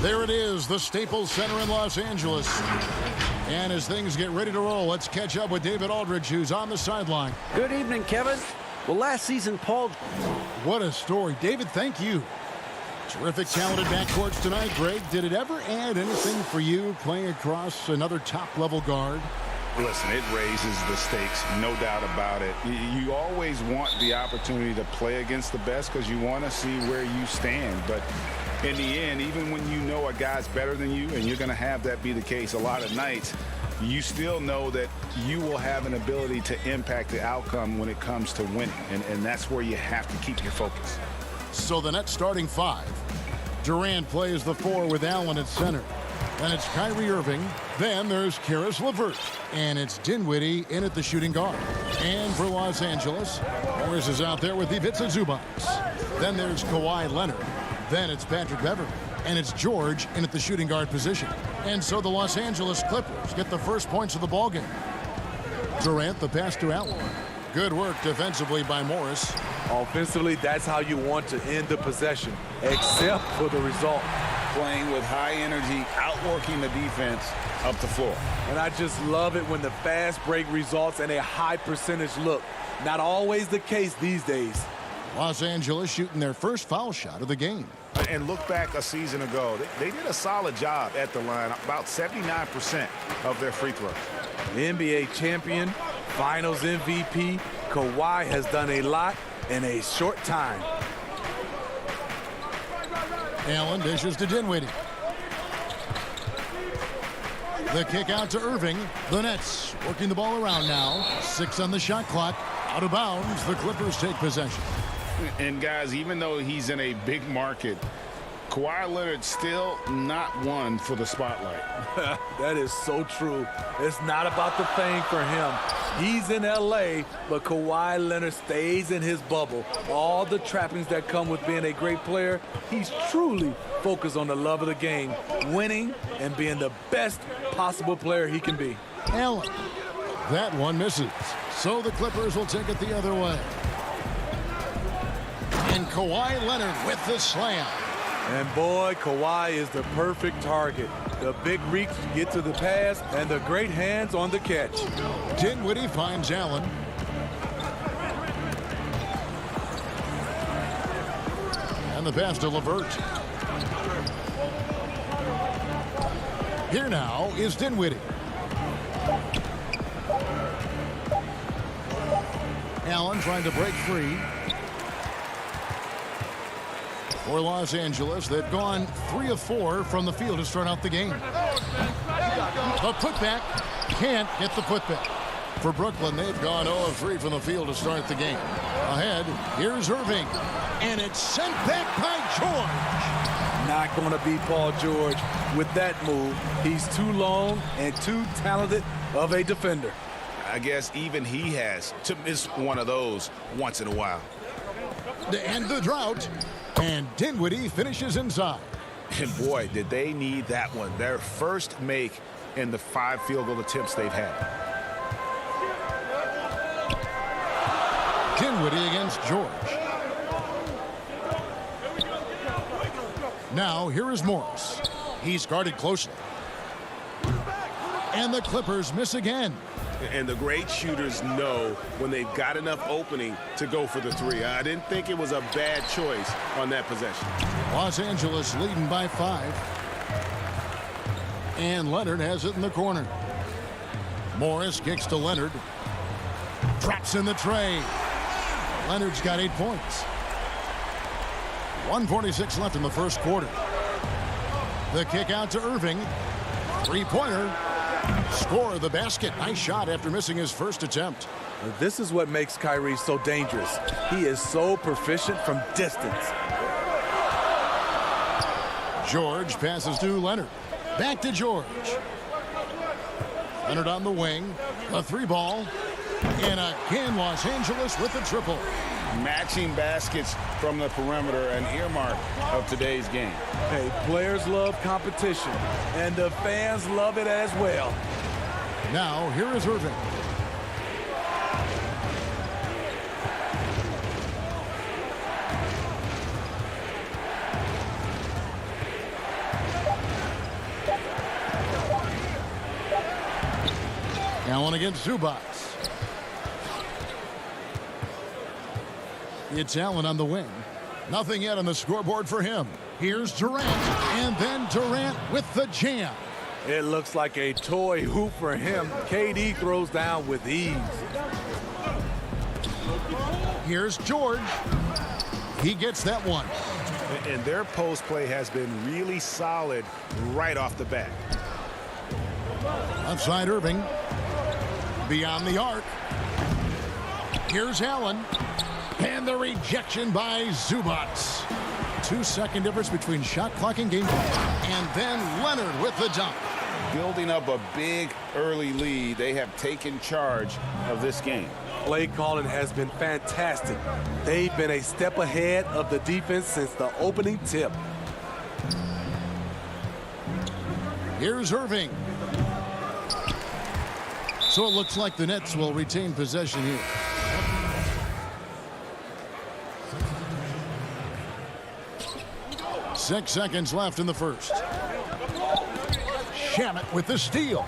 There it is, the Staples Center in Los Angeles. And as things get ready to roll, let's catch up with David Aldridge, who's on the sideline. Good evening, Kevin. Well, last season, Paul... What a story. David, thank you. Terrific, talented backcourts tonight. Greg, did it ever add anything for you playing across another top-level guard? Listen, it raises the stakes, no doubt about it. You always want the opportunity to play against the best because you want to see where you stand. But in the end, even when you know a guy's better than you, and you're going to have that be the case a lot of nights, you still know that you will have an ability to impact the outcome when it comes to winning. And that's where you have to keep your focus. So the Nets starting five. Durant plays the 4 with Allen at center. And it's Kyrie Irving. Then there's Karis LeVert. And it's Dinwiddie in at the shooting guard. And for Los Angeles, Morris is out there with Ivica Zubac. Then there's Kawhi Leonard. Then it's Patrick Beverley. And it's George in at the shooting guard position. And so the Los Angeles Clippers get the first points of the ballgame. Durant, the pass to Allen. Good work defensively by Morris. Offensively, that's how you want to end the possession, except for the result. Playing with high energy, outworking the defense up the floor. And I just love it when the fast break results in a high percentage look. Not always the case these days. Los Angeles shooting their first foul shot of the game. And look back a season ago, they did a solid job at the line, about 79% of their free throws. NBA champion, finals MVP, Kawhi has done a lot in a short time. Allen dishes to Dinwiddie. The kick out to Irving. The Nets working the ball around now. 6 on the shot clock. Out of bounds. The Clippers take possession. And guys, even though he's in a big market, Kawhi Leonard's still not one for the spotlight. That is so true. It's not about the fame for him. He's in L.A., but Kawhi Leonard stays in his bubble. All the trappings that come with being a great player, he's truly focused on the love of the game, winning and being the best possible player he can be. Allen. That one misses. So the Clippers will take it the other way. And Kawhi Leonard with the slam. And boy, Kawhi is the perfect target. The big reach to get to the pass and the great hands on the catch. Dinwiddie finds Allen. And the pass to LeVert. Here now is Dinwiddie. Allen trying to break free. For Los Angeles, they've gone 3 of 4 from the field to start out the game. A putback. Can't get the putback. For Brooklyn, they've gone 0 of 3 from the field to start the game. Ahead, here's Irving. And it's sent back by George. Not going to be Paul George with that move. He's too long and too talented of a defender. I guess even he has to miss one of those once in a while. To end the drought. And Dinwiddie finishes inside. And boy, did they need that one. Their first make in the 5 field goal attempts they've had. Dinwiddie against George. Now here is Morris. He's guarded closely. And the Clippers miss again. And the great shooters know when they've got enough opening to go for the 3. I didn't think it was a bad choice on that possession. Los Angeles leading by 5. And Leonard has it in the corner. Morris kicks to Leonard. Drops in the tray. Leonard's got 8 points. 1:46 left in the first quarter. The kick out to Irving. 3-pointer. Score the basket. Nice shot after missing his first attempt. This is what makes Kyrie so dangerous. He is so proficient from distance. George passes to Leonard. Back to George. Leonard on the wing. A 3-ball. And again, Los Angeles with the triple. Matching baskets from the perimeter, an earmark of today's game. Hey, players love competition, and the fans love it as well. Now, here is Irving. against Zubac. It's Allen on the wing. Nothing yet on the scoreboard for him. Here's Durant, and then Durant with the jam. It looks like a toy hoop for him. KD throws down with ease. Here's George. He gets that one. And their post play has been really solid right off the bat. Outside Irving. Beyond the arc. Here's Allen. And the rejection by Zubac. 2-second difference between shot clock and game clock. And then Leonard with the dunk. Building up a big early lead, they have taken charge of this game. Play calling has been fantastic. They've been a step ahead of the defense since the opening tip. Here's Irving. So it looks like the Nets will retain possession here. Six seconds left in the first. Shamet with the steal.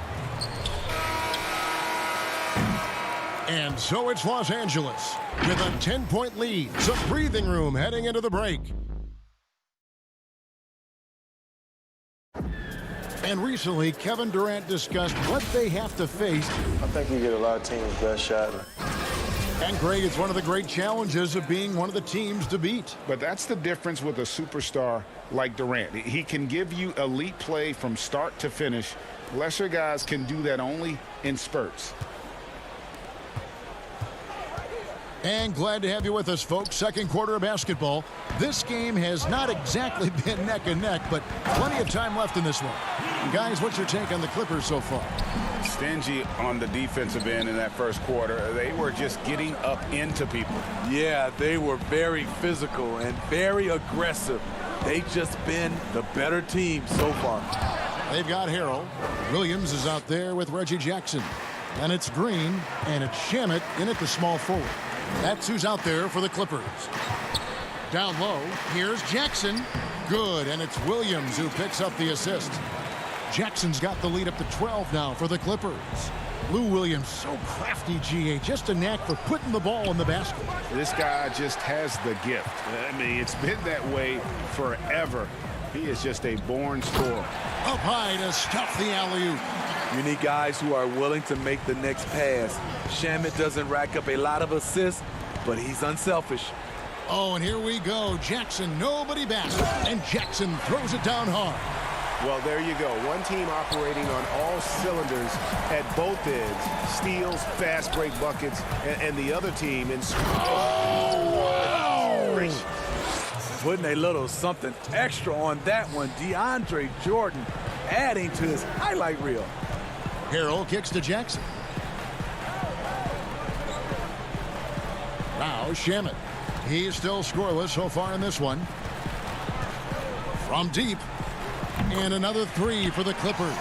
And so it's Los Angeles with a 10-point lead. Some breathing room heading into the break. And recently, Kevin Durant discussed what they have to face. I think you get a lot of teams' best shot. And Greg, it's one of the great challenges of being one of the teams to beat. But that's the difference with a superstar like Durant. He can give you elite play from start to finish. Lesser guys can do that only in spurts. And glad to have you with us, folks. Second quarter of basketball. This game has not exactly been neck and neck, but plenty of time left in this one. Guys, what's your take on the Clippers so far? Stingy on the defensive end in that first quarter. They were just getting up into people. Yeah, they were very physical and very aggressive. They've just been the better team so far. They've got Harrell. Williams is out there with Reggie Jackson. And it's Green, and it's Shamet in at the small forward. That's who's out there for the Clippers. Down low, here's Jackson. Good, and it's Williams who picks up the assist. Jackson's got the lead up to 12 now for the Clippers. Lou Williams, so crafty, GA. Just a knack for putting the ball in the basket. This guy just has the gift. I mean, it's been that way forever. He is just a born scorer. Up high to stuff the alley-oop. You need guys who are willing to make the next pass. Shamet doesn't rack up a lot of assists, but he's unselfish. Oh, and here we go. Jackson, nobody backs. And Jackson throws it down hard. Well, there you go. One team operating on all cylinders at both ends. Steals, fast break buckets, and the other team in Putting a little something extra on that one. DeAndre Jordan adding to his highlight reel. Harrell kicks to Jackson. Now Shamet. He's still scoreless so far in this one. From deep. And another three for the Clippers.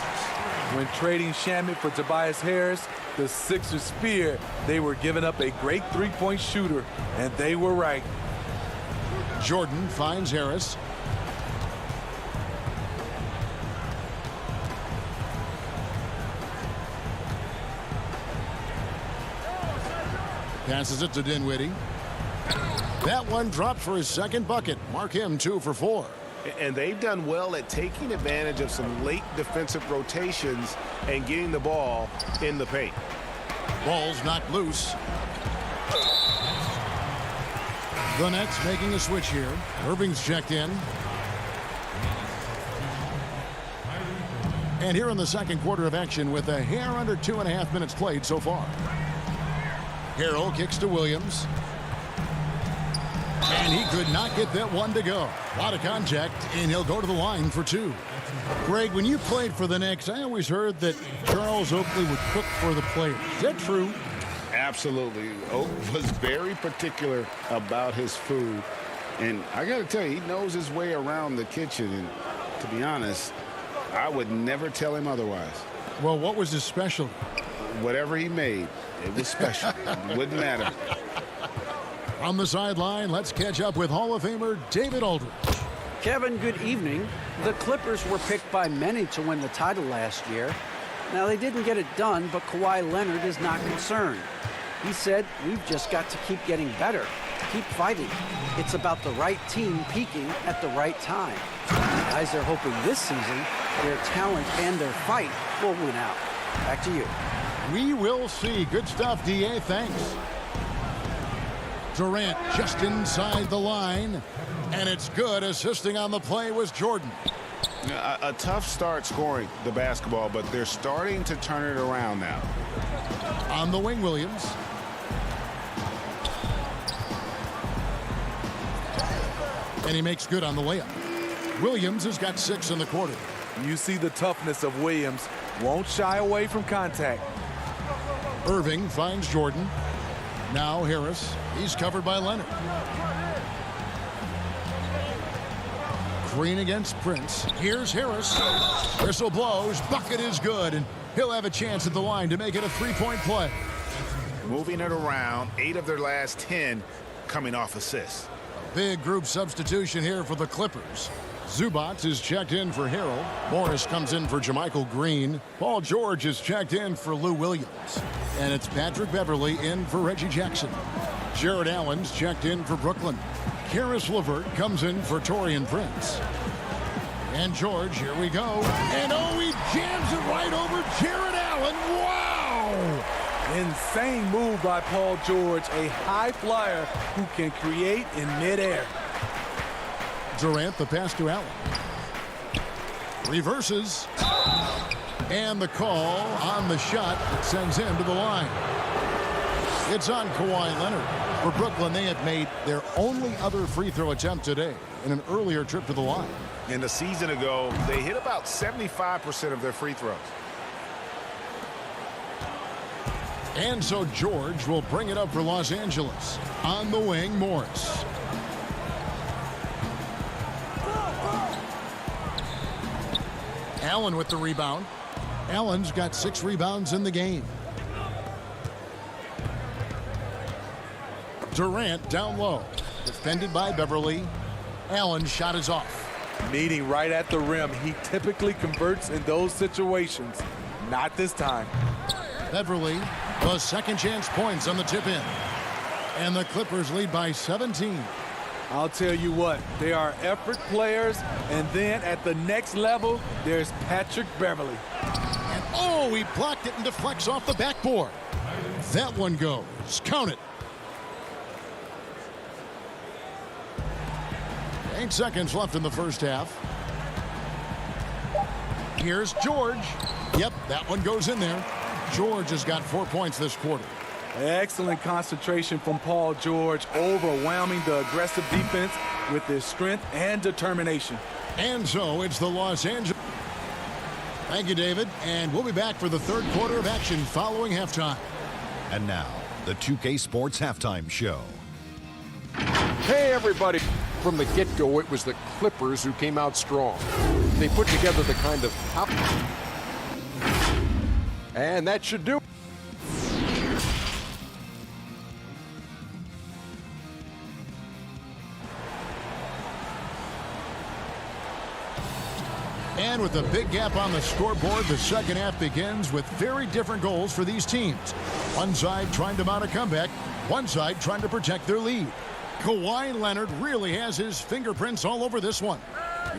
When trading Shamet for Tobias Harris, the Sixers feared they were giving up a great three-point shooter, and they were right. Jordan finds Harris. Passes it to Dinwiddie. That one drops for his second bucket. Mark him 2 for 4. And they've done well at taking advantage of some late defensive rotations and getting the ball in the paint. Ball's knocked loose. The Nets making a switch here. Irving's checked in. And here in the second quarter of action with a hair under 2.5 minutes played so far. Harrell kicks to Williams. And he could not get that one to go. A lot of contact, and he'll go to the line for 2. Greg, when you played for the Knicks, I always heard that Charles Oakley would cook for the players. Is that true? Absolutely. Oak was very particular about his food. And I got to tell you, he knows his way around the kitchen. And to be honest, I would never tell him otherwise. Well, what was his specialty? Whatever he made, it was special. It wouldn't matter. On the sideline, let's catch up with Hall of Famer David Aldridge. Kevin, good evening. The Clippers were picked by many to win the title last year. Now, they didn't get it done, but Kawhi Leonard is not concerned. He said, "We've just got to keep getting better, keep fighting. It's about the right team peaking at the right time." Guys are hoping this season their talent and their fight will win out. Back to you. We will see. Good stuff, D.A. Thanks. Durant just inside the line, and it's good. Assisting on the play was Jordan. A tough start scoring the basketball, but they're starting to turn it around now. On the wing, Williams. And he makes good on the layup. Williams has got 6 in the quarter. You see the toughness of Williams. Won't shy away from contact. Irving finds Jordan. Now Harris. He's covered by Leonard. Green against Prince. Here's Harris. Whistle blows. Bucket is good. And he'll have a chance at the line to make it a 3-point play. Moving it around. 8 of their last 10 coming off assists. Big group substitution here for the Clippers. Zubac is checked in for Harrell. Morris comes in for JaMychal Green. Paul George is checked in for Lou Williams. And it's Patrick Beverley in for Reggie Jackson. Jared Allen's checked in for Brooklyn. Karis LeVert comes in for Taurean Prince. And George, here we go. And oh, he jams it right over Jared Allen. Wow! Insane move by Paul George, a high flyer who can create in midair. Durant, the pass to Allen. Reverses. And the call on the shot that sends him to the line. It's on Kawhi Leonard. For Brooklyn, they had made their only other free throw attempt today in an earlier trip to the line. And a season ago, they hit about 75% of their free throws. And so George will bring it up for Los Angeles. On the wing, Morris. Allen with the rebound. Allen's got 6 rebounds in the game. Durant down low. Defended by Beverley. Allen's shot is off. Meeting right at the rim. He typically converts in those situations. Not this time. Beverley, the second chance points on the tip in. And the Clippers lead by 17. I'll tell you what, they are effort players, and then at the next level, there's Patrick Beverley. And oh, he blocked it and deflects off the backboard. That one goes. Count it. 8 seconds left in the first half. Here's George. Yep, that one goes in there. George has got 4 points this quarter. Excellent concentration from Paul George, overwhelming the aggressive defense with his strength and determination. And so it's the Los Angeles. Thank you, David. And we'll be back for the third quarter of action following halftime. And now, the 2K Sports Halftime Show. Hey, everybody. From the get-go, it was the Clippers who came out strong. They put together the kind of... And that should do it. And with a big gap on the scoreboard, the second half begins with very different goals for these teams. One side trying to mount a comeback, one side trying to protect their lead. Kawhi Leonard really has his fingerprints all over this one.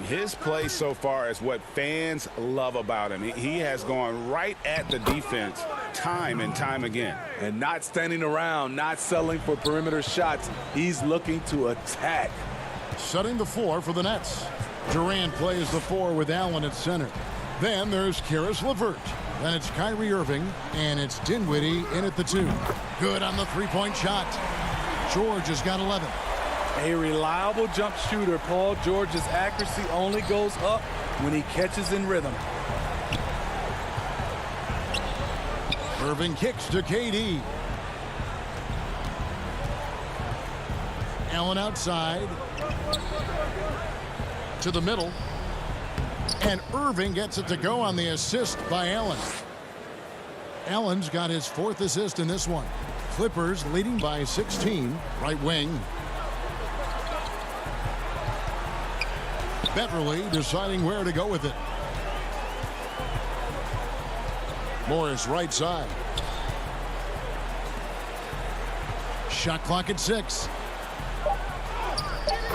His play so far is what fans love about him. He has gone right at the defense time and time again. And not standing around, not settling for perimeter shots. He's looking to attack. Setting the floor for the Nets. Durant plays the 4 with Allen at center. Then there's Karis LeVert. Then it's Kyrie Irving, and it's Dinwiddie in at the 2. Good on the 3-point shot. George has got 11. A reliable jump shooter. Paul George's accuracy only goes up when he catches in rhythm. Irving kicks to KD. Allen outside. To the middle. And Irving gets it to go on the assist by Allen. Allen's got his 4th assist in this one. Clippers leading by 16. Right wing. Beverley deciding where to go with it. Morris right side. Shot clock at 6.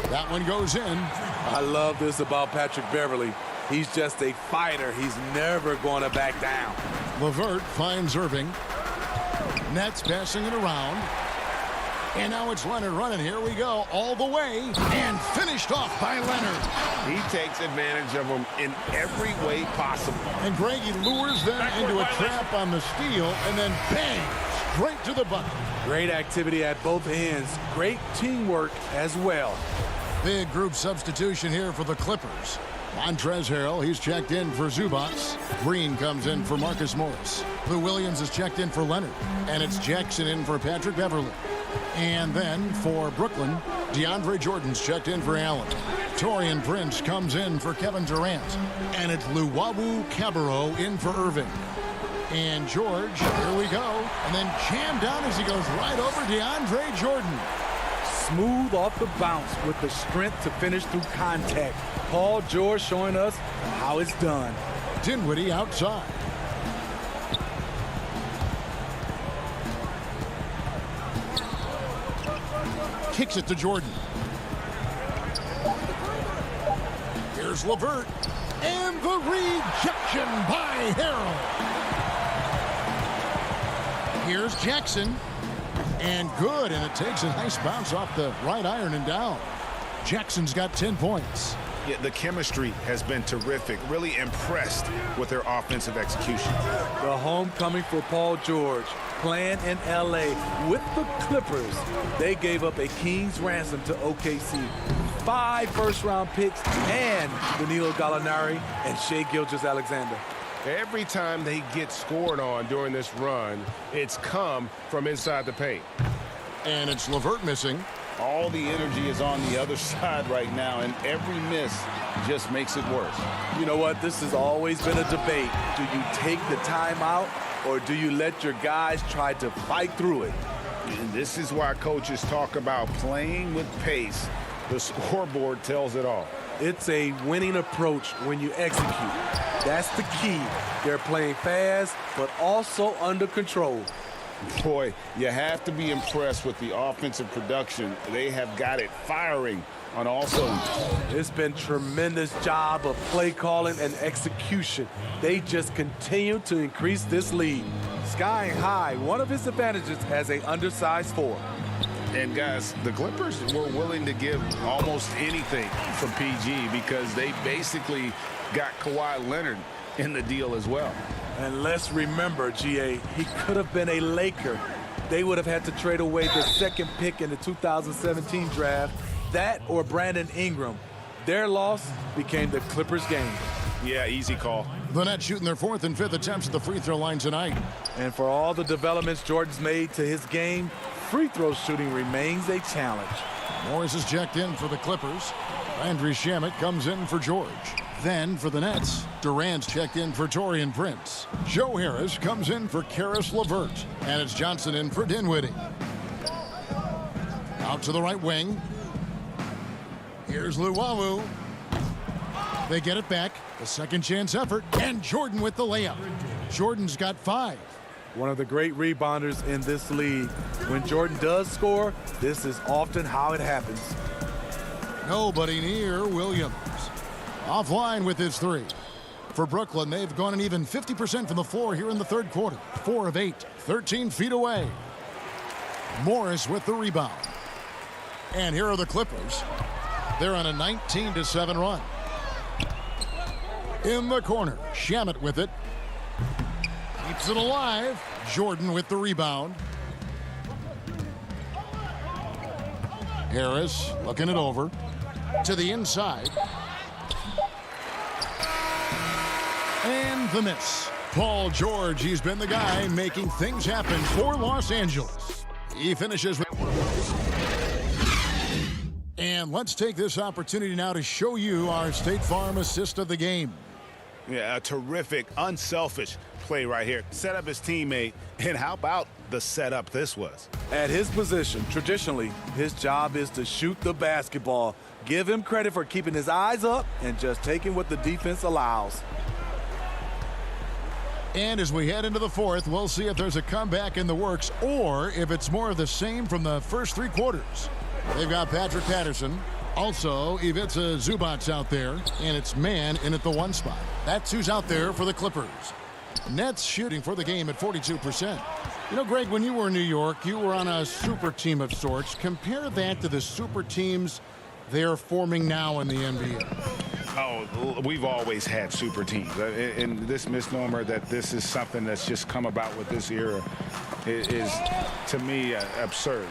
That one goes in. I love this about Patrick Beverly. He's just a fighter. He's never going to back down. LeVert finds Irving. Nets passing it around. And now it's Leonard running. Here we go. All the way. And finished off by Leonard. He takes advantage of him in every way possible. And Greg, he lures them into a trap on the steal. And then bang, straight to the bucket. Great activity at both ends. Great teamwork as well. Big group substitution here for the Clippers. Montrezl Harrell, he's checked in for Zubats. Green comes in for Marcus Morris. Lou Williams is checked in for Leonard. And it's Jackson in for Patrick Beverly. And then for Brooklyn, DeAndre Jordan's checked in for Allen. Taurean Prince comes in for Kevin Durant. And it's Luwawu Cabarrot in for Irving. And George, here we go. And then jammed down as he goes right over DeAndre Jordan. Smooth off the bounce with the strength to finish through contact. Paul George showing us how it's done. Dinwiddie outside. Kicks it to Jordan. Here's LeVert. And the rejection by Harrell. Here's Jackson. And good, and it takes a nice bounce off the right iron and down. Jackson's got 10 points. Yeah, the chemistry has been terrific. Really impressed with their offensive execution. The homecoming for Paul George, playing in LA with the Clippers. They gave up a king's ransom to OKC. 5 first-round picks and Danilo Gallinari and Shai Gilgeous-Alexander. Every time they get scored on during this run, it's come from inside the paint. And it's LeVert missing. All the energy is on the other side right now, and every miss just makes it worse. You know what? This has always been a debate. Do you take the timeout, or do you let your guys try to fight through it? And this is why coaches talk about playing with pace. The scoreboard tells it all. It's a winning approach when you execute. That's the key. They're playing fast, but also under control. Boy, you have to be impressed with the offensive production. They have got it firing on all cylinders. It's been tremendous job of play calling and execution. They just continue to increase this lead. Skying high, one of his advantages as an undersized forward. And guys, the Clippers were willing to give almost anything for PG because they basically got Kawhi Leonard in the deal as well. And let's remember, GA, he could have been a Laker. They would have had to trade away the second pick in the 2017 draft, that or Brandon Ingram. Their loss became the Clippers' game. Yeah, easy call. The Nets shooting their 4th and 5th attempts at the free throw line tonight. And for all the developments Jordan's made to his game, free throw shooting remains a challenge. Morris is checked in for the Clippers. Landry Shamet comes in for George. Then for the Nets, Durant's checked in for Taurean Prince. Joe Harris comes in for Caris LeVert. And it's Johnson in for Dinwiddie. Out to the right wing. Here's Luwawu. They get it back. A second chance effort. And Jordan with the layup. Jordan's got 5. One of the great rebounders in this league. When Jordan does score, this is often how it happens. Nobody near Williams. Offline with his 3. For Brooklyn, they've gone an even 50% from the floor here in the 3rd quarter. 4 of 8, 13 feet away. Morris with the rebound. And here are the Clippers. They're on a 19-7 run. In the corner, Shamet with it. Keeps it alive. Jordan with the rebound. Harris looking it over. To the inside. And the miss. Paul George, he's been the guy making things happen for Los Angeles. He finishes with... And let's take this opportunity now to show you our State Farm assist of the game. Yeah, a terrific, unselfish play right here. Set up his teammate, and how about the setup this was? At his position, traditionally, his job is to shoot the basketball. Give him credit for keeping his eyes up and just taking what the defense allows. And as we head into the fourth, we'll see if there's a comeback in the works or if it's more of the same from the first three quarters. They've got Patrick Patterson. Also, Ivica Zubac's out there, and it's man in at the 1 spot. That's who's out there for the Clippers. Nets shooting for the game at 42%. You know, Greg, when you were in New York, you were on a super team of sorts. Compare that to the super teams they're forming now in the NBA. Oh, we've always had super teams. And this misnomer that this is something that's just come about with this era is to me, absurd.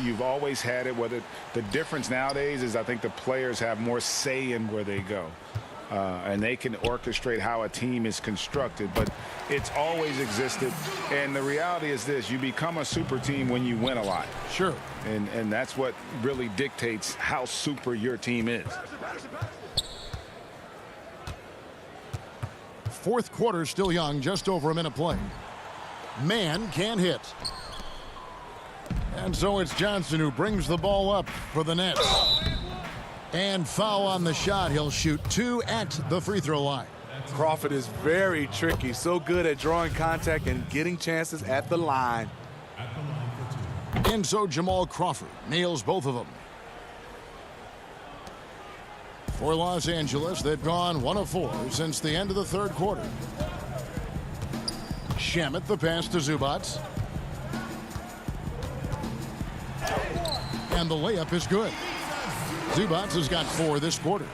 You've always had it. Whether the difference nowadays is I think the players have more say in where they go. And they can orchestrate how a team is constructed, but it's always existed. And the reality is this: you become a super team when you win a lot. Sure. And that's what really dictates how super your team is. Fourth quarter still young, just over a minute play. Man can hit. And so it's Johnson who brings the ball up for the Nets. And foul on the shot. He'll shoot 2 at the free throw line. Crawford is very tricky, so good at drawing contact and getting chances at the line. And so Jamal Crawford nails both of them. For Los Angeles, they've gone 1 of 4 since the end of the third quarter. Shamet the pass to Zubac. And the layup is good. Zubac has got 4 this quarter.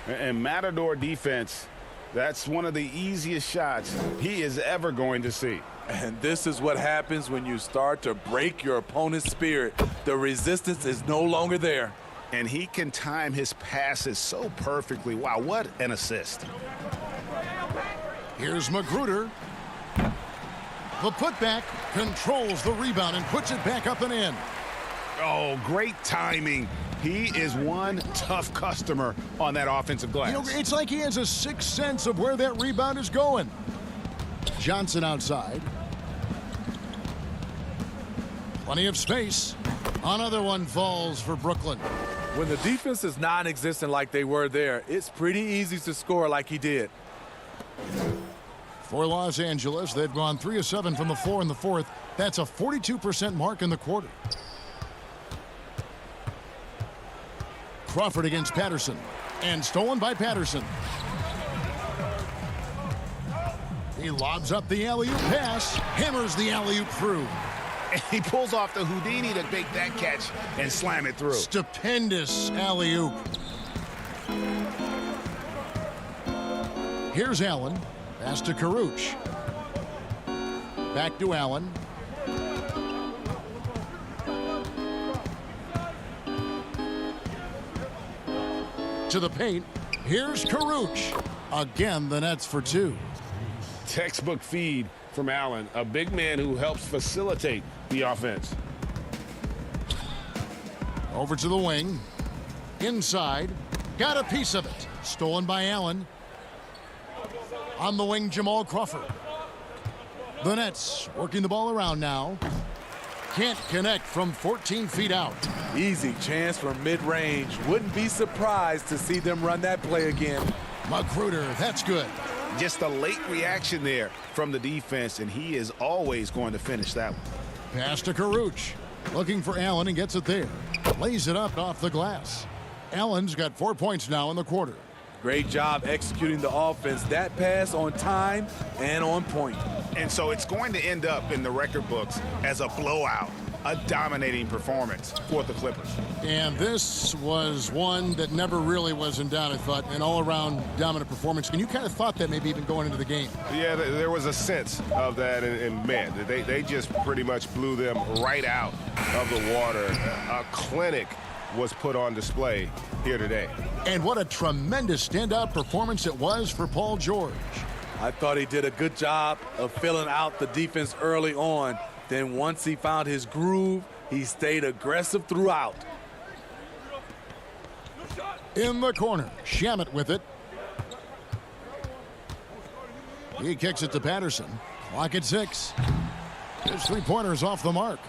And Matador defense, that's one of the easiest shots he is ever going to see. And this is what happens when you start to break your opponent's spirit. The resistance is no longer there. And he can time his passes so perfectly. Wow, what an assist. Here's Magruder. The putback controls the rebound and puts it back up and in. Oh, great timing. He is one tough customer on that offensive glass. You know, it's like he has a sixth sense of where that rebound is going. Johnson outside. Plenty of space. Another one falls for Brooklyn. When the defense is non-existent like they were there, it's pretty easy to score like he did. For Los Angeles, they've gone 3 of 7 from the floor in the fourth. That's a 42% mark in the quarter. Crawford against Patterson. And stolen by Patterson. He lobs up the alley-oop pass. Hammers the alley-oop through. And he pulls off the Houdini to make that catch and slam it through. Stupendous alley-oop. Here's Allen. Pass to Karuch. Back to Allen. To the paint. Here's Karuch. Again, the Nets for 2. Textbook feed from Allen, a big man who helps facilitate the offense. Over to the wing. Inside. Got a piece of it. Stolen by Allen. On the wing, Jamal Crawford. The Nets working the ball around now. Can't connect from 14 feet out. Easy chance from mid-range. Wouldn't be surprised to see them run that play again. Magruder, that's good. Just a late reaction there from the defense, and he is always going to finish that one. Pass to Karuch. Looking for Allen and gets it there. Lays it up off the glass. Allen's got 4 points now in the quarter. Great job executing the offense. That pass on time and on point. And so it's going to end up in the record books as a blowout, a dominating performance for the Clippers. And this was one that never really was in doubt, I thought, an all-around dominant performance. And you kind of thought that maybe even going into the game. Yeah, there was a sense of that, and man, they just pretty much blew them right out of the water. A clinic was put on display here today. And what a tremendous standout performance it was for Paul George. I thought he did a good job of filling out the defense early on. Then once he found his groove, he stayed aggressive throughout. In the corner, Shamet with it. He kicks it to Patterson. Clock at 6. His three-pointers off the mark.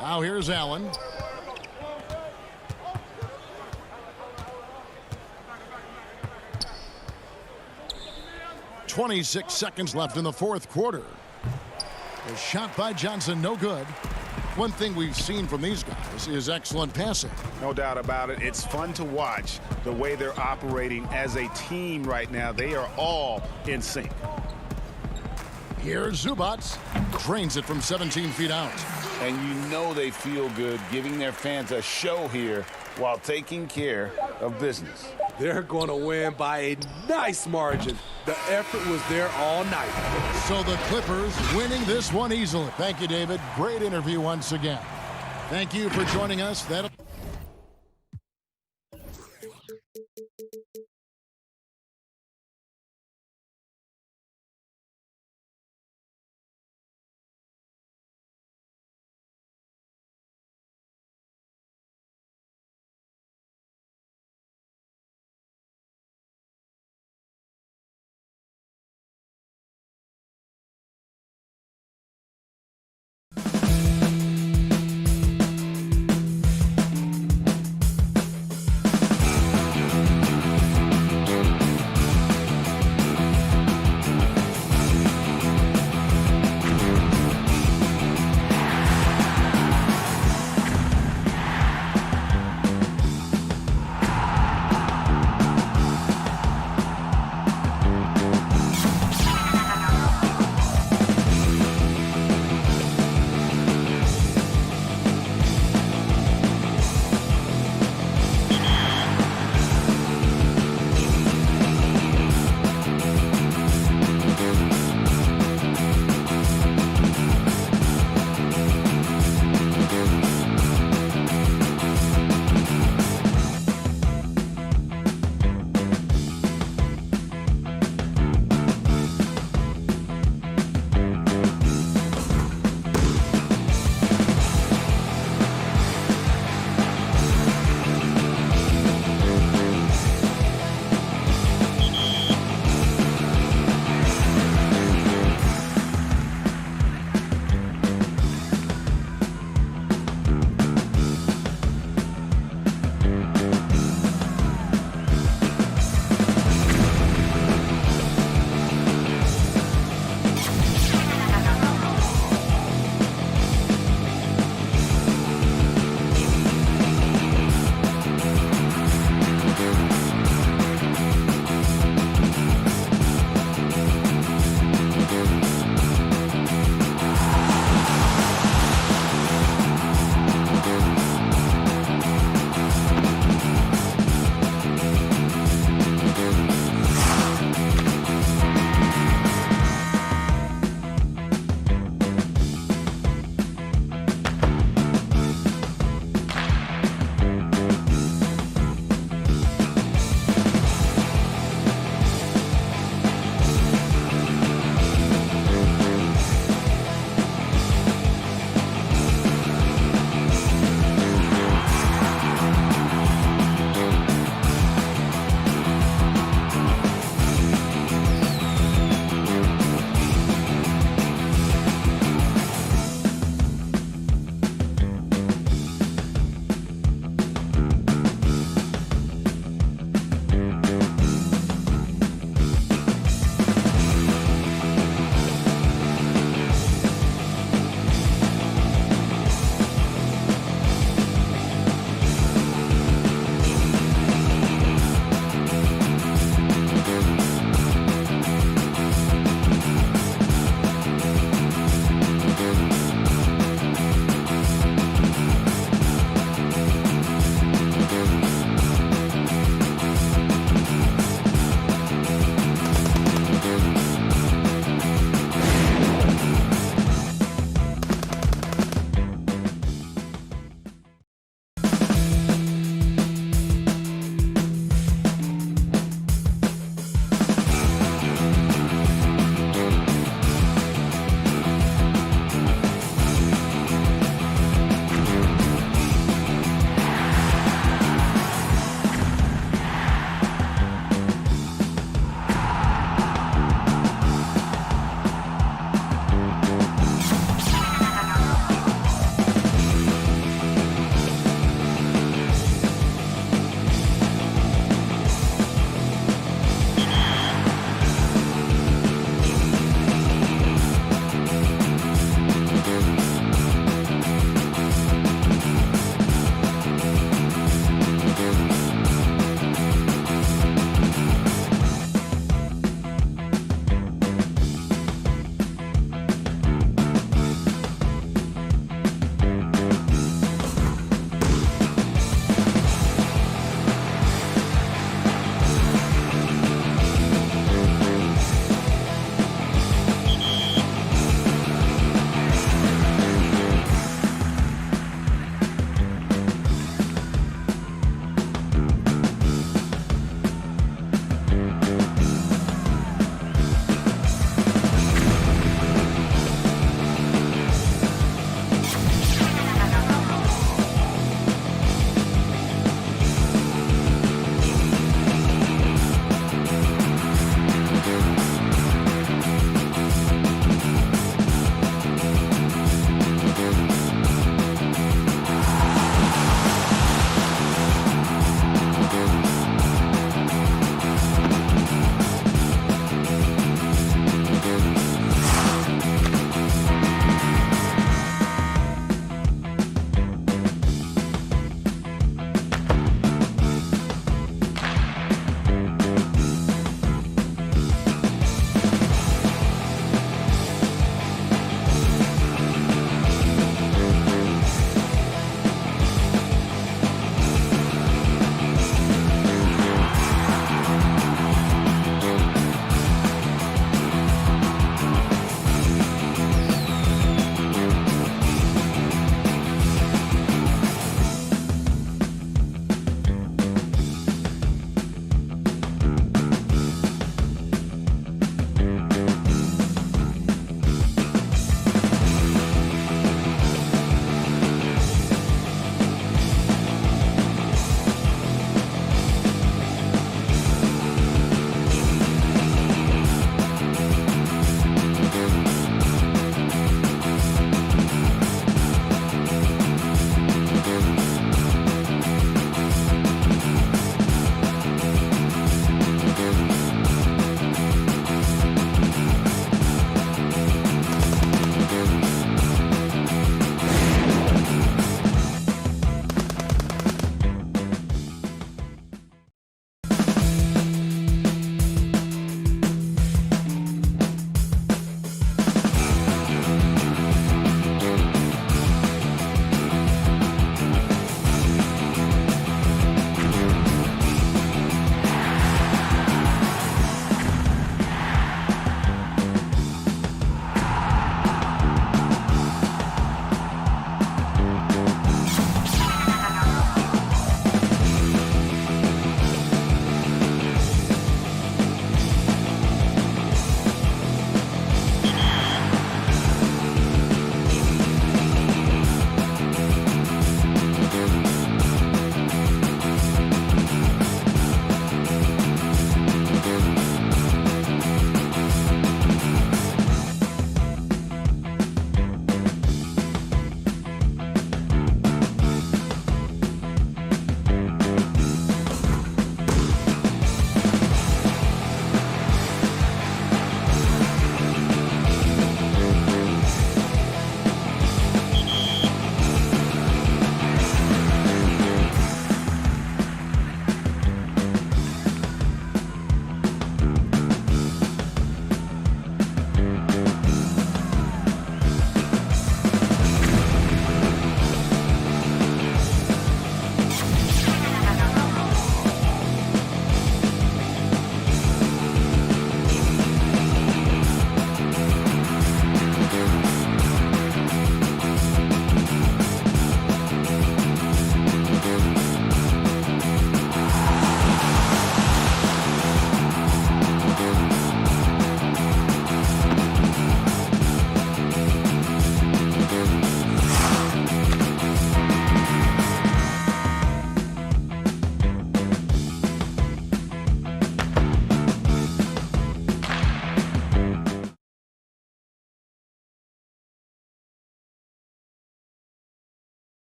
Now here's Allen. 26 seconds left in the fourth quarter. A shot by Johnson, no good. One thing we've seen from these guys is excellent passing. No doubt about it. It's fun to watch the way they're operating as a team right now. They are all in sync. Here's Zubats. Drains it from 17 feet out. And you know they feel good giving their fans a show here while taking care of business. They're going to win by a nice margin. The effort was there all night. So the Clippers winning this one easily. Thank you, David. Great interview once again. Thank you for joining us. That'll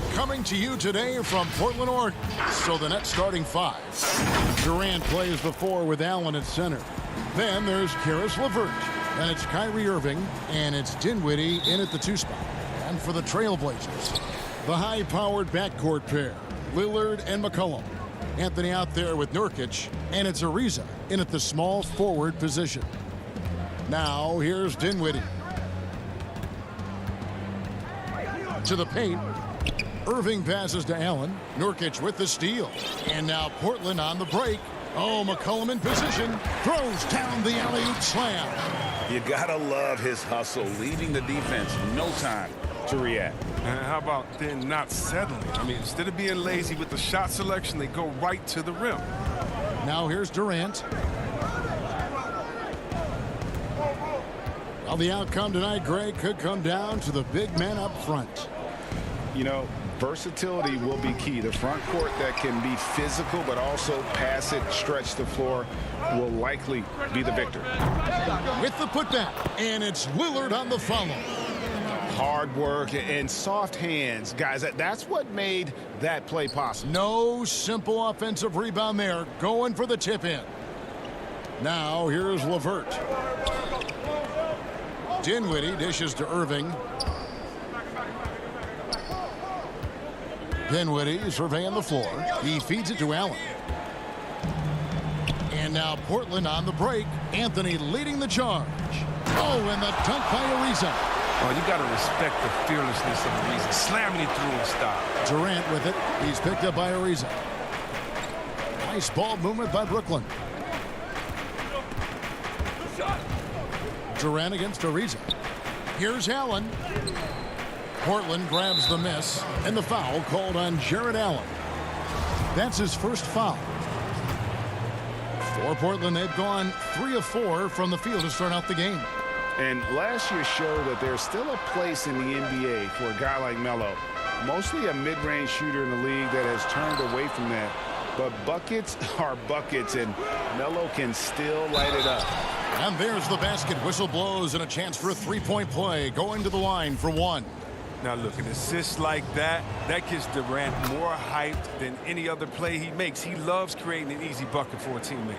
And coming to you today from Portland, Oregon. So the Nets starting 5. Durant plays the 4 with Allen at center. Then there's Caris LeVert. And it's Kyrie Irving. And it's Dinwiddie in at the 2 spot. And for the Trailblazers, the high-powered backcourt pair, Lillard and McCollum. Anthony out there with Nurkic. And it's Ariza in at the small forward position. Now here's Dinwiddie. To the paint. Irving passes to Allen. Nurkic with the steal. And now Portland on the break. Oh, McCollum in position. Throws down the alley-oop slam. You gotta love his hustle, leaving the defense no time to react. And how about then not settling? I mean, instead of being lazy with the shot selection, they go right to the rim. Now here's Durant. Well, the outcome tonight, Greg, could come down to the big man up front. You know, versatility will be key. The front court that can be physical but also pass it, stretch the floor will likely be the victor. With the putback, and it's Lillard on the follow. Hard work and soft hands. Guys, that's what made that play possible. No simple offensive rebound there. Going for the tip-in. Now here's LeVert. Dinwiddie dishes to Irving. Dinwiddie surveying the floor. He feeds it to Allen. And now Portland on the break. Anthony leading the charge. Oh, and the dunk by Ariza. Oh, you got to respect the fearlessness of Ariza. Slamming it through in style. Durant with it. He's picked up by Ariza. Nice ball movement by Brooklyn. Durant against Ariza. Here's Allen. Portland grabs the miss, and the foul called on Jarrett Allen. That's his first foul. For Portland, they've gone 3 of 4 from the field to start out the game. And last year showed that there's still a place in the NBA for a guy like Melo. Mostly a mid-range shooter in the league that has turned away from that. But buckets are buckets, and Melo can still light it up. And there's the basket. Whistle blows and a chance for a three-point play. Going to the line for 1. Now look, an assist like that gets Durant more hyped than any other play he makes. He loves creating an easy bucket for a teammate.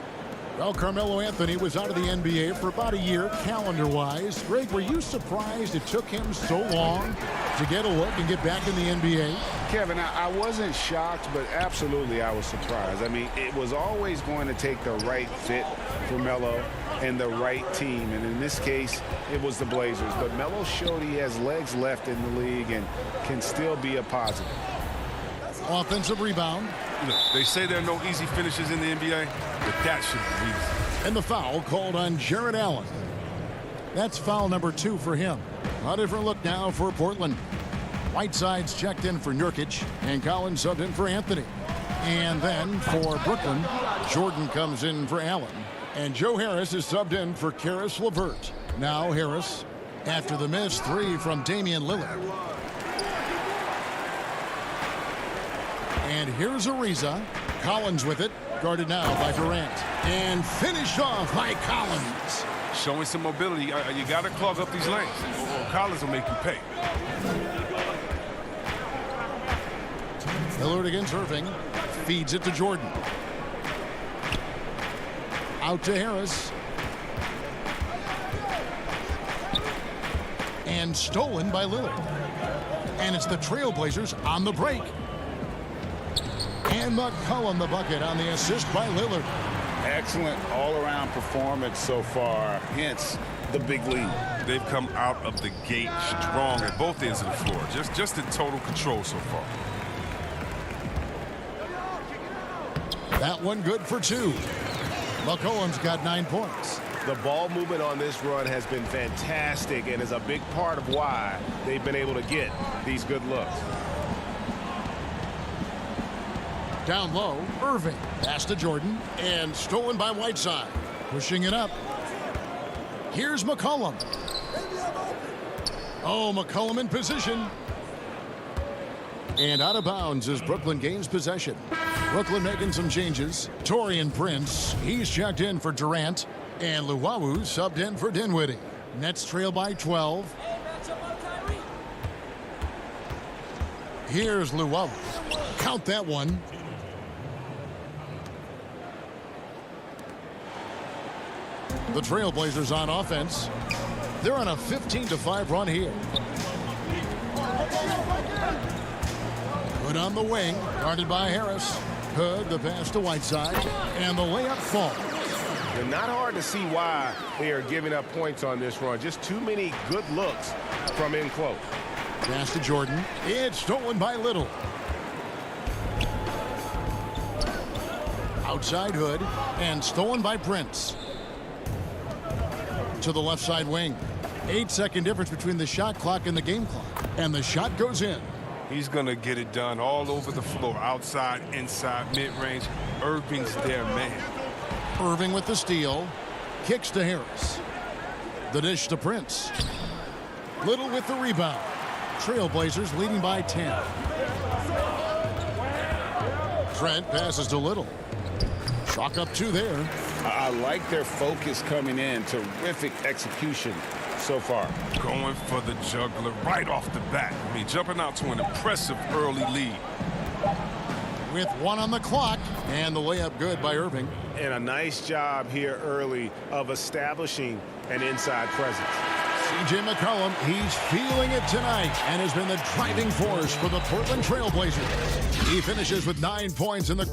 Well, Carmelo Anthony was out of the NBA for about a year, calendar-wise. Greg, were you surprised it took him so long to get a look and get back in the NBA? Kevin, I wasn't shocked, but absolutely I was surprised. I mean, it was always going to take the right fit for Melo and the right team. And in this case, it was the Blazers. But Melo showed he has legs left in the league and can still be a positive. Offensive rebound. Look, they say there are no easy finishes in the NBA, but that should be easy. And the foul called on Jarrett Allen. That's foul number 2 for him. A different look now for Portland. Whiteside's checked in for Nurkic, and Collins subbed in for Anthony. And then for Brooklyn, Jordan comes in for Allen. And Joe Harris is subbed in for Caris LeVert. Now Harris, after the missed 3 from Damian Lillard. And here's Ariza. Collins with it. Guarded now by Durant. And finished off by Collins. Showing some mobility. You got to clog up these lanes, or Collins will make you pay. Lillard against Irving. Feeds it to Jordan. Out to Harris. And stolen by Lillard. And it's the Trailblazers on the break. And McCollum the bucket on the assist by Lillard. Excellent all-around performance so far, hence the big lead. They've come out of the gate strong at both ends of the floor. Just in total control so far. That one good for 2. McCollum's got 9 points. The ball movement on this run has been fantastic and is a big part of why they've been able to get these good looks. Down low, Irving. Pass to Jordan. And stolen by Whiteside. Pushing it up. Here's McCollum. Oh, McCollum in position. And out of bounds as Brooklyn gains possession. Brooklyn making some changes. Taurean Prince, he's checked in for Durant. And Luwawu subbed in for Dinwiddie. Nets trail by 12. Here's Luwawu. Count that one. The Trailblazers on offense. They're on a 15-5 run here. Hood on the wing, guarded by Harris. Hood, the pass to Whiteside, and the layup falls. And not hard to see why they are giving up points on this run. Just too many good looks from in close. Pass to Jordan. It's stolen by Little. Outside Hood, and stolen by Prince. To the left side wing. 8-second difference between the shot clock and the game clock. And the shot goes in. He's going to get it done all over the floor, outside, inside, mid-range. Irving's their man. Irving with the steal. Kicks to Harris. The dish to Prince. Little with the rebound. Trailblazers leading by 10. Trent passes to Little. Chalk up 2 there. I like their focus coming in. Terrific execution so far. Going for the juggler right off the bat. I mean, jumping out to an impressive early lead. With 1 on the clock, and the layup good by Irving. And a nice job here early of establishing an inside presence. C.J. McCollum, he's feeling it tonight and has been the driving force for the Portland Trailblazers. He finishes with 9 points in the...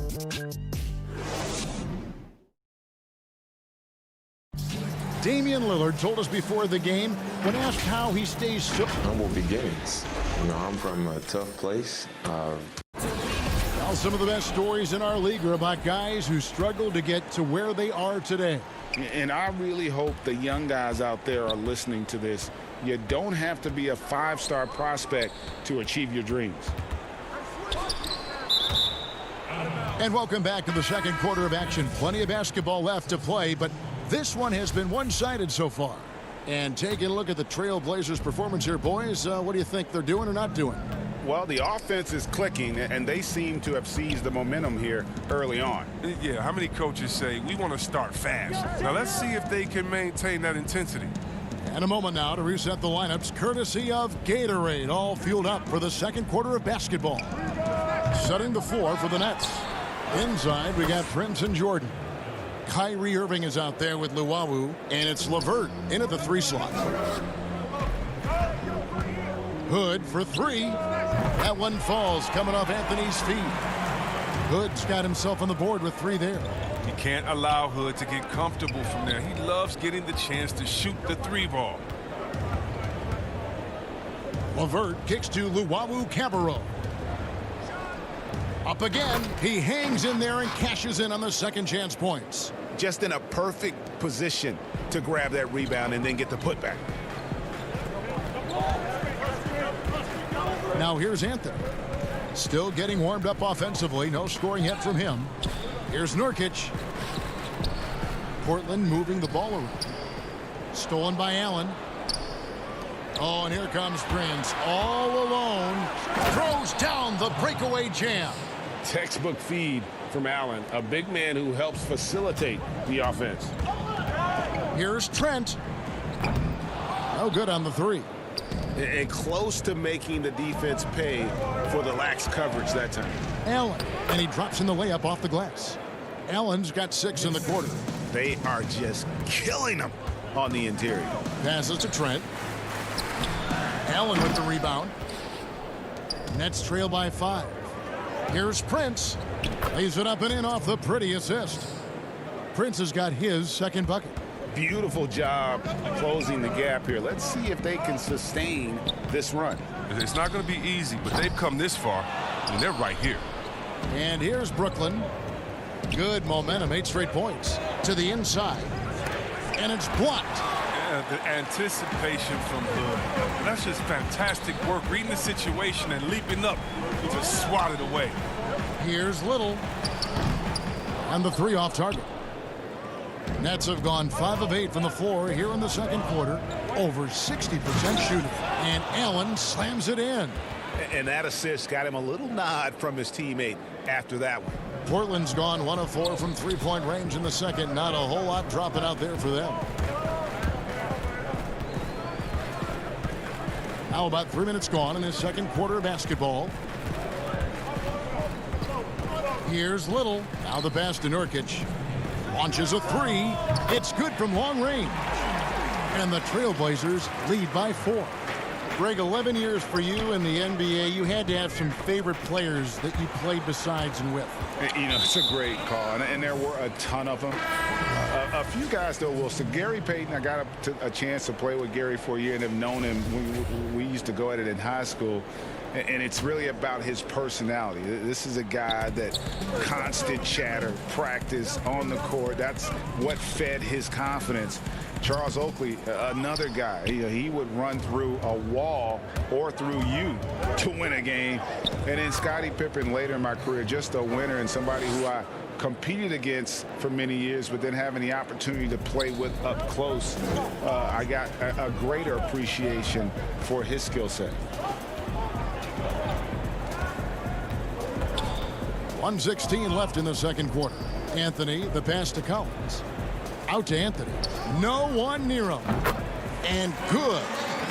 Damian Lillard told us before the game, when asked how he stays so... Humble beginnings. You know, I'm from a tough place. Well, some of the best stories in our league are about guys who struggled to get to where they are today. And I really hope the young guys out there are listening to this. You don't have to be a 5-star prospect to achieve your dreams. And welcome back to the second quarter of action. Plenty of basketball left to play, but this one has been one-sided so far. And taking a look at the Trailblazers' performance here, boys, what do you think they're doing or not doing? Well, the offense is clicking, and they seem to have seized the momentum here early on. Yeah, how many coaches say, we want to start fast? Now, let's see if they can maintain that intensity. And a moment now to reset the lineups, courtesy of Gatorade, all fueled up for the second quarter of basketball. Setting the floor for the Nets. Inside, we got Prince and Jordan. Kyrie Irving is out there with Luwawu, and it's LeVert in at the 3 slot. Hood for 3. That one falls, coming off Anthony's feet. Hood's got himself on the board with 3 there. You can't allow Hood to get comfortable from there. He loves getting the chance to shoot the 3 ball. LeVert kicks to Luwawu-Cabarrot. Up again. He hangs in there and cashes in on the second chance points. Just in a perfect position to grab that rebound and then get the putback. Now here's Anthony. Still getting warmed up offensively. No scoring yet from him. Here's Nurkic. Portland moving the ball around. Stolen by Allen. Oh, and here comes Prince. All alone. Throws down the breakaway jam. Textbook feed from Allen, a big man who helps facilitate the offense. Here's Trent. No good on the 3. And close to making the defense pay for the lax coverage that time. Allen, and he drops in the layup off the glass. Allen's got 6 in the quarter. They are just killing them on the interior. Passes to Trent. Allen with the rebound. Nets trail by 5. Here's Prince. Lays it up and in off the pretty assist. Prince has got his second bucket. Beautiful job closing the gap here. Let's see if they can sustain this run. It's not going to be easy, but they've come this far, and they're right here. And here's Brooklyn. Good momentum, 8 straight points. To the inside. And it's blocked. Yeah, the anticipation from Hood. That's just fantastic work, reading the situation and leaping up to swat it away. Here's Little. And the 3 off target. Nets have gone 5 of 8 from the floor here in the second quarter. Over 60% shooting. And Allen slams it in. And that assist got him a little nod from his teammate after that one. Portland's gone 1 of 4 from 3-point range in the second. Not a whole lot dropping out there for them. Now about 3 minutes gone in this second quarter of basketball. Here's Little. Now the pass to Nurkic. Launches a three. It's good from long range. And the Trailblazers lead by 4. Greg, 11 years for you in the NBA. You had to have some favorite players that you played besides and with. You know, it's a great call, and there were a ton of them. A few guys, though, Wilson. Gary Payton, I got a chance to play with Gary for a year and have known him. We used to go at it in high school. And it's really about his personality. This is a guy that constant chatter, practice on the court. That's what fed his confidence. Charles Oakley, another guy, he would run through a wall or through you to win a game. And then Scottie Pippen later in my career, just a winner and somebody who I competed against for many years, but then having the opportunity to play with up close, I got a greater appreciation for his skill set. 1:16 left in the second quarter. Anthony, the pass to Collins. Out to Anthony. No one near him. And good,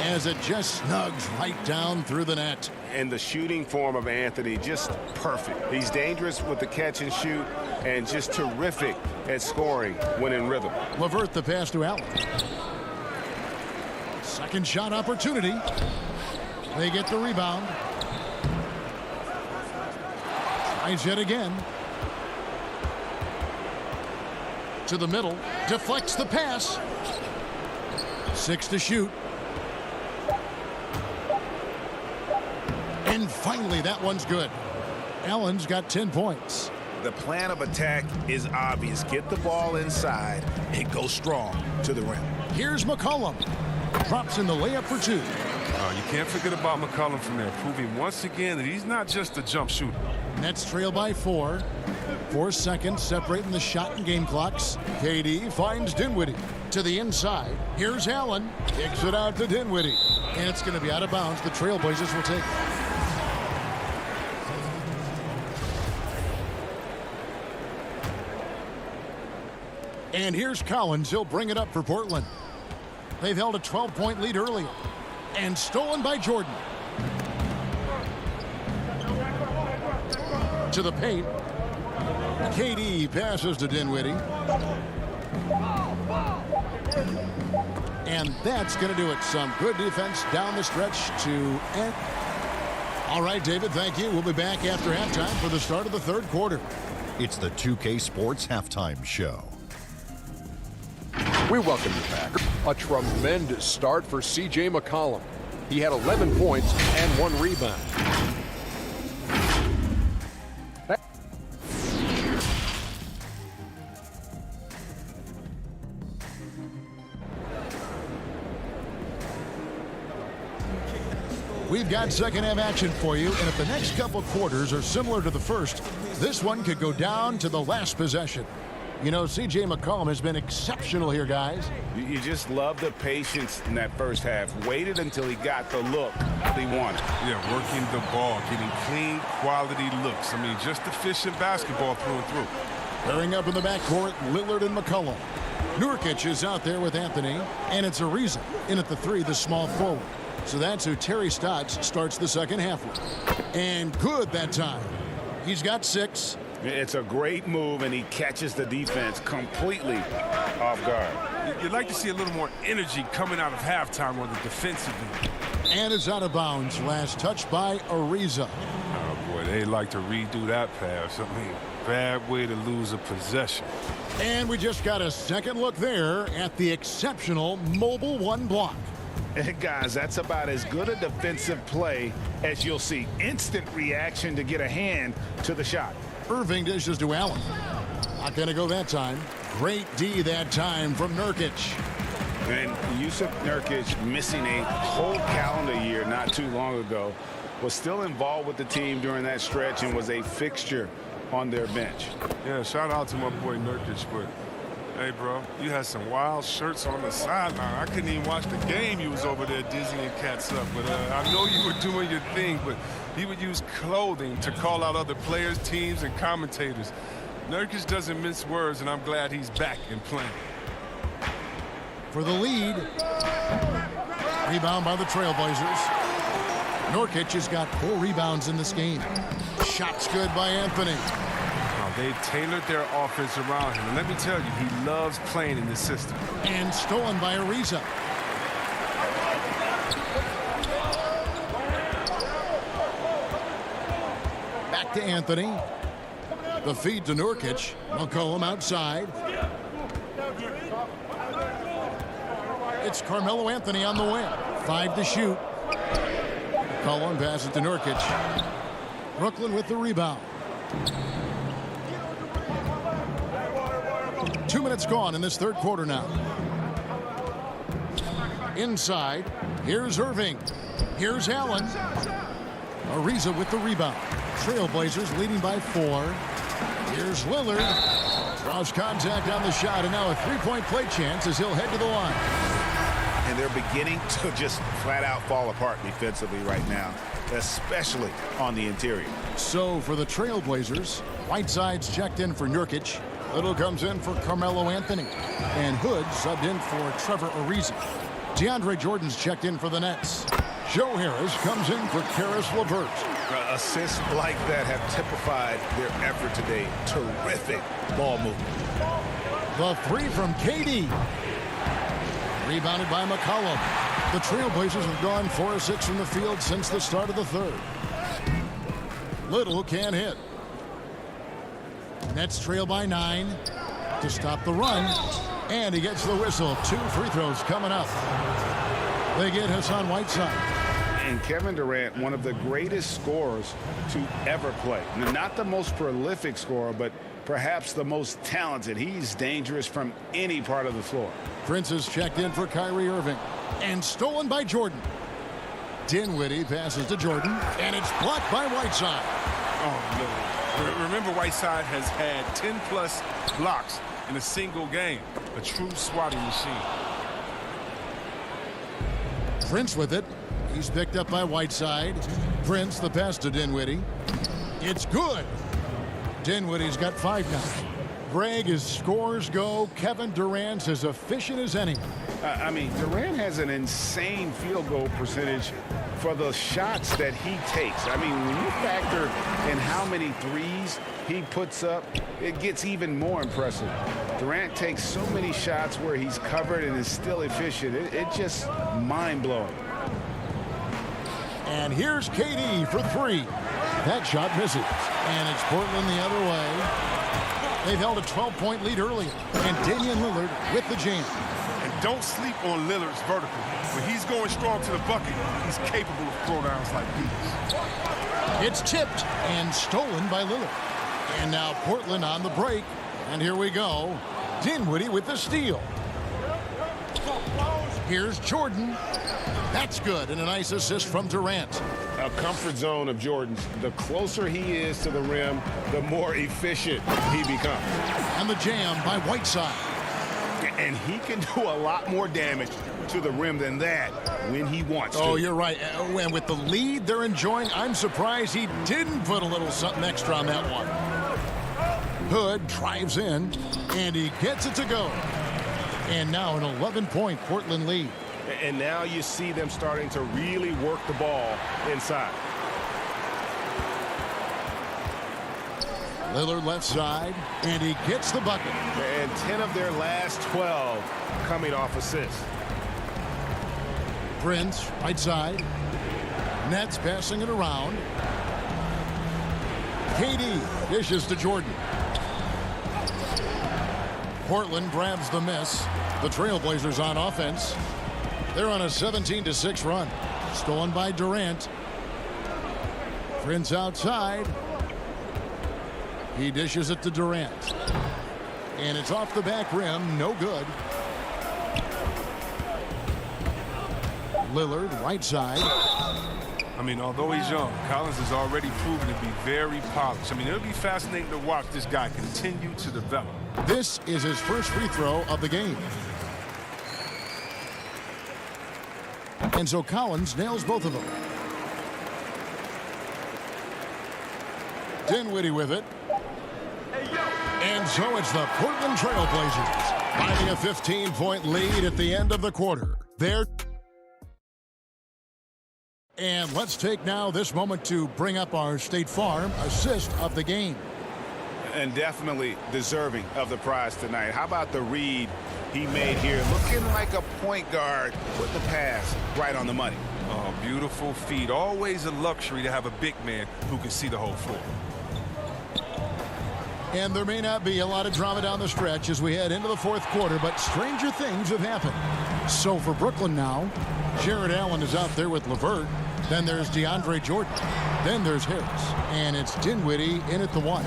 as it just snugs right down through the net. And the shooting form of Anthony, just perfect. He's dangerous with the catch and shoot and just terrific at scoring when in rhythm. LeVert, the pass to Allen. Second shot opportunity. They get the rebound. Tries yet again. To the middle. Deflects the pass. 6 to shoot. And finally, that one's good. Allen's got 10 points. The plan of attack is obvious. Get the ball inside and go strong to the rim. Here's McCollum. Drops in the layup for 2. You can't forget about McCollum from there, proving once again that he's not just a jump shooter. Nets trail by 4. 4 seconds separating the shot and game clocks. KD finds Dinwiddie to the inside. Here's Allen. Kicks it out to Dinwiddie. And it's going to be out of bounds. The Trailblazers will take it. And here's Collins. He'll bring it up for Portland. They've held a 12-point lead earlier. And stolen by Jordan. To the paint. KD passes to Dinwiddie. And that's going to do it. Some good defense down the stretch to end. All right, David, thank you. We'll be back after halftime for the start of the third quarter. It's the 2K Sports Halftime Show. We welcome you back. A tremendous start for C.J. McCollum. He had 11 points and 1 rebound. We've got second half action for you, and if the next couple quarters are similar to the first, this one could go down to the last possession. You know, C.J. McCollum has been exceptional here, guys. You just love the patience in that first half. Waited until he got the look he wanted. Yeah, working the ball, getting clean, quality looks. I mean, just efficient basketball through and through. Pairing up in the backcourt, Lillard and McCollum. Nurkic is out there with Anthony, and it's Ariza in at the 3, the small forward. So that's who Terry Stotts starts the second half with. And good that time. He's got 6. It's a great move, and he catches the defense completely off guard. You'd like to see a little more energy coming out of halftime on the defensive end. And it's out of bounds. Last touch by Ariza. Oh, boy, they like to redo that pass. I mean, bad way to lose a possession. And we just got a second look there at the exceptional mobile 1 block. Guys, that's about as good a defensive play as you'll see. Instant reaction to get a hand to the shot. Irving dishes to Allen. Not going to go that time. Great D that time from Nurkic. And Yusuf Nurkic, missing a whole calendar year not too long ago, was still involved with the team during that stretch and was a fixture on their bench. Yeah, shout out to my boy Nurkic, but hey, bro, you had some wild shirts on the sideline. I couldn't even watch the game. You was over there dizzying cats up. But I know you were doing your thing, but he would use clothing to call out other players, teams, and commentators. Nurkic doesn't mince words, and I'm glad he's back and playing. For the lead. Rebound by the Trailblazers. Nurkic has got 4 rebounds in this game. Shots good by Anthony. They've tailored their offense around him. And let me tell you, he loves playing in this system. And stolen by Ariza. Back to Anthony. The feed to Nurkic. McCollum outside. It's Carmelo Anthony on the wing. 5 to shoot. McCollum passes to Nurkic. Brooklyn with the rebound. 2 minutes gone in this third quarter now. Inside. Here's Irving. Here's Allen. Ariza with the rebound. Trailblazers leading by 4. Here's Lillard. Draws contact on the shot, and now a three-point play chance as he'll head to the line. And they're beginning to just flat out fall apart defensively right now, especially on the interior. So for the Trailblazers, Whiteside's checked in for Nurkic. Little comes in for Carmelo Anthony. And Hood subbed in for Trevor Ariza. DeAndre Jordan's checked in for the Nets. Joe Harris comes in for Karis LeVert. Assists like that have typified their effort today. Terrific ball movement. The 3 from KD. Rebounded by McCollum. The Trailblazers have gone 4 of 6 from the field since the start of the third. Little can't hit. Nets trail by 9 to stop the run. And he gets the whistle. 2 free throws coming up. They get Hassan Whiteside. And Kevin Durant, one of the greatest scorers to ever play. Now, not the most prolific scorer, but perhaps the most talented. He's dangerous from any part of the floor. Prince is checked in for Kyrie Irving. And stolen by Jordan. Dinwiddie passes to Jordan. And it's blocked by Whiteside. Oh, no. Remember, Whiteside has had 10-plus blocks in a single game. A true swatting machine. Prince with it. He's picked up by Whiteside. Prince, the pass to Dinwiddie. It's good. Dinwiddie's got 5 now. Greg, as scores go, Kevin Durant's as efficient as anyone. I mean, Durant has an insane field goal percentage for the shots that he takes. I mean, when you factor in how many threes he puts up, it gets even more impressive. Durant takes so many shots where he's covered and is still efficient. It's just mind-blowing. And here's KD for 3. That shot misses. And it's Portland the other way. They've held a 12-point lead earlier. And Damian Lillard with the jam. And don't sleep on Lillard's vertical. When he's going strong to the bucket, he's capable of throwdowns like these. It's tipped and stolen by Lillard. And now Portland on the break. And here we go. Dinwiddie with the steal. Here's Jordan. That's good, and a nice assist from Durant. A comfort zone of Jordan's. The closer he is to the rim, the more efficient he becomes. And the jam by Whiteside. And he can do a lot more damage to the rim than that when he wants to. Oh, you're right. And with the lead they're enjoying, I'm surprised he didn't put a little something extra on that one. Hood drives in, and he gets it to go. And now an 11-point Portland lead. And now you see them starting to really work the ball inside. Lillard left side, and he gets the bucket. And 10 of their last 12 coming off assists. Prince, right side. Nets passing it around. KD dishes to Jordan. Portland grabs the miss. The Trailblazers on offense. They're on a 17-6 run. Stolen by Durant. Prince outside. He dishes it to Durant. And it's off the back rim. No good. Lillard, right side. I mean, although he's young, Collins has already proven to be very polished. I mean, it'll be fascinating to watch this guy continue to develop. This is his first free throw of the game. And so Collins nails both of them. Dinwiddie with it. And so it's the Portland Trailblazers finding a 15-point lead at the end of the quarter. And let's take now this moment to bring up our State Farm assist of the game. And definitely deserving of the prize tonight. How about the read he made here? Looking like a point guard with the pass right on the money. Oh, beautiful feed. Always a luxury to have a big man who can see the whole floor. And there may not be a lot of drama down the stretch as we head into the fourth quarter, but stranger things have happened. So for Brooklyn now, Jared Allen is out there with LeVert. Then there's DeAndre Jordan. Then there's Harris. And it's Dinwiddie in at the 1.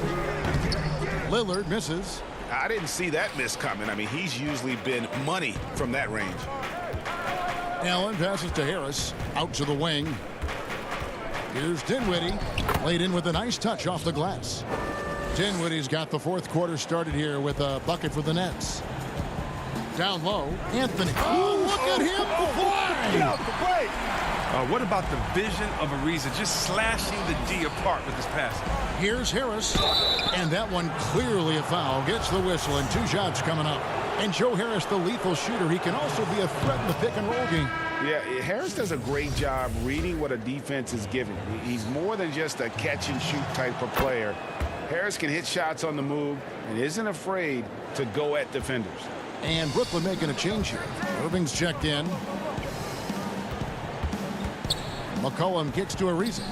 Lillard misses. I didn't see that miss coming. I mean, he's usually been money from that range. Allen passes to Harris. Out to the wing. Here's Dinwiddie. Laid in with a nice touch off the glass. Dinwiddie's got the fourth quarter started here with a bucket for the Nets. Down low, Anthony. Oh, look at him fly! Get out the way! What about the vision of Ariza just slashing the D apart with his pass? Here's Harris, and that one clearly a foul. Gets the whistle, and 2 shots coming up. And Joe Harris, the lethal shooter, he can also be a threat in the pick-and-roll game. Yeah, Harris does a great job reading what a defense is giving. He's more than just a catch-and-shoot type of player. Harris can hit shots on the move and isn't afraid to go at defenders. And Brooklyn making a change here. Irving's checked in. McCollum kicks to Ariza.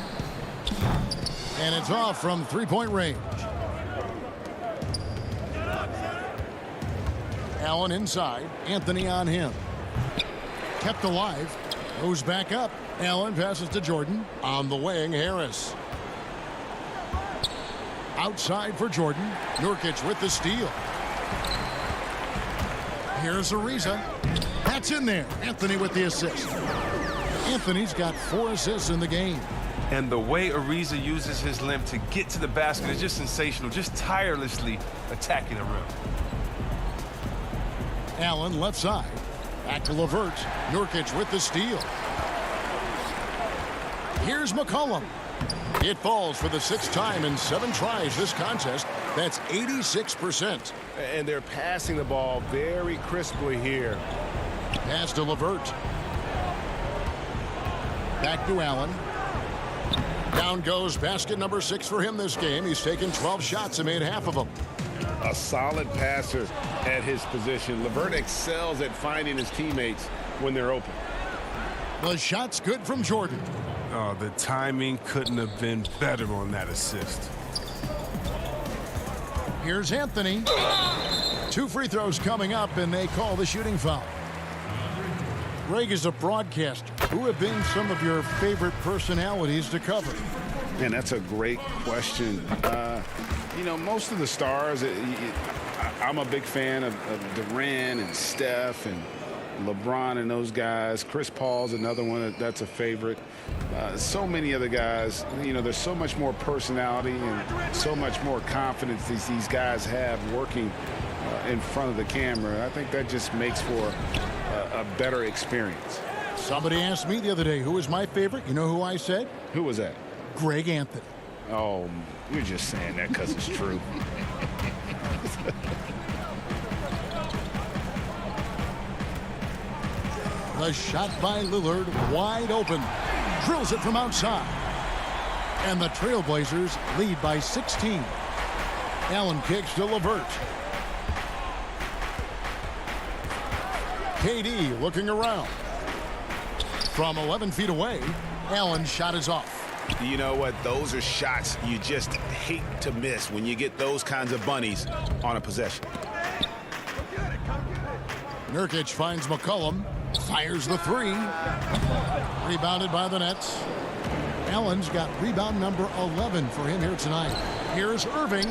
And it's off from three-point range. Allen inside. Anthony on him. Kept alive. Goes back up. Allen passes to Jordan. On the wing, Harris. Outside for Jordan. Nurkic with the steal. Here's Ariza. That's in there. Anthony with the assist. Anthony's got 4 assists in the game. And the way Ariza uses his limb to get to the basket is just sensational, just tirelessly attacking the rim. Allen left side. Back to LeVert. Nurkic with the steal. Here's McCollum. It falls for the 6th time in 7 tries this contest. That's 86%. And they're passing the ball very crisply here. Pass to LeVert. Back to Allen. Down goes basket number 6 for him this game. He's taken 12 shots and made half of them. A solid passer at his position. LeVert excels at finding his teammates when they're open. The shot's good from Jordan. Oh, the timing couldn't have been better on that assist. Here's Anthony. 2 free throws coming up, and they call the shooting foul. Greg is a broadcaster. Who have been some of your favorite personalities to cover? Man, that's a great question. You know, most of the stars, I'm a big fan of Durant and Steph and LeBron and those guys. Chris Paul's another one that's a favorite. So many other guys, you know, there's so much more personality and so much more confidence these guys have working in front of the camera. I think that just makes for a better experience. Somebody asked me the other day who was my favorite. You know who I said? Who was that? Greg Anthony. Oh, you're just saying that because it's true. The shot by Lillard, wide open. Drills it from outside. And the Trailblazers lead by 16. Allen kicks to LeVert. KD looking around. From 11 feet away, Allen's shot is off. You know what? Those are shots you just hate to miss when you get those kinds of bunnies on a possession. Nurkic finds McCollum. Fires the 3. Rebounded by the Nets. Allen's got rebound number 11 for him here tonight. Here's Irving.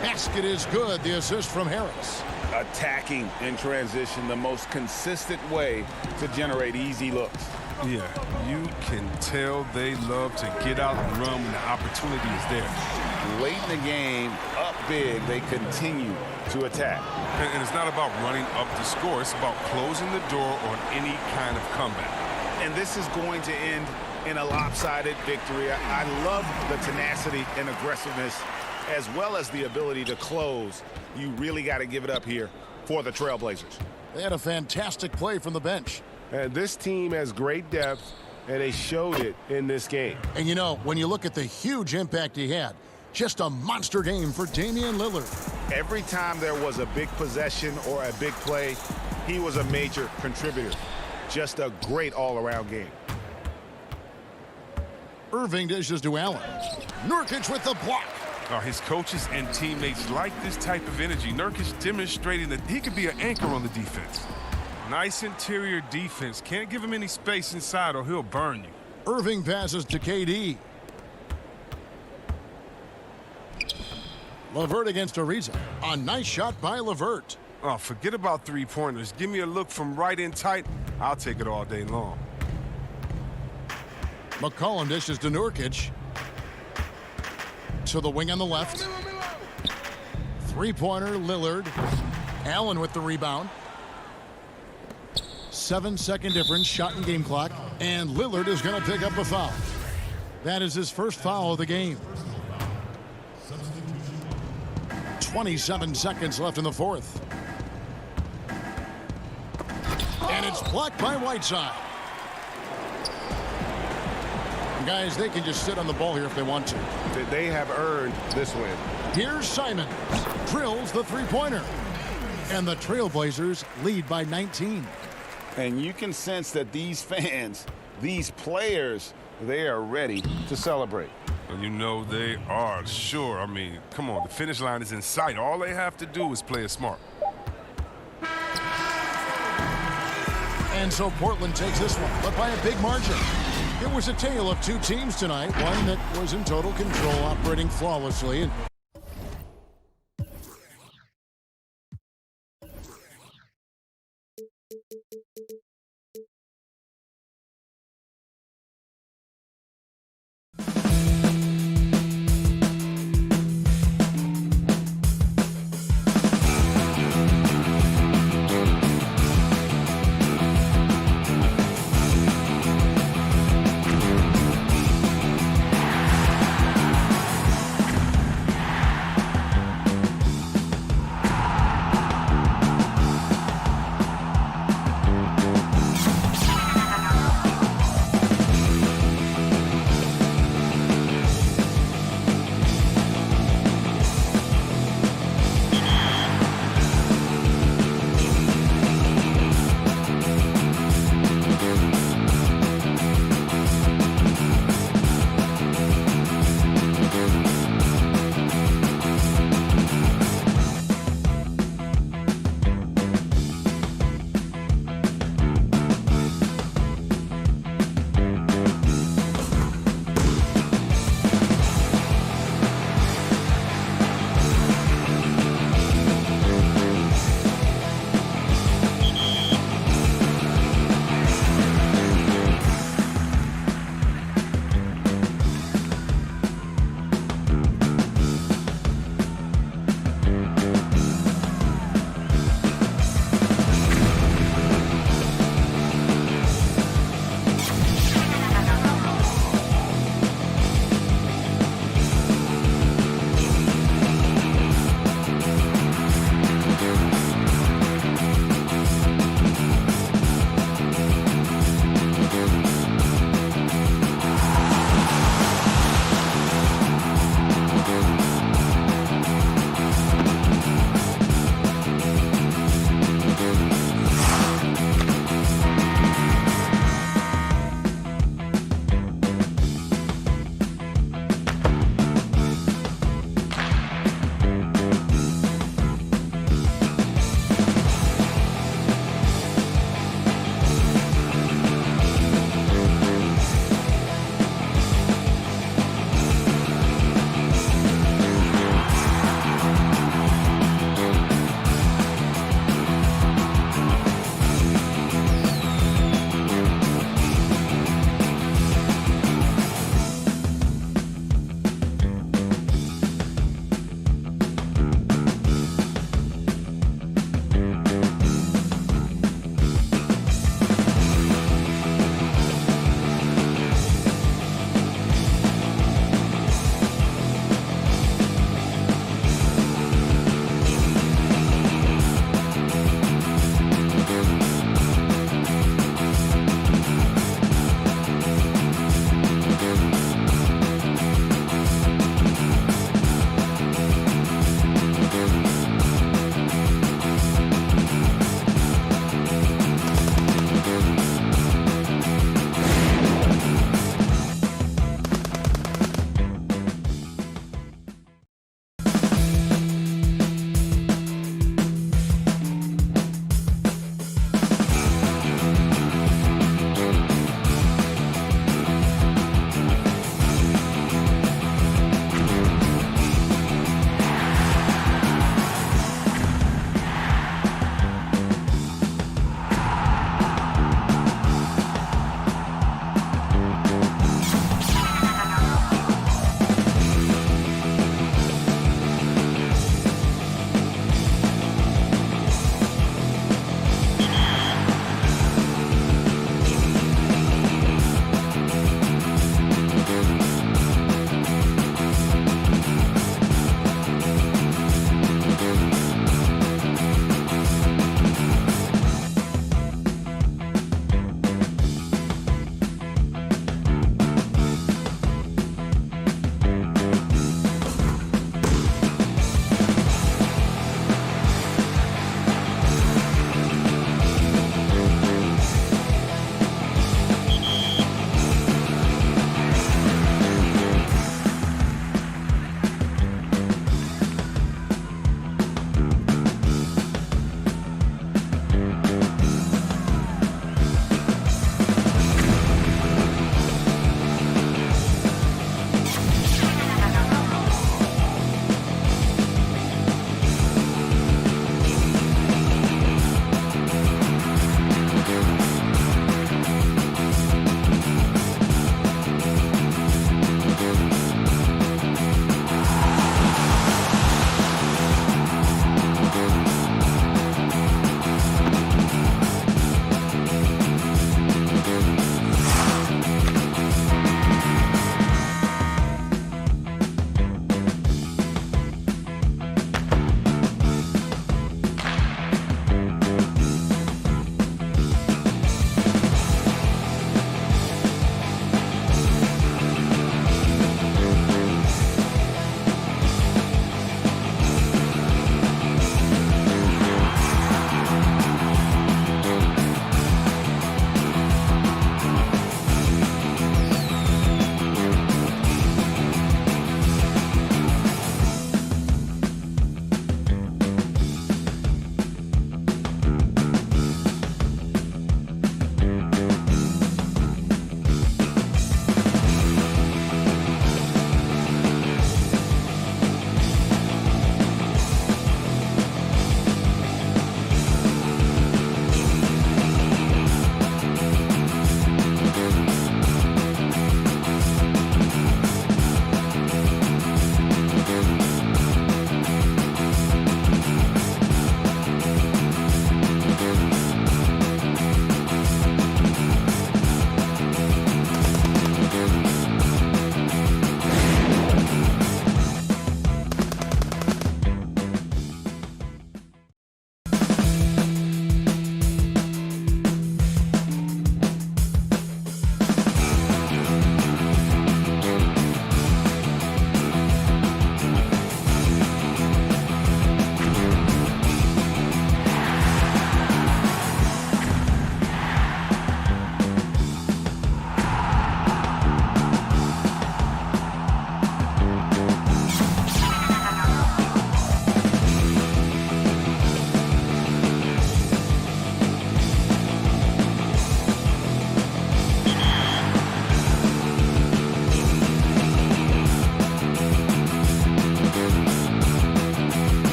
Basket is good. The assist from Harris. Attacking in transition, the most consistent way to generate easy looks. Yeah, you can tell they love to get out and run when the opportunity is there. Late in the game, up big, they continue to attack. And it's not about running up to score. It's about closing the door on any kind of comeback. And this is going to end in a lopsided victory. I love the tenacity and aggressiveness as well as the ability to close. You really got to give it up here for the Trailblazers. They had a fantastic play from the bench. And this team has great depth, and they showed it in this game. And you know, when you look at the huge impact he had, Just a monster game for Damian Lillard. Every time there was a big possession or a big play, he was a major contributor. Just a great all-around game. Irving dishes to Allen. Nurkic with the block. His coaches and teammates like this type of energy. Nurkic demonstrating that he could be an anchor on the defense. Nice interior defense. Can't give him any space inside or he'll burn you. Irving passes to KD. LeVert against Ariza. A nice shot by LeVert. Oh, forget about three-pointers. Give me a look from right in tight. I'll take it all day long. McCollum dishes to Nurkic. To the wing on the left. Three-pointer, Lillard. Allen with the rebound. 7-second difference, shot and game clock. And Lillard is going to pick up a foul. That is his first foul of the game. 27 seconds left in the fourth. And it's blocked by Whiteside. Guys, they can just sit on the ball here if they want to. They have earned this win. Here's Simons. Drills the three-pointer. And the Trailblazers lead by 19. And you can sense that these fans, these players, they are ready to celebrate. Well, you know they are, sure. I mean, come on, the finish line is in sight. All they have to do is play it smart. And so Portland takes this one, but by a big margin. It was a tale of two teams tonight, one that was in total control, operating flawlessly.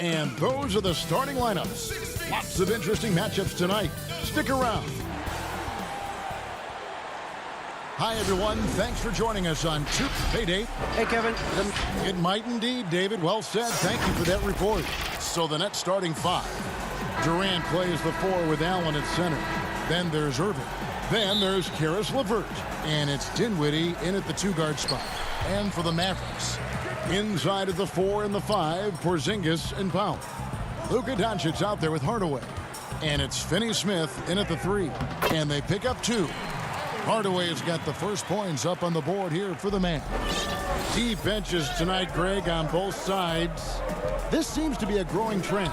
And those are the starting lineups. Lots of interesting matchups tonight. Stick around. Hi, everyone. Thanks for joining us on Hey, Dave. Hey, Kevin. It might indeed, David. Well said. Thank you for that report. So the Nets starting 5. Durant plays the 4 with Allen at center. Then there's Irving. Then there's Caris LeVert. And it's Dinwiddie in at the 2-guard spot. And for the Mavericks, inside of the 4 and the 5, Porzingis and Powell. Luka Doncic out there with Hardaway. And it's Finney-Smith in at the 3. And they pick up 2. Hardaway has got the first points up on the board here for the Mavs. Deep benches tonight, Greg, on both sides. This seems to be a growing trend.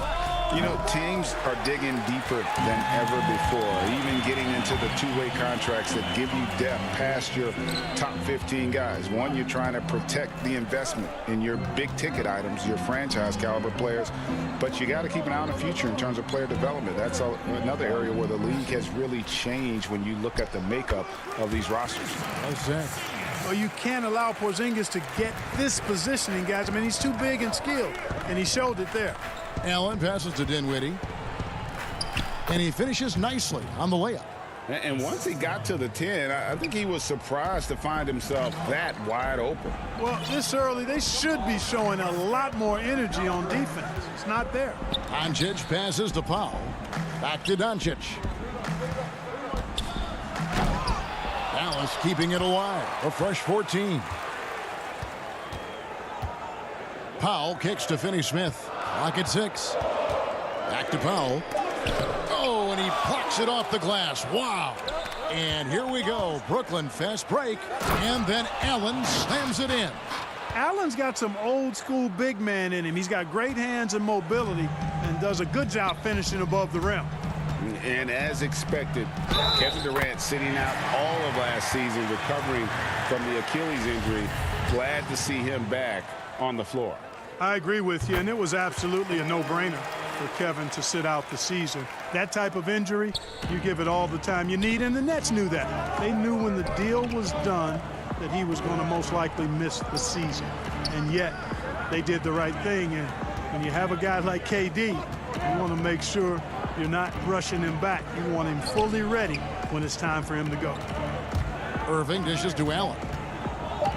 You know, teams are digging deeper than ever before, even getting into the two-way contracts that give you depth past your top 15 guys. One, you're trying to protect the investment in your big-ticket items, your franchise-caliber players, but you got to keep an eye on the future in terms of player development. That's another area where the league has really changed when you look at the makeup of these rosters. Well, you can't allow Porzingis to get this positioning, guys. I mean, he's too big and skilled, and he showed it there. Allen passes to Dinwiddie. And he finishes nicely on the layup. And once he got to the 10, I think he was surprised to find himself that wide open. Well, this early, they should be showing a lot more energy on defense. It's not there. Doncic passes to Powell. Back to Doncic. Dallas keeping it alive. A fresh 14. Powell kicks to Finney-Smith. Clock at 6. Back to Powell. Oh, and he blocks it off the glass. Wow. And here we go. Brooklyn fast break. And then Allen slams it in. Allen's got some old school big man in him. He's got great hands and mobility and does a good job finishing above the rim. And as expected, Kevin Durant sitting out all of last season, recovering from the Achilles injury. Glad to see him back on the floor. I agree with you, and it was absolutely a no-brainer for Kevin to sit out the season. That type of injury, you give it all the time you need, and the Nets knew that. They knew when the deal was done that he was going to most likely miss the season, and yet they did the right thing. And when you have a guy like KD, you want to make sure you're not rushing him back. You want him fully ready when it's time for him to go. Irving dishes to Allen.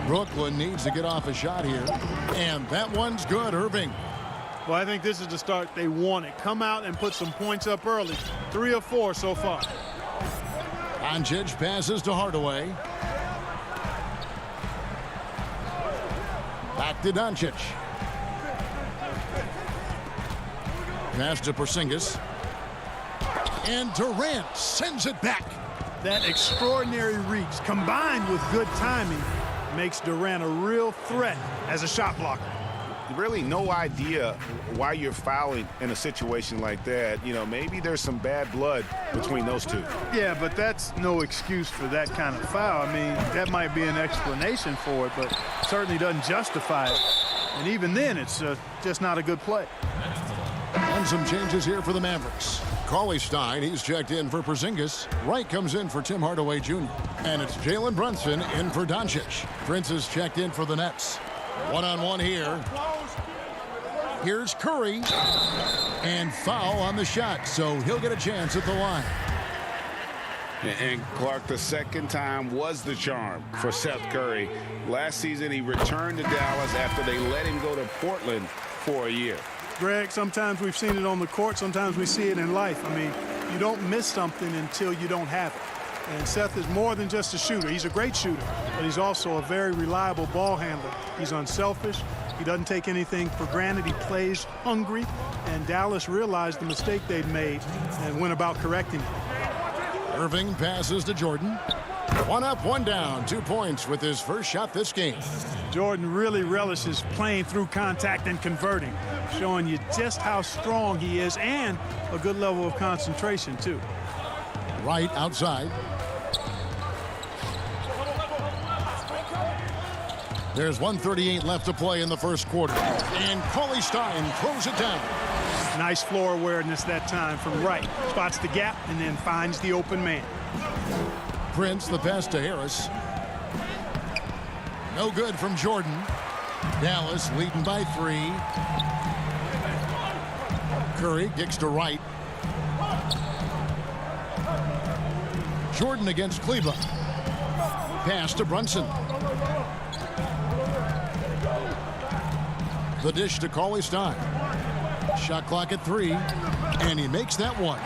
Brooklyn needs to get off a shot here. And that one's good, Irving. Well, I think this is the start they wanted. Come out and put some points up early. 3 of 4 so far. Doncic passes to Hardaway. Back to Doncic. Pass to Porzingis. And Durant sends it back. That extraordinary reach combined with good timing makes Durant a real threat as a shot blocker. Really no idea why you're fouling in a situation like that. You know, maybe there's some bad blood between those two. Yeah, but that's no excuse for that kind of foul. I mean, that might be an explanation for it, but certainly doesn't justify it. And even then, it's just not a good play. And some changes here for the Mavericks. Cauley Stein, he's checked in for Porzingis. Wright comes in for Tim Hardaway Jr. And it's Jalen Brunson in for Doncic. Prince is checked in for the Nets. One-on-one here. Here's Curry. And foul on the shot, so he'll get a chance at the line. And Clark, the second time was the charm for Seth Curry. Last season, he returned to Dallas after they let him go to Portland for a year. Greg, sometimes we've seen it on the court, sometimes we see it in life. I mean, you don't miss something until you don't have it. And Seth is more than just a shooter. He's a great shooter, but he's also a very reliable ball handler. He's unselfish. He doesn't take anything for granted. He plays hungry, and Dallas realized the mistake they'd made and went about correcting it. Irving passes to Jordan. 1 up, 1 down. 2 points with his first shot this game. Jordan really relishes playing through contact and converting, showing you just how strong he is and a good level of concentration, too. Wright outside. There's 1:38 left to play in the first quarter. And Cauley Stein throws it down. Nice floor awareness that time from Wright. Spots the gap and then finds the open man. Prince, the pass to Harris. No good from Jordan. Dallas leading by 3. Curry kicks to right. Jordan against Kleba. Pass to Brunson. The dish to Cauley Stein. Shot clock at 3, and he makes that one.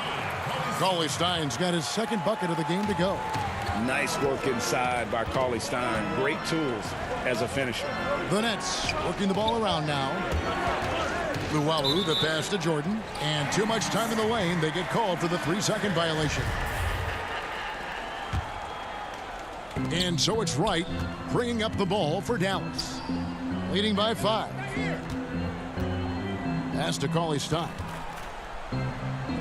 Cauley Stein's got his second bucket of the game to go. Nice work inside by Cauley Stein. Great tools as a finisher. The Nets working the ball around now. Luwawu, the pass to Jordan, and too much time in the lane. They get called for the 3-second violation. And so it's Wright bringing up the ball for Dallas. Leading by 5. Pass to Cauley Stein.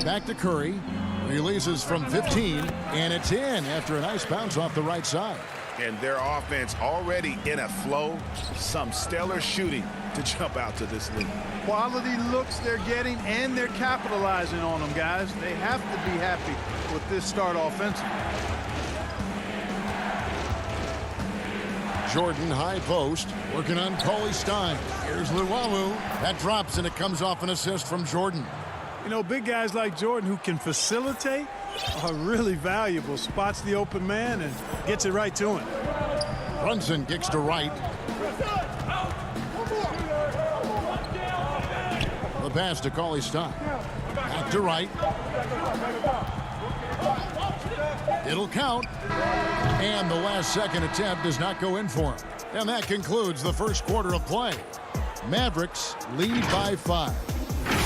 Back to Curry. Releases from 15, and it's in after a nice bounce off the right side. And their offense already in a flow. Some stellar shooting to jump out to this lead. Quality looks they're getting, and they're capitalizing on them, guys. They have to be happy with this start offensively. Jordan high post, working on Cauley Stein. Here's Luwawu. That drops, and it comes off an assist from Jordan. You know, big guys like Jordan who can facilitate are really valuable. Spots the open man and gets it right to him. Brunson kicks to right. The pass to Cauley Stein. Back to right. It'll count. And the last second attempt does not go in for him. And that concludes the first quarter of play. Mavericks lead by 5.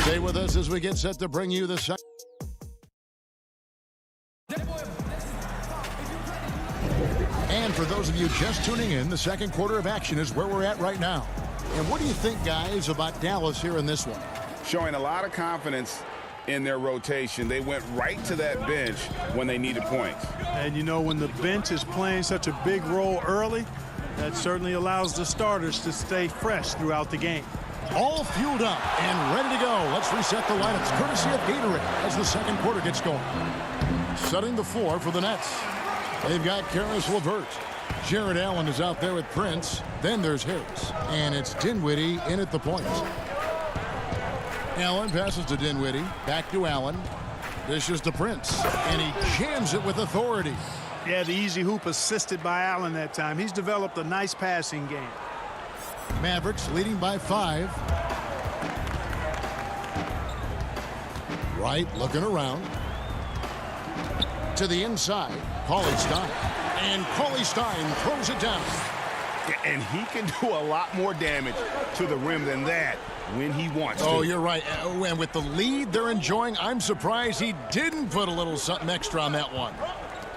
Stay with us as we get set to bring you the second. And for those of you just tuning in, the second quarter of action is where we're at right now. And what do you think, guys, about Dallas here in this one? Showing a lot of confidence in their rotation. They went right to that bench when they needed points. And, you know, when the bench is playing such a big role early, that certainly allows the starters to stay fresh throughout the game. All fueled up and ready to go. Let's reset the lineups courtesy of Gatorade as the second quarter gets going. Setting the floor for the Nets. They've got Caris LeVert. Jared Allen is out there with Prince. Then there's Harris. And it's Dinwiddie in at the point. Allen passes to Dinwiddie. Back to Allen. Dishes to Prince. And he jams it with authority. Yeah, the easy hoop assisted by Allen that time. He's developed a nice passing game. Mavericks leading by 5. Wright looking around. To the inside. Cauley Stein. And Cauley Stein throws it down. And he can do a lot more damage to the rim than that when he wants to. Oh, you're right. And with the lead they're enjoying, I'm surprised he didn't put a little something extra on that one.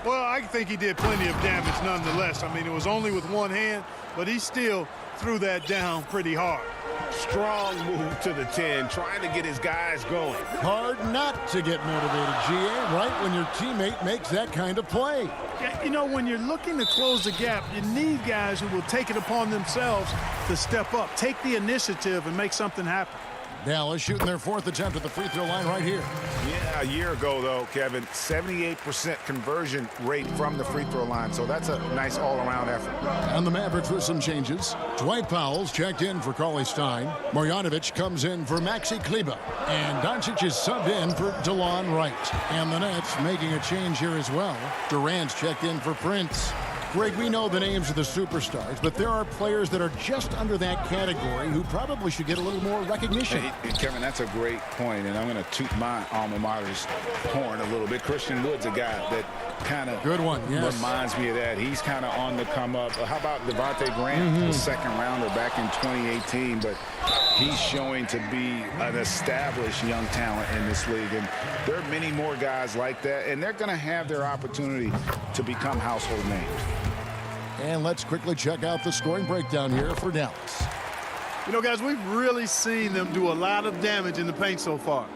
Well, I think he did plenty of damage nonetheless. I mean, it was only with one hand, but he still threw that down pretty hard. Strong move to the 10, trying to get his guys going. Hard not to get motivated, GA, right when your teammate makes that kind of play. Yeah, you know, when you're looking to close the gap, you need guys who will take it upon themselves to step up, take the initiative, and make something happen. Dallas shooting their 4th attempt at the free throw line right here. Yeah, a year ago, though, Kevin, 78% conversion rate from the free throw line, so that's a nice all-around effort. And the Mavericks with some changes. Dwight Powell's checked in for Cauley Stein. Marjanovic comes in for Maxi Kleba. And Doncic is subbed in for DeLon Wright. And the Nets making a change here as well. Durant's checked in for Prince. Greg, we know the names of the superstars, but there are players that are just under that category who probably should get a little more recognition. Hey, Kevin, that's a great point, and I'm going to toot my alma mater's horn a little bit. Christian Wood's a guy that kind of reminds me of that. He's kind of on the come up. How about Devontae Graham, the second rounder back in 2018, but he's showing to be an established young talent in this league, and there are many more guys like that, and they're going to have their opportunity to become household names. And let's quickly check out the scoring breakdown here for Dallas. You know, guys, we've really seen them do a lot of damage in the paint so far.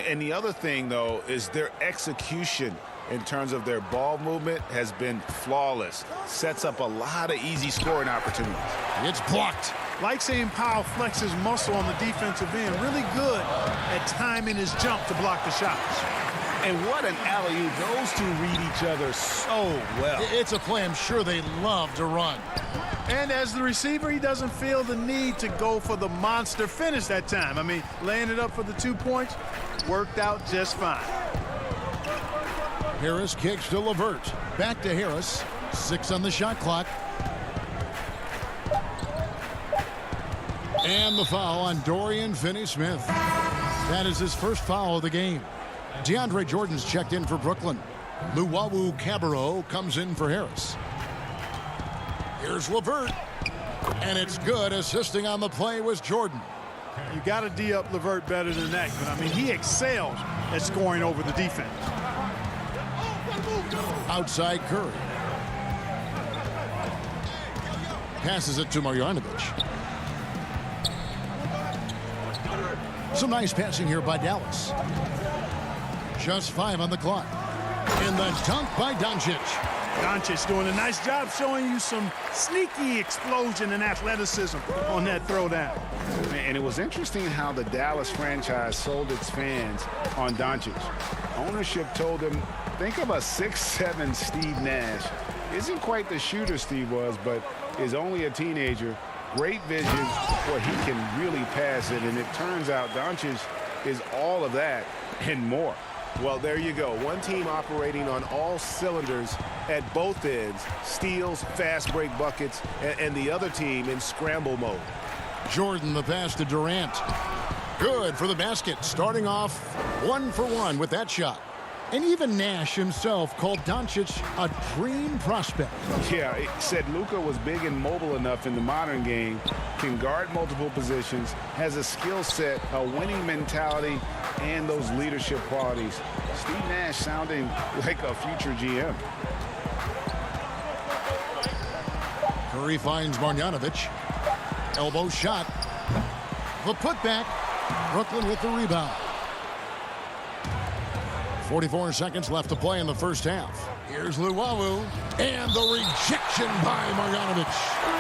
And the other thing, though, is their execution in terms of their ball movement has been flawless. Sets up a lot of easy scoring opportunities. It's blocked. Like seeing Powell flex his muscle on the defensive end. Really good at timing his jump to block the shots. And what an alley-oop. Those two read each other so well. It's a play I'm sure they love to run. And as the receiver, he doesn't feel the need to go for the monster finish that time. I mean, laying it up for the 2 points worked out just fine. Harris kicks to Levert. Back to Harris. 6 on the shot clock. And the foul on Dorian Finney-Smith. That is his first foul of the game. DeAndre Jordan's checked in for Brooklyn. Luwawu Cabarro comes in for Harris. Here's Levert. And it's good. Assisting on the play was Jordan. You got to D up Levert better than that. But, I mean, he excels at scoring over the defense. Outside Curry. Passes it to Marjanovic. Some nice passing here by Dallas. Just 5 on the clock. And the dunk by Doncic. Doncic doing a nice job showing you some sneaky explosion and athleticism on that throwdown. And it was interesting how the Dallas franchise sold its fans on Doncic. Ownership told them, think of a 6'7" Steve Nash. Isn't quite the shooter Steve was, but is only a teenager. Great vision where he can really pass it. And it turns out Doncic is all of that and more. Well, there you go. One team operating on all cylinders at both ends. Steals, fast break buckets, and the other team in scramble mode. Jordan the pass to Durant. Good for the basket. Starting off 1 for 1 with that shot. And even Nash himself called Doncic a dream prospect. Yeah, it said Luka was big and mobile enough in the modern game, can guard multiple positions, has a skill set, a winning mentality, and those leadership qualities. Steve Nash sounding like a future GM. Curry finds Marjanovic. Elbow shot. The putback. Brooklyn with the rebound. 44 seconds left to play in the first half. Here's Luwawu. And the rejection by Marjanovic.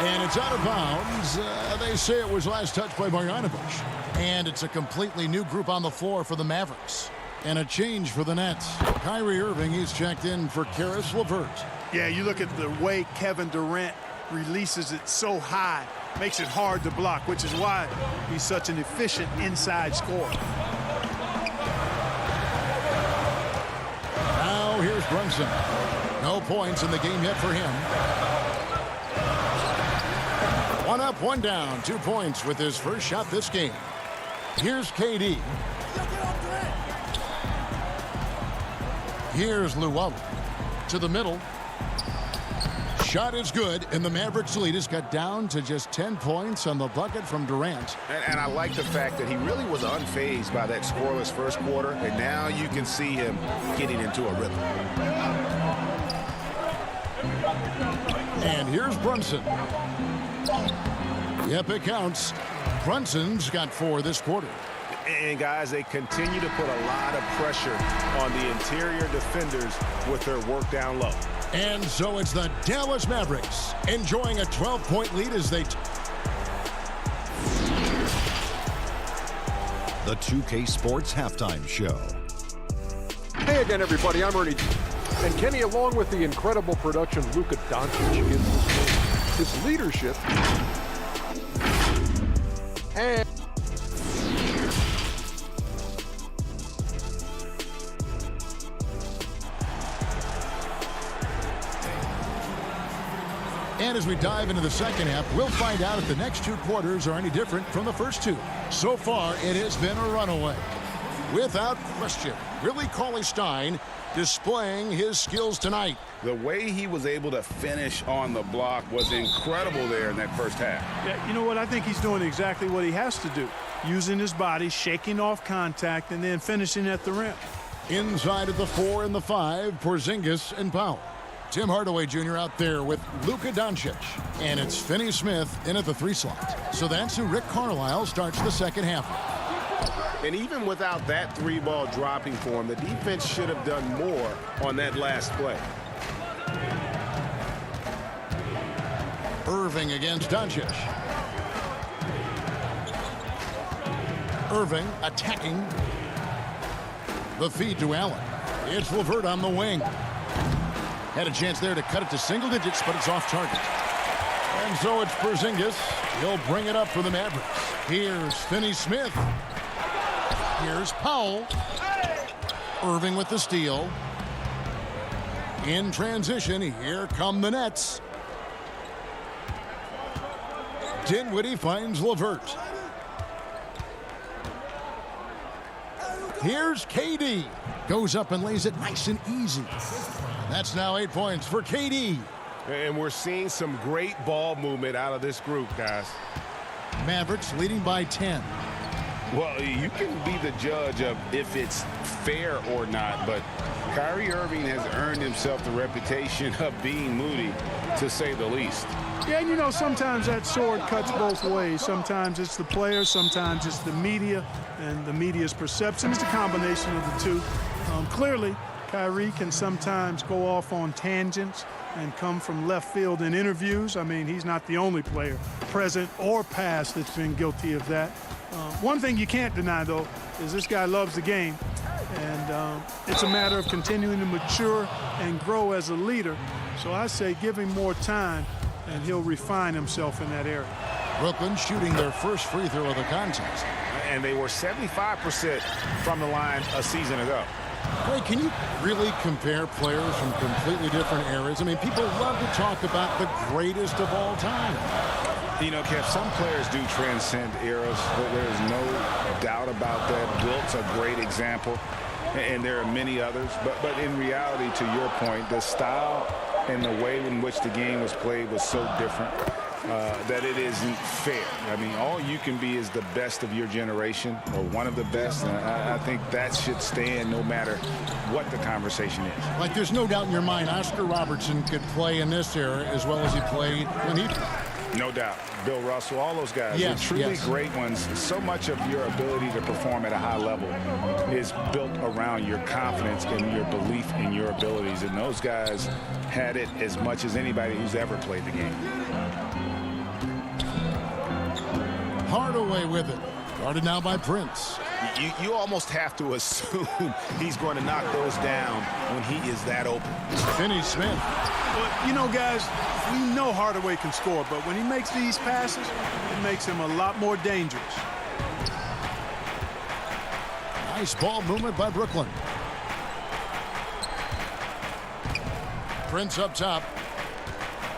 And it's out of bounds. They say it was last touched by Marjanovic. And it's a completely new group on the floor for the Mavericks. And a change for the Nets. Kyrie Irving, he's checked in for Caris LeVert. Yeah, you look at the way Kevin Durant releases it so high. Makes it hard to block, which is why he's such an efficient inside scorer. Now here's Brunson. No points in the game yet for him. 1 up, 1 down. 2 points with his first shot this game. Here's KD. Here's Luwawu. To the middle. Shot is good, and the Mavericks lead has got down to just 10 points on the bucket from Durant. And I like the fact that he really was unfazed by that scoreless first quarter, and now you can see him getting into a rhythm. And here's Brunson. Yep, it counts. Brunson's got 4 this quarter. And, guys, they continue to put a lot of pressure on the interior defenders with their work down low. And so it's the Dallas Mavericks enjoying a 12-point lead as they... The 2K Sports Halftime Show. Hey again, everybody. I'm Ernie. And Kenny, along with the incredible production Luka Doncic gives this game, his leadership, and... And as we dive into the second half, we'll find out if the next 2 quarters are any different from the first 2. So far, it has been a runaway. Without question, Willie Cauley-Stein displaying his skills tonight. The way he was able to finish on the block was incredible there in that first half. Yeah, you know what? I think he's doing exactly what he has to do. Using his body, shaking off contact, and then finishing at the rim. Inside of the 4 and the 5, Porzingis and Powell. Tim Hardaway Jr. out there with Luka Doncic. And it's Finney-Smith in at the 3 slot. So that's who Rick Carlisle starts the second half with. And even without that 3-ball dropping for him, the defense should have done more on that last play. Irving against Doncic. Irving attacking. The feed to Allen. It's LeVert on the wing. Had a chance there to cut it to single digits, but it's off target. And so it's Porzingis. He'll bring it up for the Mavericks. Here's Finney-Smith. Here's Powell. Irving with the steal. In transition, here come the Nets. Dinwiddie finds LeVert. Here's KD. Goes up and lays it nice and easy. That's now 8 points for KD. And we're seeing some great ball movement out of this group, guys. Mavericks leading by 10. Well, you can be the judge of if it's fair or not, but Kyrie Irving has earned himself the reputation of being moody, to say the least. Yeah, and you know, sometimes that sword cuts both ways. Sometimes it's the players, sometimes it's the media, and the media's perception. It's a combination of the two. Clearly, Kyrie can sometimes go off on tangents and come from left field in interviews. I mean, he's not the only player, present or past, that's been guilty of that. One thing you can't deny, though, is this guy loves the game. And it's a matter of continuing to mature and grow as a leader. So I say give him more time, and he'll refine himself in that area. Brooklyn shooting their first free throw of the contest. And they were 75% from the line a season ago. Ray, can you really compare players from completely different eras? I mean, people love to talk about the greatest of all time. You know, Kev, some players do transcend eras. There's no doubt about that. Wilt's a great example, and there are many others. But in reality, to your point, the style and the way in which the game was played was so different that it isn't fair. I mean, all you can be is the best of your generation, or one of the best. And I think that should stand no matter what the conversation is. Like, there's no doubt in your mind Oscar Robertson could play in this era as well as he played when he... No doubt. Bill Russell, all those guys. Yes, they're truly great ones. So much of your ability to perform at a high level is built around your confidence and your belief in your abilities. And those guys had it as much as anybody who's ever played the game. Hardaway with it. Guarded now by Prince. You almost have to assume he's going to knock those down when he is that open. Finney-Smith. But, you know, guys, we know Hardaway can score, but when he makes these passes, it makes him a lot more dangerous. Nice ball movement by Brooklyn. Prince up top.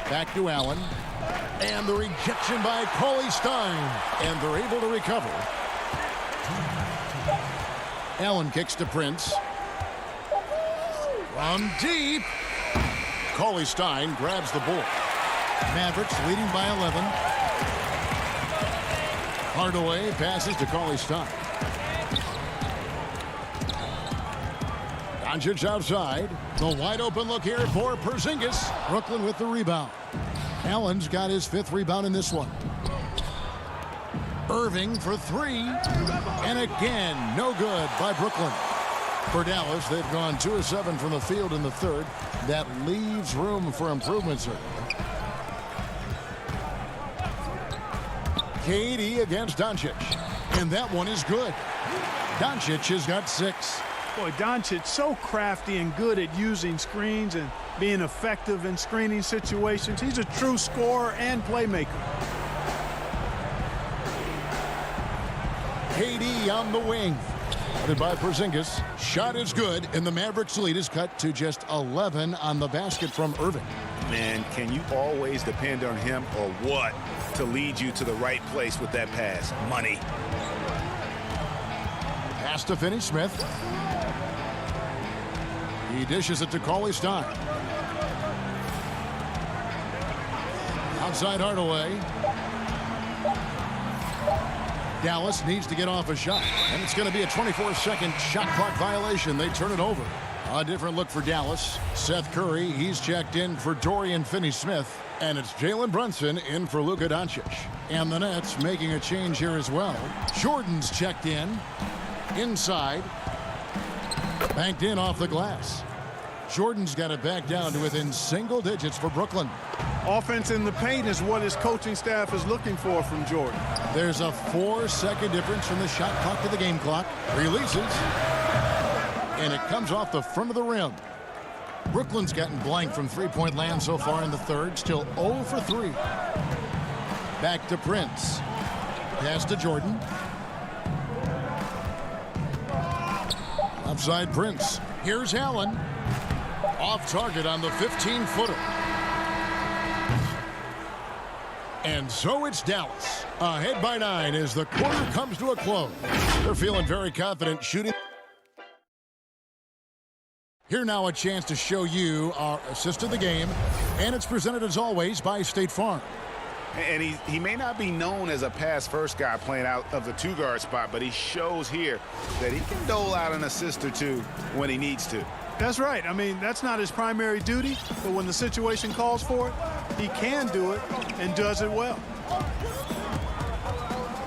Back to Allen. And the rejection by Cauley Stein. And they're able to recover. Allen kicks to Prince. From deep. Cauley Stein grabs the board. Mavericks leading by 11. Hardaway passes to Cauley Stein. Doncic outside. The wide open look here for Porzingis. Brooklyn with the rebound. Allen's got his 5th rebound in this one. Irving for 3. And again, no good by Brooklyn. For Dallas, they've gone 2 of 7 from the field in the 3rd. That leaves room for improvement, sir. KD against Doncic. And that one is good. Doncic has got 6. Boy, Doncic so crafty and good at using screens and being effective in screening situations. He's a true scorer and playmaker. KD on the wing. Guarded by Porzingis. Shot is good, and the Mavericks lead is cut to just 11 on the basket from Irving. Man, can you always depend on him or what to lead you to the right place with that pass? Money. Pass to Finney-Smith. He dishes it to Cauley Stein. Outside Hardaway. Dallas needs to get off a shot, and it's going to be a 24-second shot clock violation. They turn it over. A different look for Dallas. Seth Curry, he's checked in for Dorian Finney-Smith, and it's Jalen Brunson in for Luka Doncic. And the Nets making a change here as well. Jordan's checked in. Inside. Banked in off the glass. Jordan's got it back down to within single digits for Brooklyn. Offense in the paint is what his coaching staff is looking for from Jordan. There's a 4-second difference from the shot clock to the game clock. Releases. And it comes off the front of the rim. Brooklyn's gotten blank from three-point land so far in the 3rd. Still 0 for 3. Back to Prince. Pass to Jordan. Upside Prince. Here's Allen. Off target on the 15-footer. And so it's Dallas. Ahead by 9 as the quarter comes to a close. They're feeling very confident shooting. Here now a chance to show you our assist of the game. And it's presented as always by State Farm. And he may not be known as a pass-first guy playing out of the two-guard spot, but he shows here that he can dole out an assist or two when he needs to. That's right. I mean, that's not his primary duty, but when the situation calls for it, he can do it and does it well.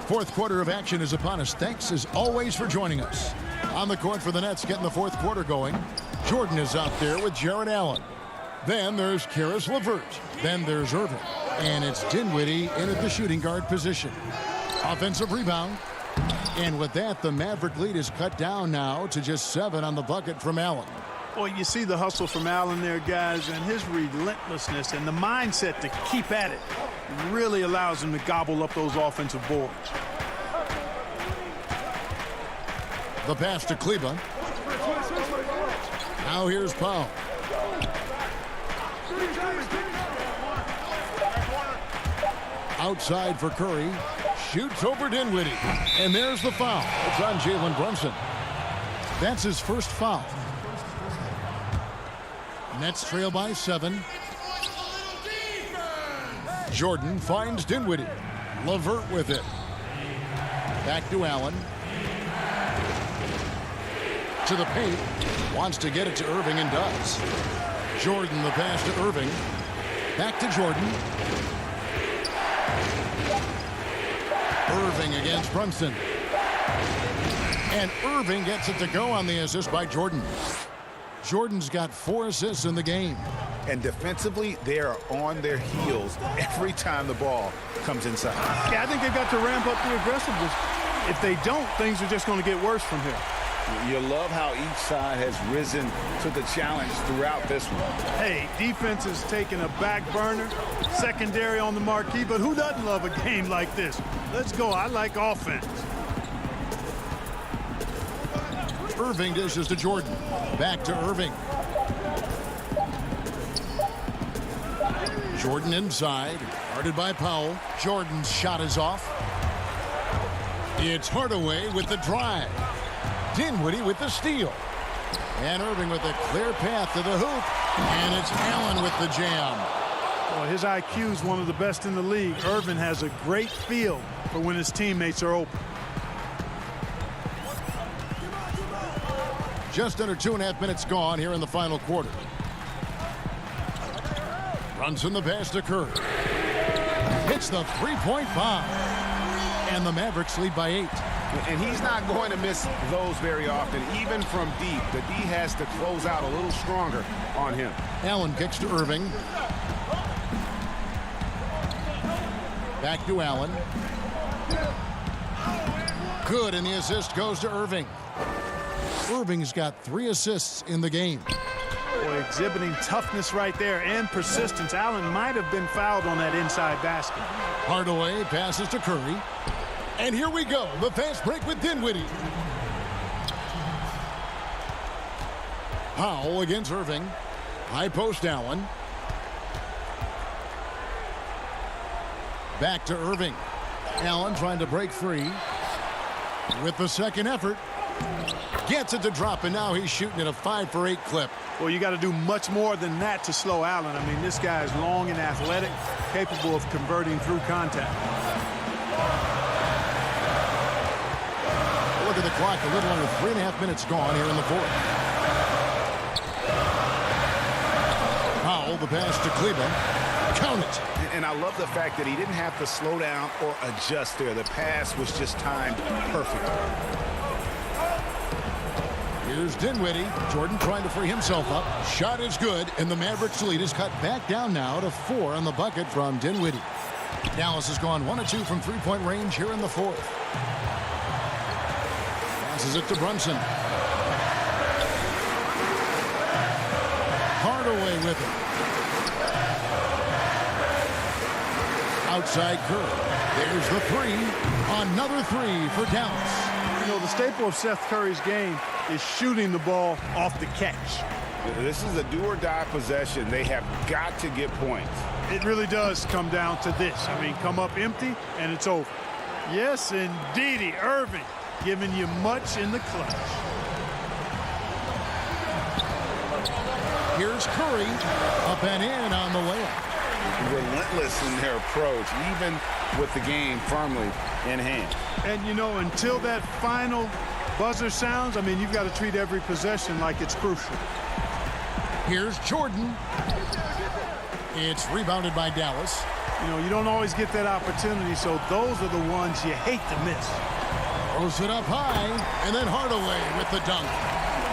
Fourth quarter of action is upon us. Thanks as always for joining us. On the court for the Nets getting the fourth quarter going. Jordan is out there with Jared Allen. Then there's Caris LeVert. Then there's Irving. And it's Dinwiddie in at the shooting guard position. Offensive rebound. And with that, the Maverick lead is cut down now to just 7 on the bucket from Allen. Well, you see the hustle from Allen there, guys, and his relentlessness and the mindset to keep at it really allows him to gobble up those offensive boards. The pass to Kleba. Now here's Powell. Outside for Curry. Shoots over Dinwiddie. And there's the foul. It's on Jalen Brunson. That's his first foul. Nets trail by 7. Jordan finds Dinwiddie. LeVert with it. Back to Allen. To the paint. Wants to get it to Irving and does. Jordan the pass to Irving. Back to Jordan. Irving against Brunson. And Irving gets it to go on the assist by Jordan. Jordan's got 4 assists in the game. And defensively, they are on their heels every time the ball comes inside. Yeah, I think they've got to ramp up the aggressiveness. If they don't, things are just going to get worse from here. You love how each side has risen to the challenge throughout this one. Hey, defense is taking a back burner, secondary on the marquee, but who doesn't love a game like this? Let's go. I like offense. Irving dishes to Jordan. Back to Irving. Jordan inside. Guarded by Powell. Jordan's shot is off. It's Hardaway with the drive. Dinwiddie with the steal. And Irving with a clear path to the hoop. And it's Allen with the jam. Well, his IQ is one of the best in the league. Irving has a great feel for when his teammates are open. Just under 2.5 minutes gone here in the final quarter. Brunson the pass to Curry. Hits the three-point bomb. And the Mavericks lead by 8. And he's not going to miss those very often, even from deep. The D has to close out a little stronger on him. Allen kicks to Irving. Back to Allen. Good, and the assist goes to Irving. Irving's got 3 assists in the game. Boy, exhibiting toughness right there and persistence. Allen might have been fouled on that inside basket. Hardaway passes to Curry. And here we go, the fast break with Dinwiddie. Powell against Irving. High post Allen. Back to Irving. Allen trying to break free. With the second effort. Gets it to drop, and now he's shooting at a 5-for-8 clip. Well, you got to do much more than that to slow Allen. I mean, this guy is long and athletic, capable of converting through contact. Look at the clock, a little under 3.5 minutes gone here in the fourth. Powell, the pass to Kleba. Count it. And I love the fact that he didn't have to slow down or adjust there. The pass was just timed perfectly. Here's Dinwiddie. Jordan trying to free himself up. Shot is good, and the Mavericks lead is cut back down now to 4 on the bucket from Dinwiddie. Dallas has gone 1 of 2 from three-point range here in the fourth. Passes it to Brunson. Hardaway with it. outside Curry. There's the three. Another three for Dallas. You know, the staple of Seth Curry's game is shooting the ball off the catch. This is a do-or-die possession. They have got to get points. It really does come down to this. I mean, come up empty, and it's over. Yes, indeedy, Irving giving you much in the clutch. Here's Curry, up and in on the layup. Relentless in their approach, even with the game firmly in hand. And, you know, until that final buzzer sounds, I mean, you've got to treat every possession like it's crucial. Here's Jordan. It's rebounded by Dallas. You know, you don't always get that opportunity, so those are the ones you hate to miss. Throws it up high, and then Hardaway with the dunk.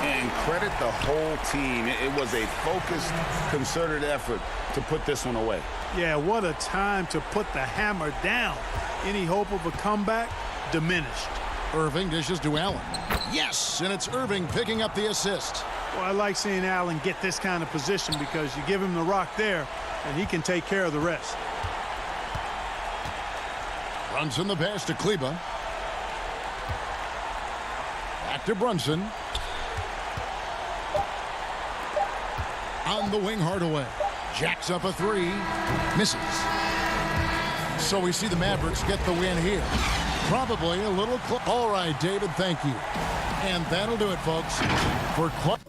And credit the whole team. It was a focused, concerted effort to put this one away. Yeah, what a time to put the hammer down. Any hope of a comeback diminished. Irving dishes to Allen. Yes, and it's Irving picking up the assist. Well, I like seeing Allen get this kind of position because you give him the rock there, and he can take care of the rest. Brunson the pass to Kleba. Back to Brunson. On the wing, Hardaway. Jacks up a three. Misses. So we see the Mavericks get the win here. Probably a little close. All right, David, thank you. And that'll do it, folks, for Club.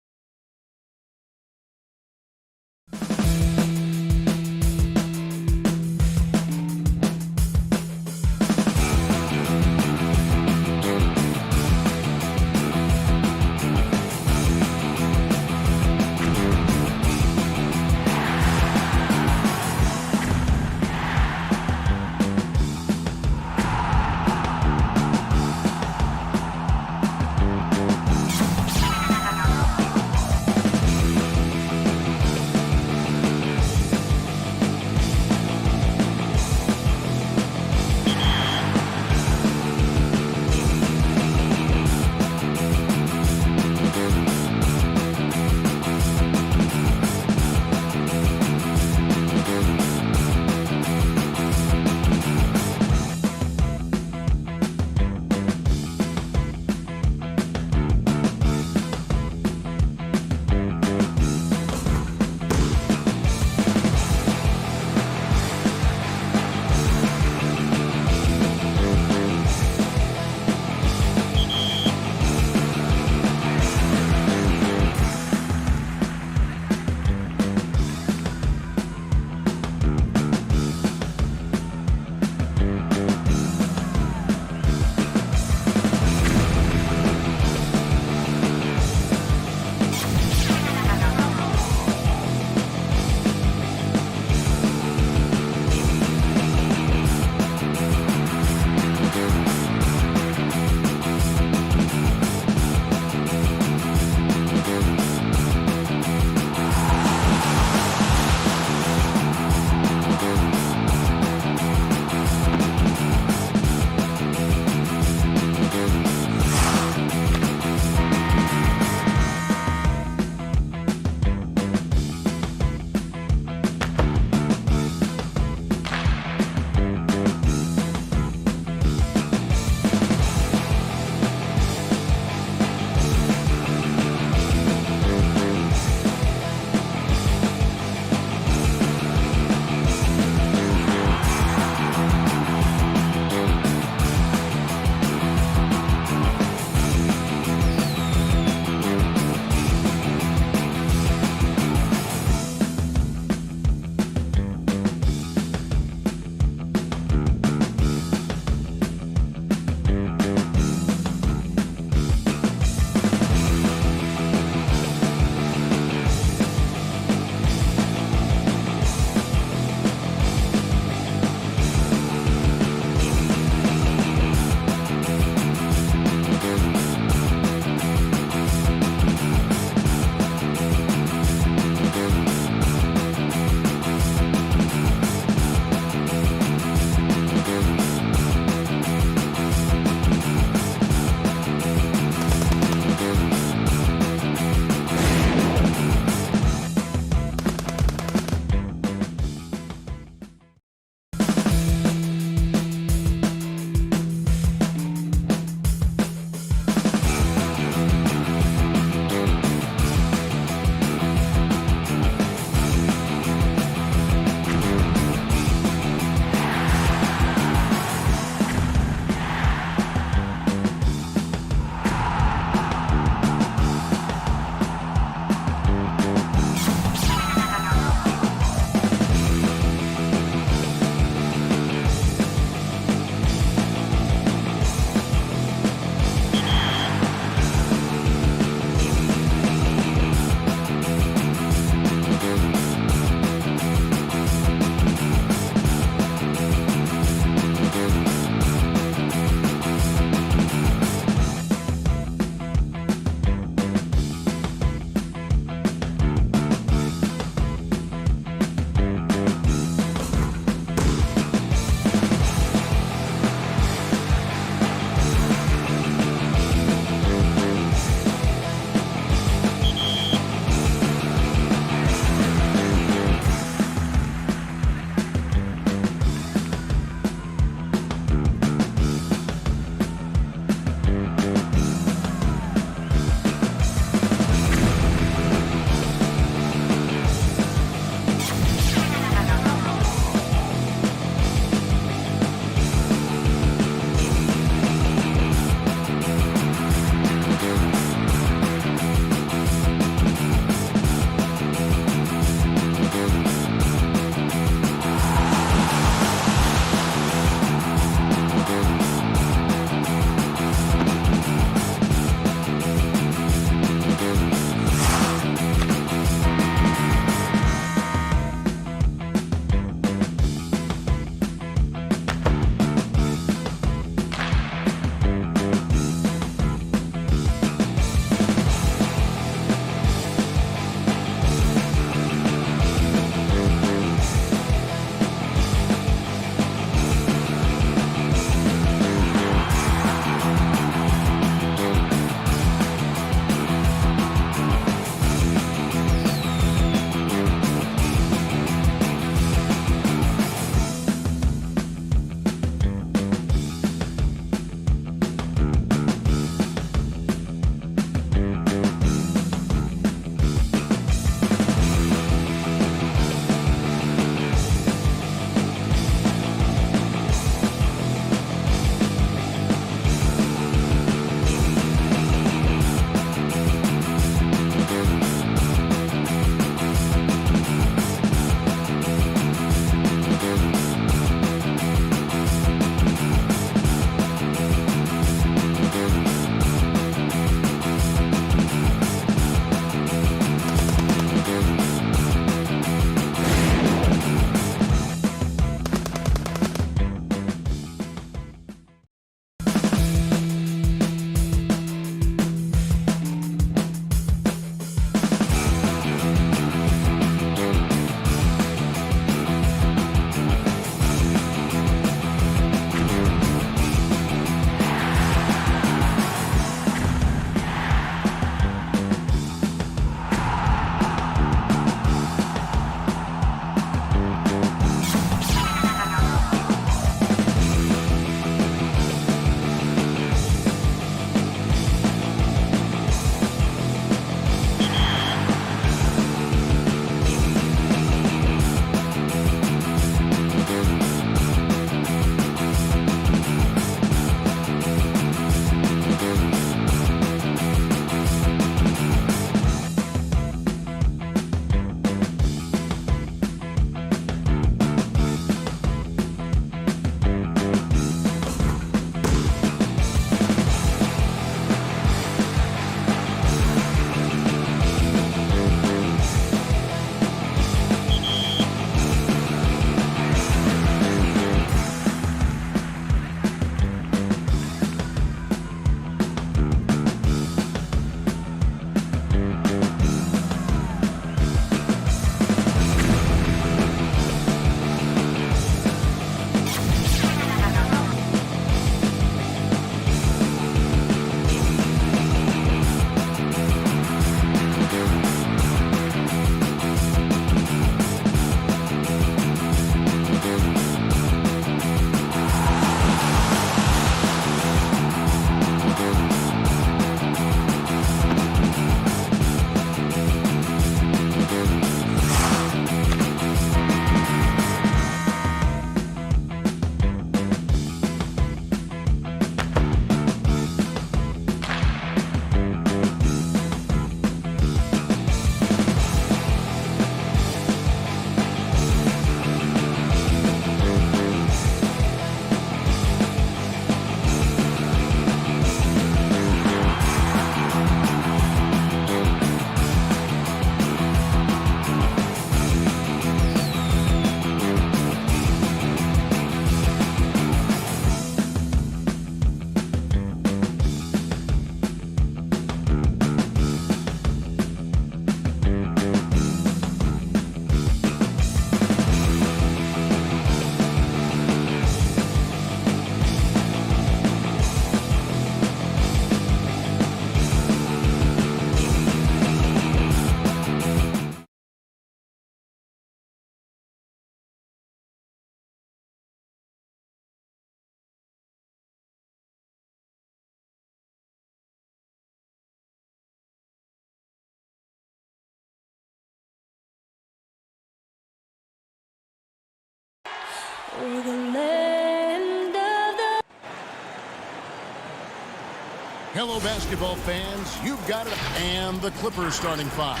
Hello, basketball fans. You've got it. And the Clippers starting five.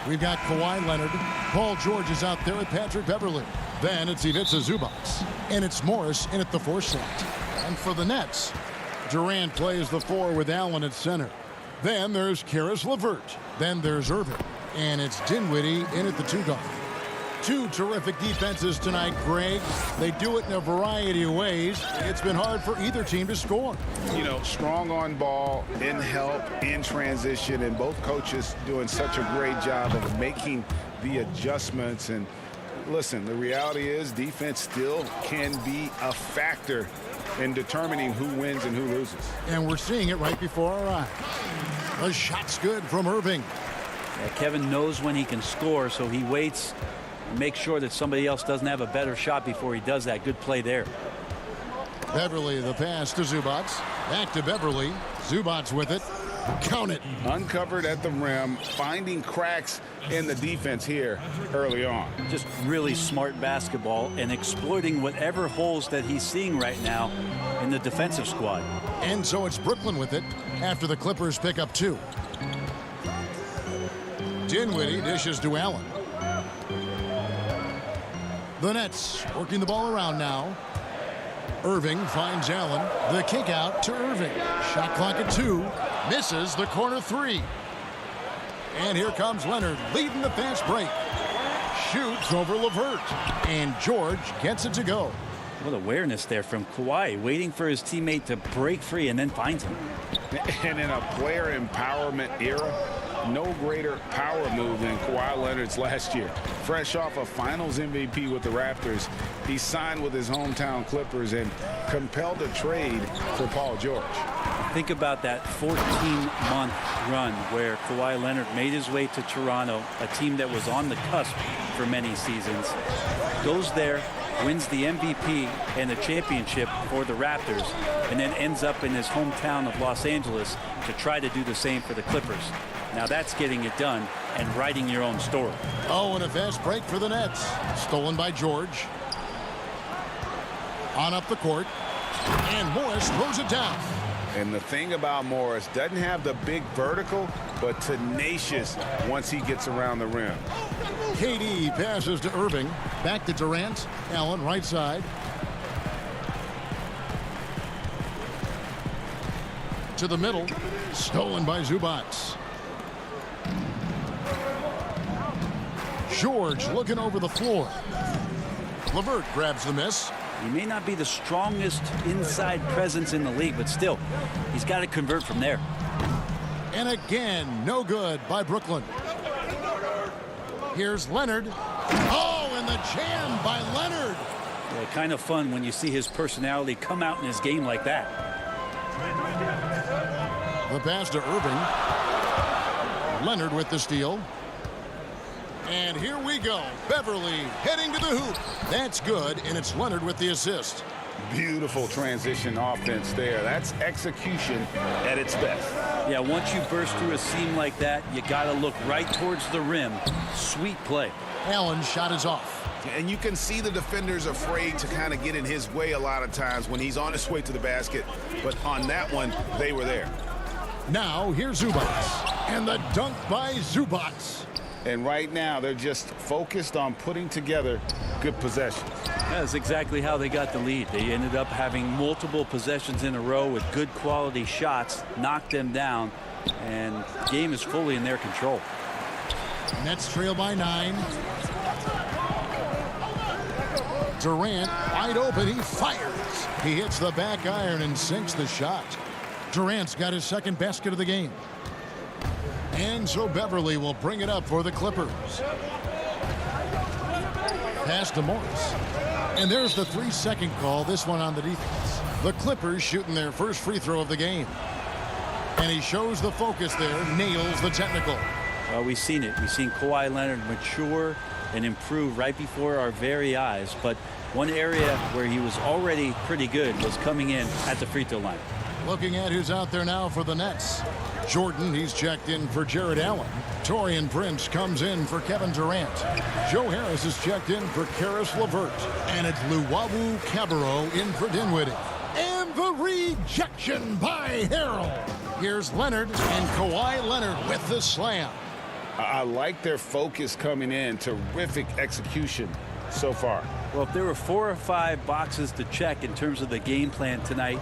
We've got Kawhi Leonard. Paul George is out there with Patrick Beverley. Then it's Ivica Zubac. And it's Morris in at the 4 slot. And for the Nets, Durant plays the 4 with Allen at center. Then there's Caris LeVert. Then there's Irving. And it's Dinwiddie in at the 2 guard. 2 terrific defenses tonight, Greg. They do it in a variety of ways. It's been hard for either team to score. You know, strong on ball, in help, in transition, and both coaches doing such a great job of making the adjustments. And listen, the reality is defense still can be a factor in determining who wins and who loses. And we're seeing it right before our eyes. The shot's good from Irving. Yeah, Kevin knows when he can score, so he waits. Make sure that somebody else doesn't have a better shot before he does that. Good play there. Beverley, the pass to Zubac. Back to Beverley. Zubac with it. Count it. Uncovered at the rim, finding cracks in the defense here early on. Just really smart basketball and exploiting whatever holes that he's seeing right now in the defensive squad. And so it's Brooklyn with it after the Clippers pick up 2. Dinwiddie dishes to Allen. The Nets working the ball around now. Irving finds Allen. The kick out to Irving. Shot clock at 2. Misses the corner 3. And here comes Leonard leading the fast break. Shoots over LeVert. And George gets it to go. What awareness there from Kawhi, waiting for his teammate to break free and then finds him. And in a player empowerment era, no greater power move than Kawhi Leonard's last year. Fresh off a finals MVP with the Raptors, he signed with his hometown Clippers and compelled a trade for Paul George. Think about that 14-month run where Kawhi Leonard made his way to Toronto, a team that was on the cusp for many seasons. Goes there, wins the MVP and the championship for the Raptors, and then ends up in his hometown of Los Angeles to try to do the same for the Clippers. Now that's getting it done and writing your own story. Oh, and a fast break for the Nets. Stolen by George. On up the court. And Morris throws it down. And the thing about Morris, doesn't have the big vertical, but tenacious once he gets around the rim. KD passes to Irving. Back to Durant. Allen right side. To the middle. Stolen by Zubac. George looking over the floor. LeVert grabs the miss. He may not be the strongest inside presence in the league, but still, he's got to convert from there. And again, no good by Brooklyn. Here's Leonard. Oh, and the jam by Leonard. Yeah, kind of fun when you see his personality come out in his game like that. The pass to Irving. Leonard with the steal. And here we go. Beverley heading to the hoop. That's good, and it's Leonard with the assist. Beautiful transition offense there. That's execution at its best. Yeah, once you burst through a seam like that, you got to look right towards the rim. Sweet play. Allen's shot is off. And you can see the defenders afraid to kind of get in his way a lot of times when he's on his way to the basket. But on that one, they were there. Now, here's Zubac. And the dunk by Zubac. And right now, they're just focused on putting together good possessions. That's exactly how they got the lead. They ended up having multiple possessions in a row with good quality shots, knocked them down, and the game is fully in their control. Nets trail by 9. Durant wide open. He fires. He hits the back iron and sinks the shot. Durant's got his second basket of the game. And so Beverley will bring it up for the Clippers. Pass to Morris. And there's the 3-second call, this one on the defense. The Clippers shooting their first free throw of the game. And he shows the focus there, nails the technical. Well, we've seen it. We've seen Kawhi Leonard mature and improve right before our very eyes. But one area where he was already pretty good was coming in at the free throw line. Looking at who's out there now for the Nets. Jordan, he's checked in for Jared Allen. Taurean Prince comes in for Kevin Durant. Joe Harris is checked in for Karis LeVert. And it's Luwawu Cabarrot in for Dinwiddie. And the rejection by Harrell. Here's Leonard and Kawhi Leonard with the slam. I like their focus coming in. Terrific execution so far. Well, if there were 4 or 5 boxes to check in terms of the game plan tonight,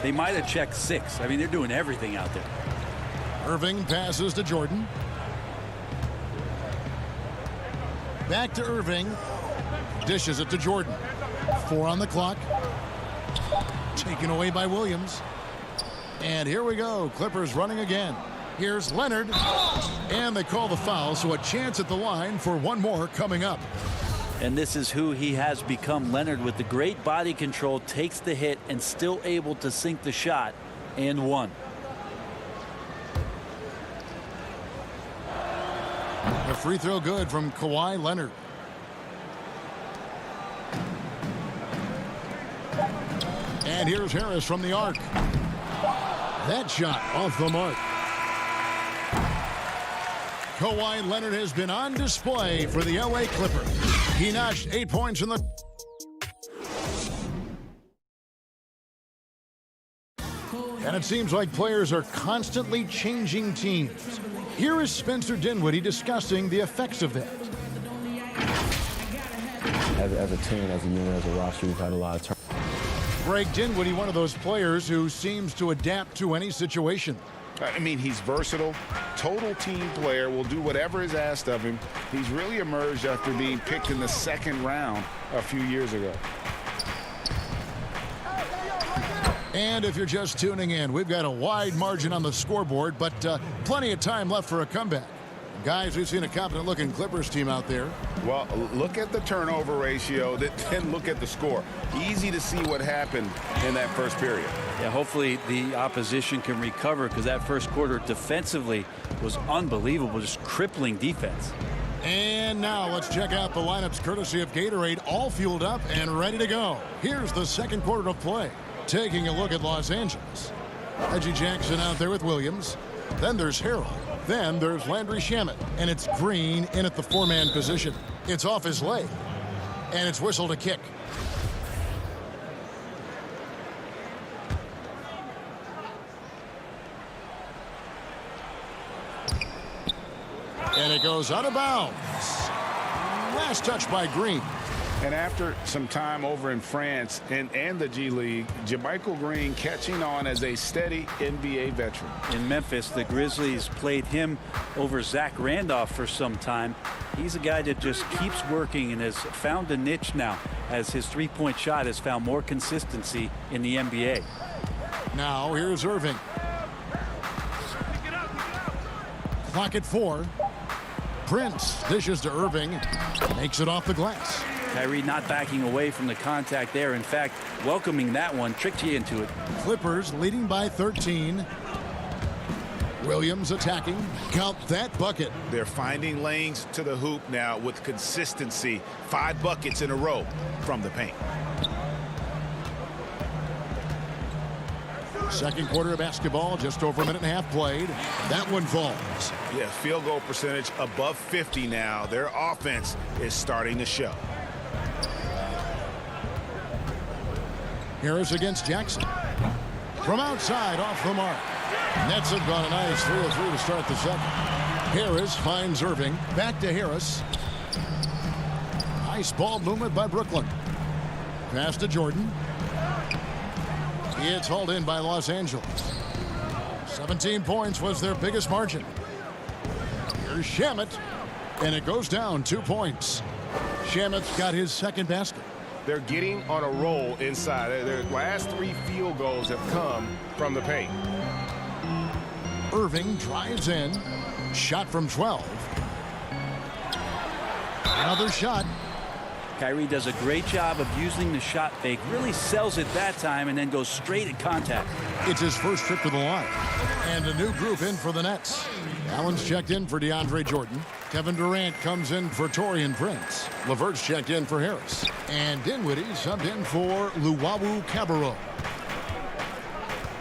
they might have checked 6. I mean, they're doing everything out there. Irving passes to Jordan. Back to Irving. Dishes it to Jordan. 4 on the clock. Taken away by Williams. And here we go. Clippers running again. Here's Leonard. And they call the foul, so a chance at the line for one more coming up. And this is who he has become. Leonard, with the great body control, takes the hit and still able to sink the shot, and one. A free throw good from Kawhi Leonard. And here's Harris from the arc. That shot off the mark. Kawhi Leonard has been on display for the LA Clippers. He notched 8 points in the... And it seems like players are constantly changing teams. Here is Spencer Dinwiddie discussing the effects of that. As a team, as a unit, as a roster, we've had a lot of turn. Greg Dinwiddie, one of those players who seems to adapt to any situation. I mean, he's versatile, total team player, will do whatever is asked of him. He's really emerged after being picked in the 2nd round a few years ago. And if you're just tuning in, we've got a wide margin on the scoreboard, but plenty of time left for a comeback. Guys, we've seen a confident-looking Clippers team out there. Well, look at the turnover ratio, then look at the score. Easy to see what happened in that first period. Yeah, hopefully the opposition can recover, because that first quarter defensively was unbelievable, just crippling defense. And now let's check out the lineups courtesy of Gatorade, all fueled up and ready to go. Here's the second quarter of play. Taking a look at Los Angeles. Reggie Jackson out there with Williams. Then there's Harrell. Then there's Landry Shamet. And it's Green in at the 4-man position. It's off his leg. And it's whistled a kick. And it goes out of bounds. Last touch by Green. And after some time over in France and the G League, JaMychal Green catching on as a steady NBA veteran. In Memphis, the Grizzlies played him over Zach Randolph for some time. He's a guy that just keeps working and has found a niche now, as his three-point shot has found more consistency in the NBA. Now here's Irving. Clock at 4. Prince dishes to Irving. Makes it off the glass. Kyrie not backing away from the contact there. In fact, welcoming that one, tricked you into it. Clippers leading by 13. Williams attacking. Count that bucket. They're finding lanes to the hoop now with consistency. 5 buckets in a row from the paint. Second quarter of basketball, just over a minute and a half played. That one falls. Yeah, field goal percentage above 50 now. Their offense is starting to show. Harris against Jackson. From outside, off the mark. Nets have gone a nice 3 of 3 to start the second. Harris finds Irving. Back to Harris. Nice ball movement by Brooklyn. Pass to Jordan. It's hauled in by Los Angeles. 17 points was their biggest margin. Here's Shamet. And it goes down 2 points. Shamet's got his second basket. They're getting on a roll inside. Their last 3 field goals have come from the paint. Irving drives in. Shot from 12. Another shot. Kyrie does a great job of using the shot fake. Really sells it that time and then goes straight at contact. It's his first trip to the line. And a new group in for the Nets. Allen's checked in for DeAndre Jordan. Kevin Durant comes in for Taurean Prince. LeVert's checked in for Harris. And Dinwiddie subbed in for Luwawu Cabarrot.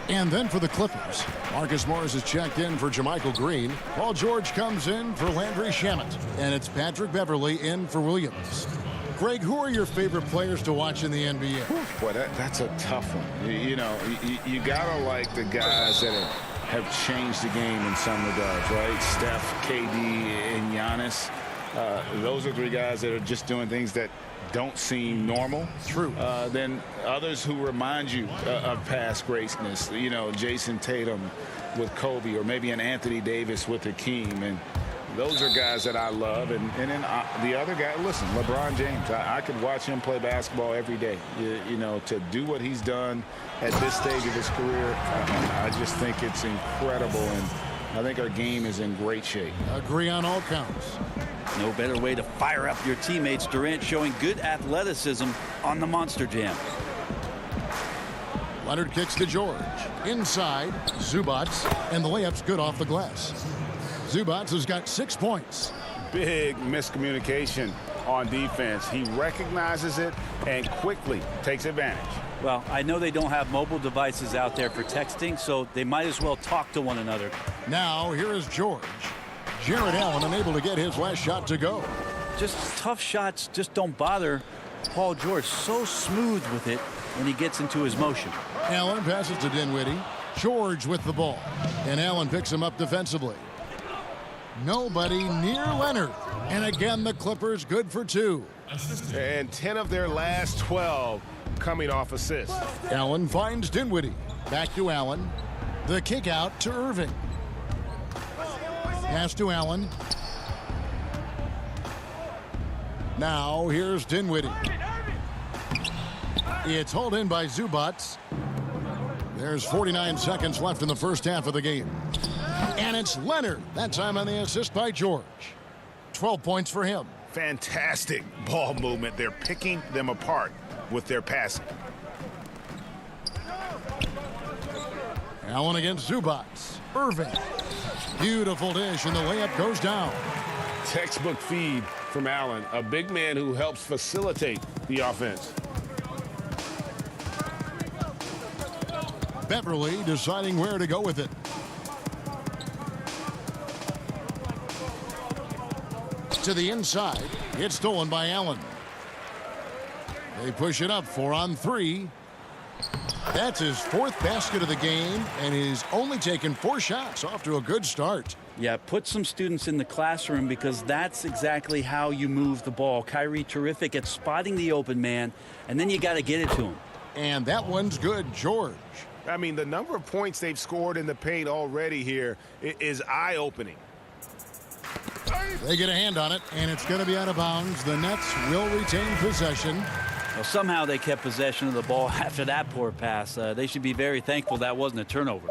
And then for the Clippers, Marcus Morris is checked in for JaMychal Green. Paul George comes in for Landry Shamet. And it's Patrick Beverley in for Williams. Greg, who are your favorite players to watch in the NBA? Boy, that's a tough one. You you gotta like the guys that have changed the game in some regards, right? Steph, KD, and Giannis. Those are three guys that are just doing things that don't seem normal. True. Then others who remind you of past greatness. Jason Tatum with Kobe, or maybe an Anthony Davis with Hakeem. And those are guys that I love. And then the other guy, listen, LeBron James. I could watch him play basketball every day. To do what he's done at this stage of his career, I just think it's incredible. And I think our game is in great shape. Agree on all counts. No better way to fire up your teammates. Durant showing good athleticism on the Monster Jam. Leonard kicks to George. Inside, Zubac, and the layup's good off the glass. Zubac has got 6 points. Big miscommunication on defense. He recognizes it and quickly takes advantage. Well, I know they don't have mobile devices out there for texting, so they might as well talk to one another. Now, here is George. Jared Allen unable to get his last shot to go. Just tough shots just don't bother Paul George. So smooth with it when he gets into his motion. Allen passes to Dinwiddie. George with the ball. And Allen picks him up defensively. Nobody near Leonard. And again, the Clippers good for 2. And 10 of their last 12 coming off assists. Allen finds Dinwiddie. Back to Allen. The kick out to Irving. Pass to Allen. Now here's Dinwiddie. It's hauled in by Zubac. There's 49 seconds left in the first half of the game. And it's Leonard. That time on the assist by George. 12 points for him. Fantastic ball movement. They're picking them apart with their passing. Allen against Zubac. Irving. Beautiful dish, and the layup goes down. Textbook feed from Allen, a big man who helps facilitate the offense. Beverley deciding where to go with it. To the inside. It's stolen by Allen. They push it up 4 on 3. That's his 4th basket of the game, and he's only taken 4 shots. Off to a good start. Yeah, put some students in the classroom, because that's exactly how you move the ball. Kyrie terrific at spotting the open man, and then you got to get it to him. And that one's good, George. I mean, the number of points they've scored in the paint already here is eye-opening. They get a hand on it, and it's going to be out of bounds. The Nets will retain possession. Well, somehow they kept possession of the ball after that poor pass. They should be very thankful that wasn't a turnover.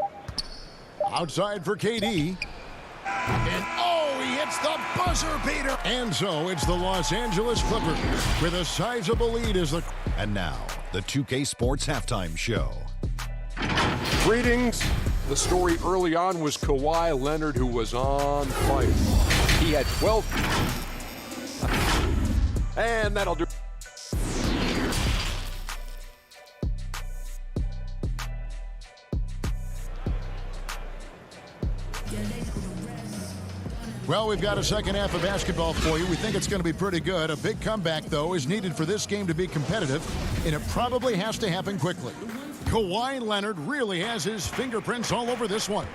Outside for KD. And he hits the buzzer beater. And so it's the Los Angeles Clippers with a sizable lead as the... And now, the 2K Sports Halftime Show. Greetings. The story early on was Kawhi Leonard, who was on fire. He had 12. And that'll do. Well, we've got a second half of basketball for you. We think it's going to be pretty good. A big comeback, though, is needed for this game to be competitive, and it probably has to happen quickly. Kawhi Leonard really has his fingerprints all over this one.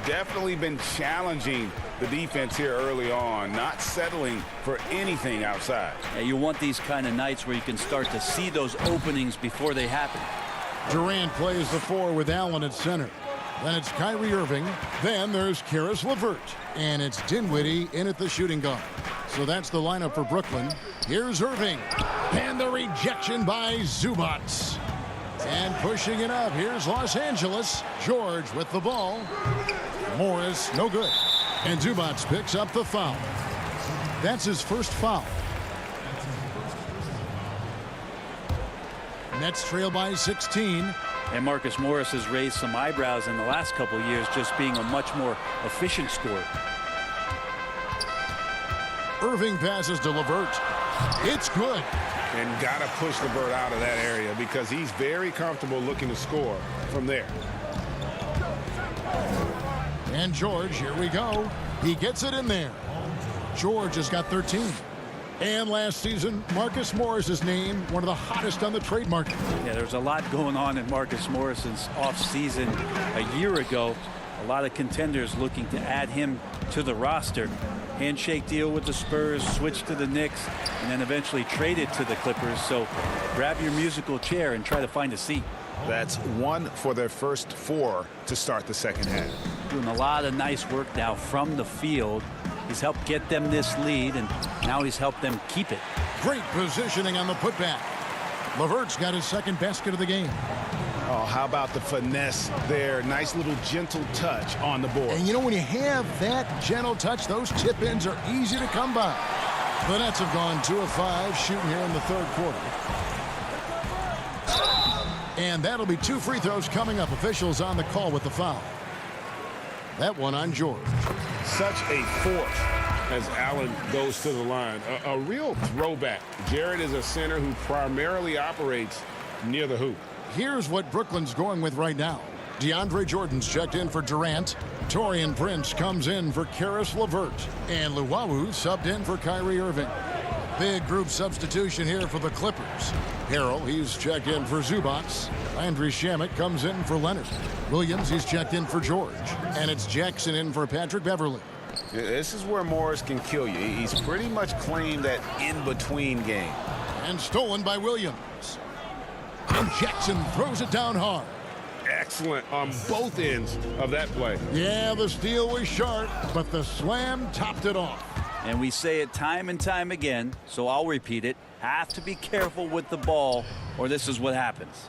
Definitely been challenging the defense here early on, not settling for anything outside. Yeah, you want these kind of nights where you can start to see those openings before they happen. Durant plays the 4 with Allen at center. Then it's Kyrie Irving. Then there's Caris LeVert. And it's Dinwiddie in at the shooting guard. So that's the lineup for Brooklyn. Here's Irving. And the rejection by Zubac. And pushing it up, here's Los Angeles. George with the ball. Morris, no good. And Zubac picks up the foul. That's his first foul. Nets trail by 16. And Marcus Morris has raised some eyebrows in the last couple of years, just being a much more efficient scorer. Irving passes to LeVert. It's good. And got to push LeVert out of that area because he's very comfortable looking to score from there. And George, here we go. He gets it in there. George has got 13. And last season, Marcus Morris's name, one of the hottest on the trade market. Yeah, there's a lot going on in Marcus Morris's offseason a year ago. A lot of contenders looking to add him to the roster. Handshake deal with the Spurs, switch to the Knicks, and then eventually traded to the Clippers. So grab your musical chair and try to find a seat. That's 1 for their first 4 to start the second half. Doing a lot of nice work now from the field. He's helped get them this lead, and now he's helped them keep it. Great positioning on the putback. LeVert's got his second basket of the game. Oh, how about the finesse there? Nice little gentle touch on the board. And you know, when you have that gentle touch, those tip-ins are easy to come by. The Nets have gone 2 of 5 shooting here in the third quarter. And that'll be 2 free throws coming up. Officials on the call with the foul. That one on George. Such a force as Allen goes to the line. A real throwback. Jared is a center who primarily operates near the hoop. Here's what Brooklyn's going with right now. DeAndre Jordan's checked in for Durant. Taurean Prince comes in for Caris LeVert. And Luwawu subbed in for Kyrie Irving. Big group substitution here for the Clippers. Harrell, he's checked in for Zubac. Landry Shamet comes in for Leonard. Williams, he's checked in for George. And it's Jackson in for Patrick Beverly. This is where Morris can kill you. He's pretty much claimed that in-between game. And stolen by Williams. And Jackson throws it down hard. Excellent on both ends of that play. Yeah, the steal was sharp, but the slam topped it off. And we say it time and time again, so I'll repeat it. Have to be careful with the ball, or this is what happens.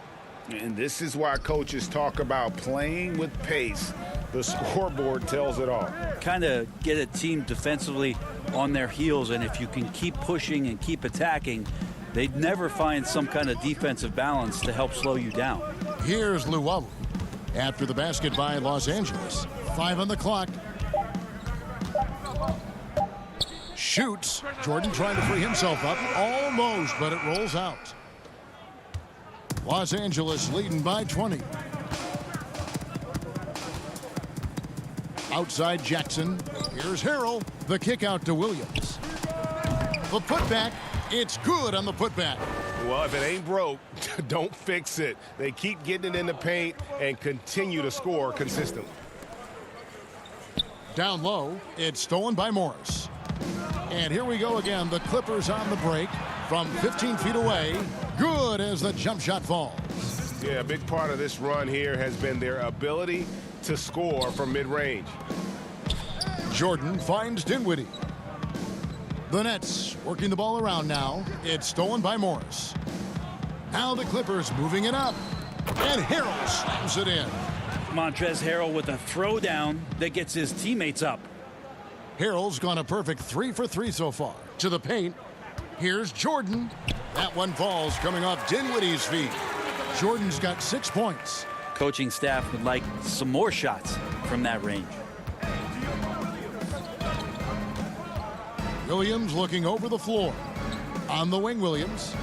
And this is why coaches talk about playing with pace. The scoreboard tells it all. Kind of get a team defensively on their heels, and if you can keep pushing and keep attacking, they'd never find some kind of defensive balance to help slow you down. Here's Luwawu after the basket by Los Angeles. 5 on the clock. Shoots. Jordan trying to free himself up. Almost, but it rolls out. Los Angeles leading by 20. Outside Jackson. Here's Harrell. The kick out to Williams. The putback. It's good on the putback. Well, if it ain't broke, don't fix it. They keep getting it in the paint and continue to score consistently. Down low. It's stolen by Morris. And here we go again. The Clippers on the break from 15 feet away. Good as the jump shot falls. Yeah, a big part of this run here has been their ability to score from mid-range. Jordan finds Dinwiddie. The Nets working the ball around now. It's stolen by Morris. Now the Clippers moving it up. And Harrell slams it in. Montrezl Harrell with a throwdown that gets his teammates up. Harrell's gone a perfect 3 for 3 so far. To the paint. Here's Jordan. That one falls coming off Dinwiddie's feet. Jordan's got 6 points. Coaching staff would like some more shots from that range. Williams looking over the floor. On the wing, Williams.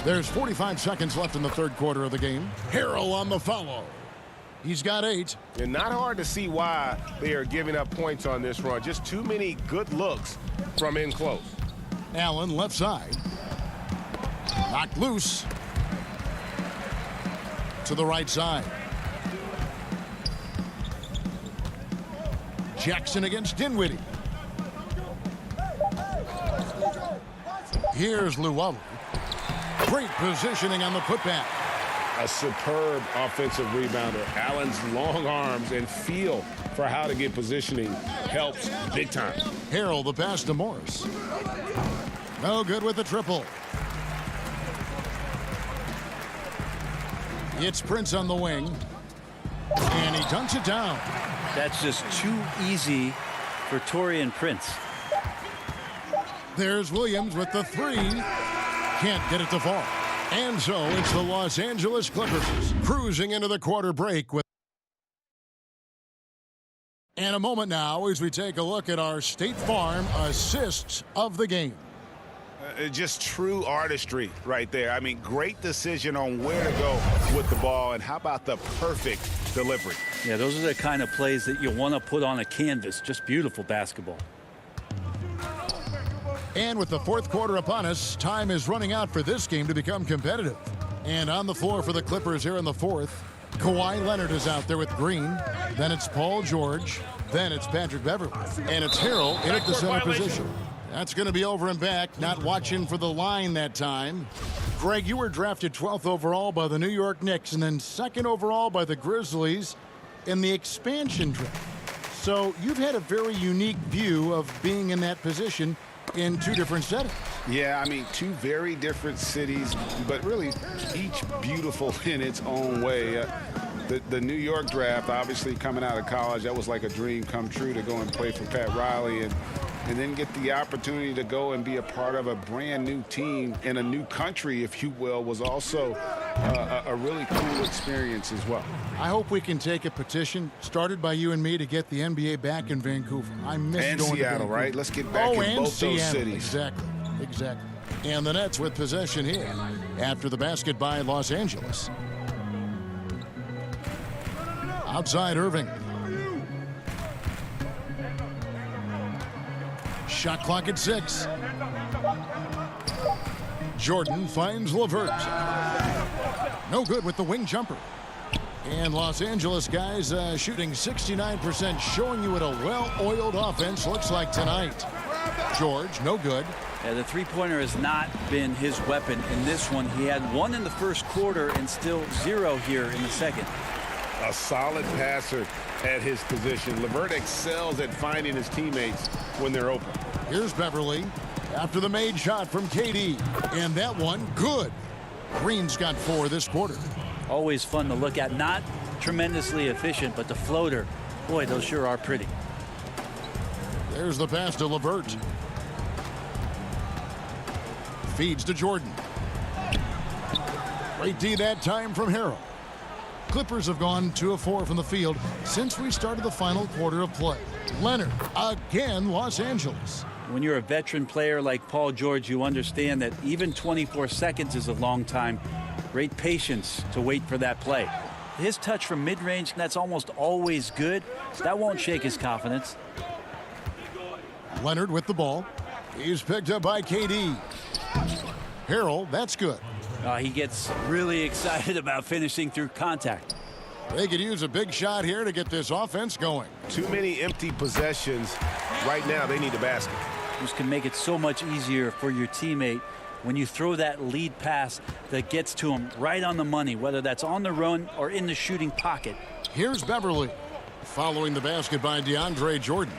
There's 45 seconds left in the third quarter of the game. Harrell on the follow. He's got 8. And not hard to see why they are giving up points on this run. Just too many good looks from in close. Allen left side. Knocked loose. To the right side. Jackson against Dinwiddie. Here's Luwawu. Great positioning on the putback. A superb offensive rebounder. Allen's long arms and feel for how to get positioning helps big time. Harrell the pass to Morris. No good with the triple. It's Prince on the wing. And he dunks it down. That's just too easy for Taurean Prince. There's Williams with the 3. Can't get it to fall. And so it's the Los Angeles Clippers cruising into the quarter break with. And a moment now as we take a look at our State Farm assists of the game. Just true artistry right there. I mean, great decision on where to go with the ball, and how about the perfect delivery? Yeah, those are the kind of plays that you want to put on a canvas. Just beautiful basketball. And with the fourth quarter upon us, time is running out for this game to become competitive. And on the floor for the Clippers here in the fourth, Kawhi Leonard is out there with Green. Then it's Paul George. Then it's Patrick Beverley. And it's Harrell in at the center position. That's going to be over and back. Not watching for the line that time. Greg, you were drafted 12th overall by the New York Knicks and then 2nd overall by the Grizzlies in the expansion draft. So you've had a very unique view of being in that position in two different settings. Yeah, I mean, two very different cities, but really each beautiful in its own way. The New York draft, obviously coming out of college, that was like a dream come true to go and play for Pat Riley and then get the opportunity to go and be a part of a brand new team in a new country, if you will, was also a really cool experience as well. I hope we can take a petition started by you and me to get the NBA back in Vancouver. I miss and going Seattle, to Vancouver. right? Let's get back in both Seattle. those cities. Exactly. And the Nets with possession here after the basket by Los Angeles. Outside Irving. Shot clock at 6. Jordan finds LeVert. No good with the wing jumper. And Los Angeles guys shooting 69%, showing you what a well-oiled offense looks like tonight. George, no good. Yeah, the three-pointer has not been his weapon in this one. He had 1 in the first quarter and still 0 here in the second. A solid passer at his position. LeVert excels at finding his teammates when they're open. Here's Beverley after the made shot from KD. And that one, good. Green's got 4 this quarter. Always fun to look at. Not tremendously efficient, but the floater, boy, those sure are pretty. There's the pass to LeVert. Feeds to Jordan. Great D that time from Harrell. Clippers have gone 2 of 4 from the field since we started the final quarter of play. Leonard, again, Los Angeles. When you're a veteran player like Paul George, you understand that even 24 seconds is a long time. Great patience to wait for that play. His touch from mid-range, that's almost always good. That won't shake his confidence. Leonard with the ball. He's picked up by KD. Harrell, that's good. He gets really excited about finishing through contact. They could use a big shot here to get this offense going. Too many empty possessions. Right now, they need a basket. This can make it so much easier for your teammate when you throw that lead pass that gets to him right on the money, whether that's on the run or in the shooting pocket. Here's Beverley following the basket by DeAndre Jordan.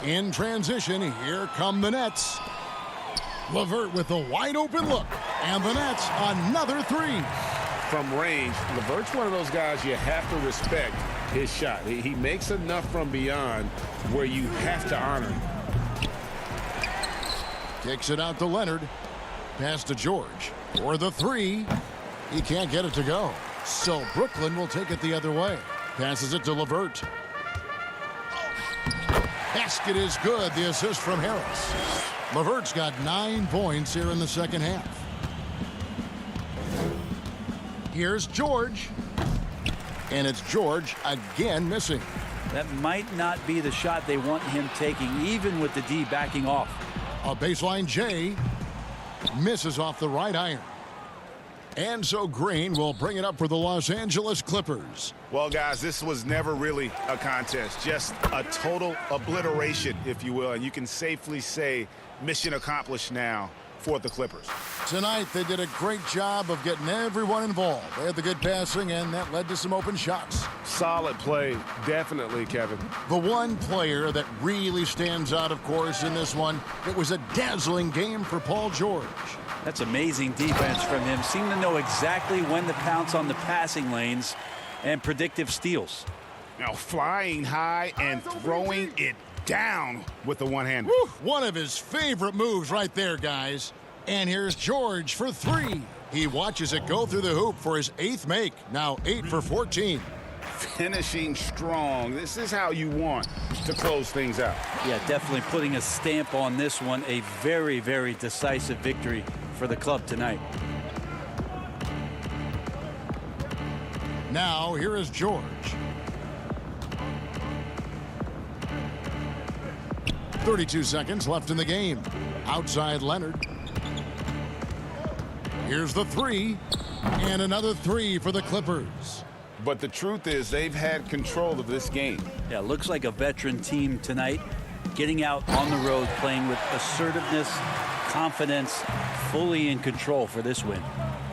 In transition, here come the Nets. LeVert with a wide open look. And the Nets, another 3. From range, LeVert's one of those guys you have to respect his shot. He makes enough from beyond where you have to honor him. Kicks it out to Leonard. Pass to George. For the 3. He can't get it to go. So Brooklyn will take it the other way. Passes it to LeVert. Basket is good. The assist from Harris. LeVert's got 9 points here in the second half. Here's George. And it's George again missing. That might not be the shot they want him taking, even with the D backing off. A baseline J misses off the right iron. And so Green will bring it up for the Los Angeles Clippers. Well, guys, this was never really a contest, just a total obliteration, if you will. And you can safely say mission accomplished now for the Clippers. Tonight, they did a great job of getting everyone involved. They had the good passing, and that led to some open shots. Solid play, definitely, Kevin. The one player that really stands out, of course, in this one, it was a dazzling game for Paul George. That's amazing defense from him. Seemed to know exactly when to pounce on the passing lanes and predictive steals. Now flying high and throwing it down with the one-hander. One of his favorite moves right there, guys. And here's George for 3. He watches it go through the hoop for his 8th make. Now 8 for 14. finishing strong. This is how you want to close things out. Yeah, definitely putting a stamp on this one. A very, very decisive victory for the club tonight. Now, here is George. 32 seconds left in the game. Outside Leonard. Here's the three. And another three for the Clippers. But the truth is they've had control of this game. Yeah, looks like a veteran team tonight. Getting out on the road, playing with assertiveness, confidence, fully in control for this win.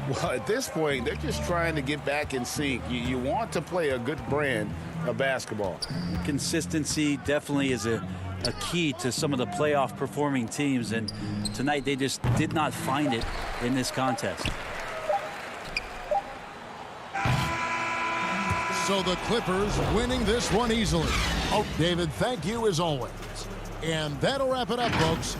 Well, at this point, they're just trying to get back in sync. You want to play a good brand of basketball. Consistency definitely is a key to some of the playoff performing teams, and tonight they just did not find it in this contest. So the Clippers winning this one easily. Oh, David, thank you as always. And that'll wrap it up, folks.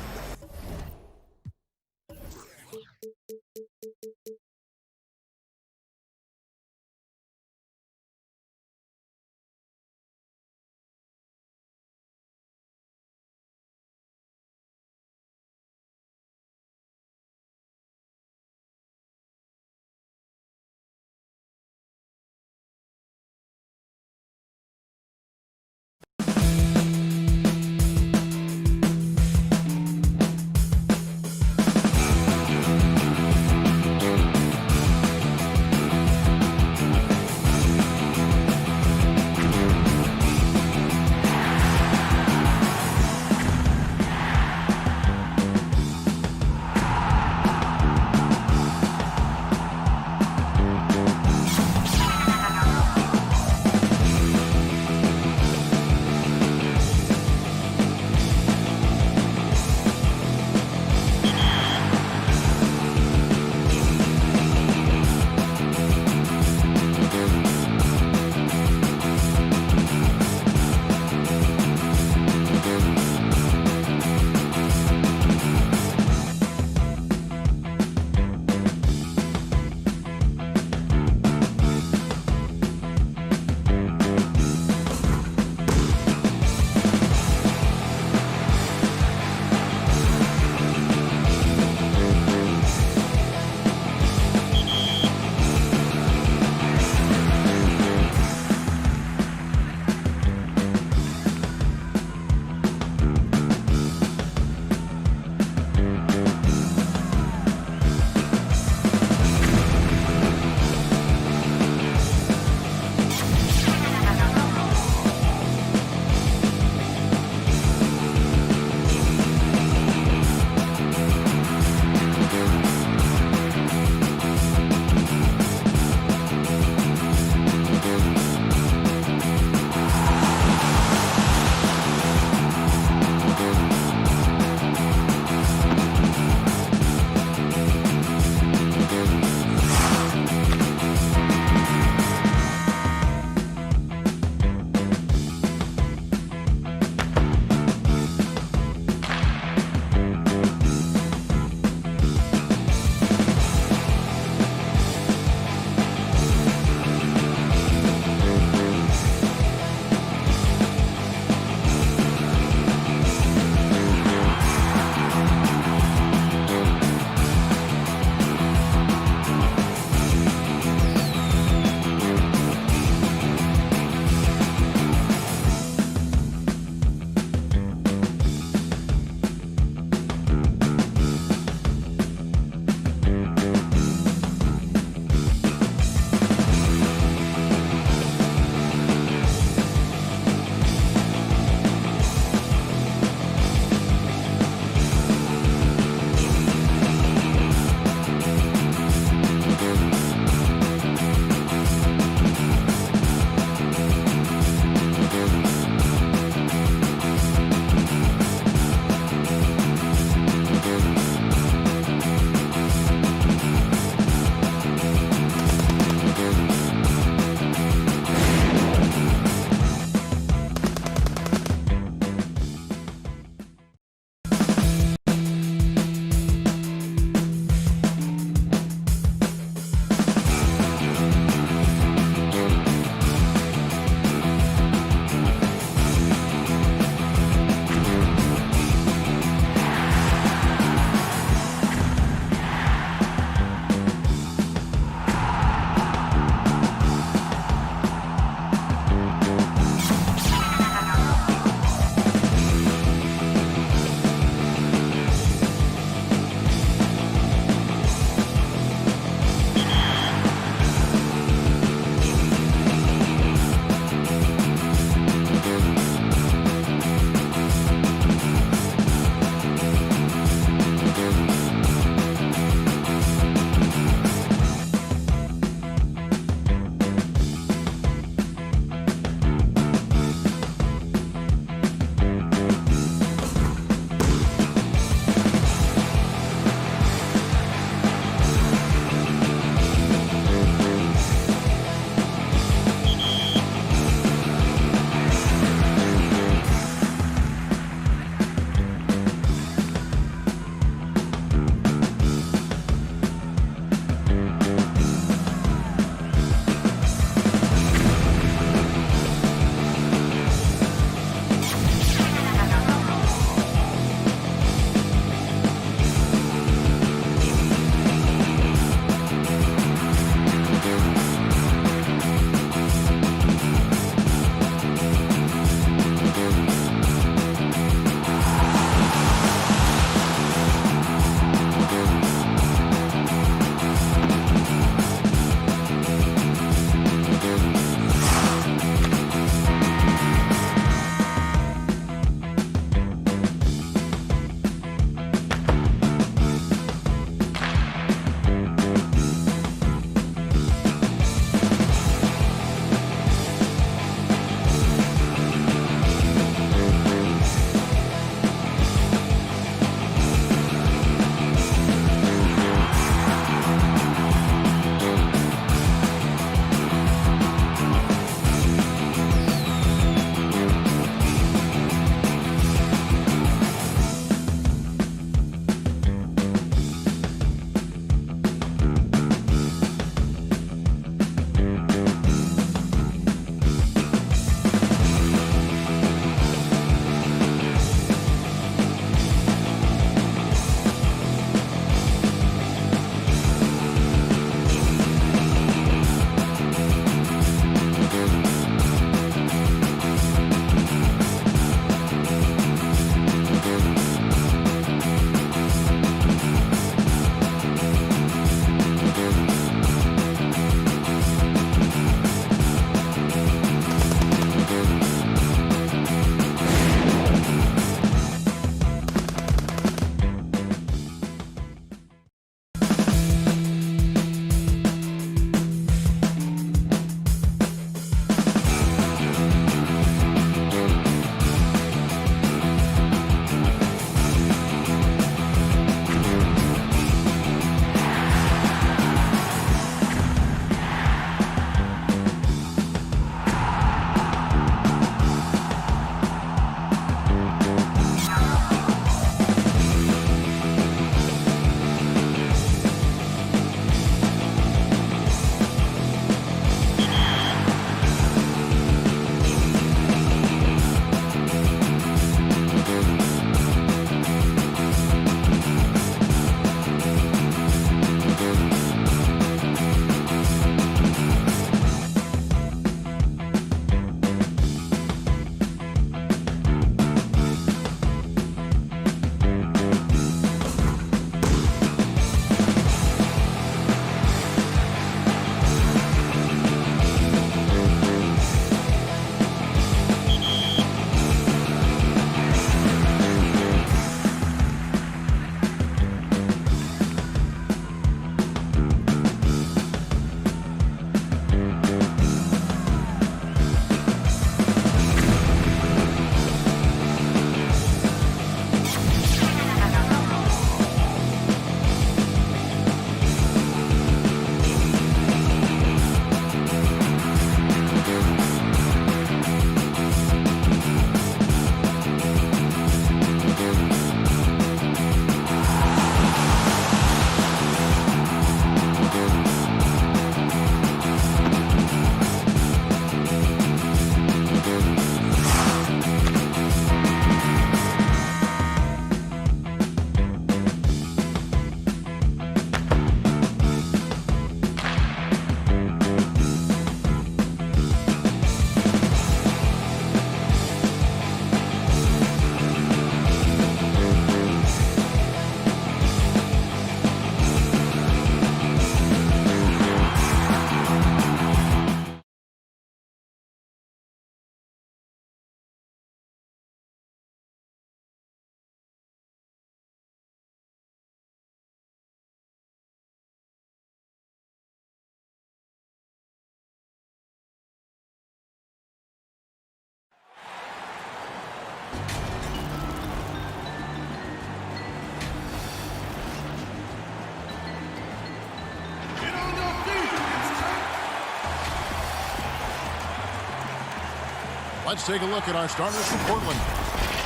Let's take a look at our starters from Portland.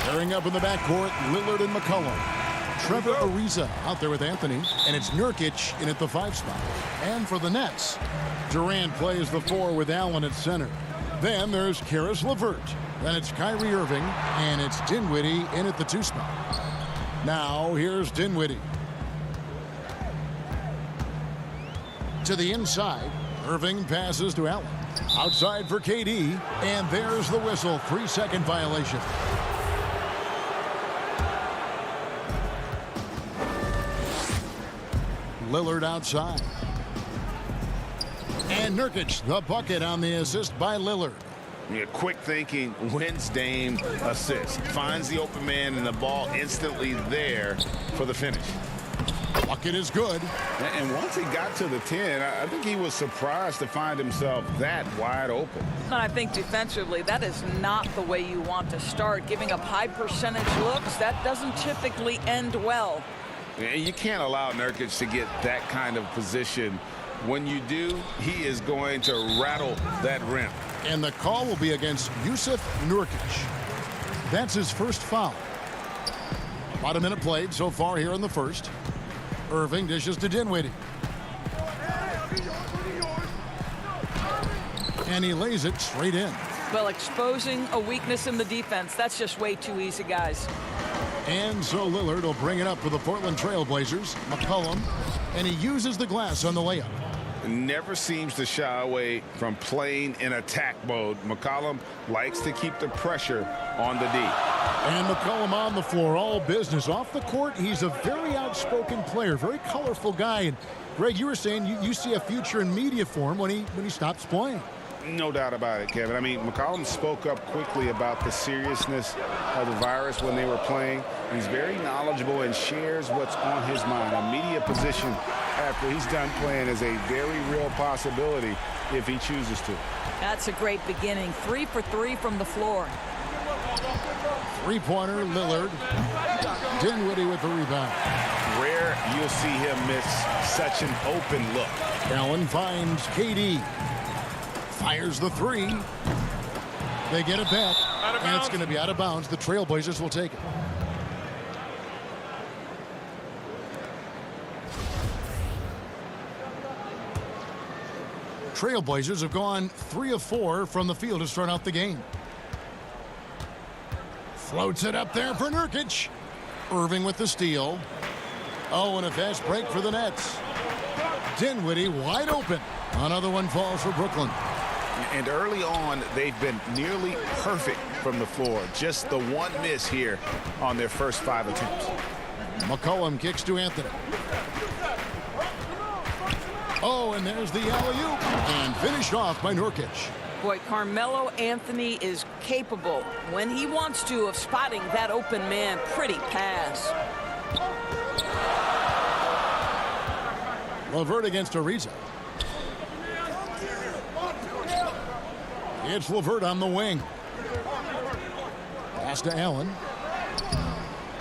Pairing up in the backcourt, Lillard and McCollum. Trevor Ariza out there with Anthony, and it's Nurkic in at the 5 spot. And for the Nets, Durant plays the 4 with Allen at center. Then there's Caris LeVert. Then it's Kyrie Irving, and it's Dinwiddie in at the 2 spot. Now here's Dinwiddie. To the inside, Irving passes to Allen. Outside for KD, and there's the whistle. 3-second violation. Lillard outside. And Nurkic, the bucket on the assist by Lillard. Yeah, quick thinking wins Dame assist. Finds the open man and the ball instantly there for the finish. Bucket is good. And once he got to the 10, I think he was surprised to find himself that wide open. And I think defensively, that is not the way you want to start. Giving up high percentage looks, that doesn't typically end well. You can't allow Nurkic to get that kind of position. When you do, he is going to rattle that rim. And the call will be against Jusuf Nurkic. That's his first foul. About a minute played so far here in the first. Irving dishes to Dinwiddie. And he lays it straight in. Well, exposing a weakness in the defense, that's just way too easy, guys. And so Lillard will bring it up for the Portland Trail Blazers. McCollum, and he uses the glass on the layup. Never seems to shy away from playing in attack mode. McCollum likes to keep the pressure on the D. And McCollum on the floor, all business. Off the court, he's a very outspoken player, very colorful guy. And Greg, you were saying you see a future in media for him when he stops playing. No doubt about it, Kevin. I mean, McCollum spoke up quickly about the seriousness of the virus when they were playing. He's very knowledgeable and shares what's on his mind. A media position after he's done playing is a very real possibility if he chooses to. That's a great beginning. 3 for 3 from the floor. Three-pointer, Lillard. Dinwiddie with the rebound. Rare you'll see him miss such an open look. Allen finds KD. Fires the 3. They get it back. And it's going to be out of bounds. The Trailblazers will take it. Trailblazers have gone 3 of 4 from the field to start out the game. Floats it up there for Nurkic. Irving with the steal. Oh, and a fast break for the Nets. Dinwiddie wide open. Another one falls for Brooklyn. And early on, they've been nearly perfect from the floor. Just the one miss here on their first 5 attempts. McCollum kicks to Anthony. Oh, and there's the alley-oop. And finished off by Nurkic. Boy, Carmelo Anthony is capable, when he wants to, of spotting that open man. Pretty pass. LeVert against Ariza. It's LeVert on the wing. Pass to Allen.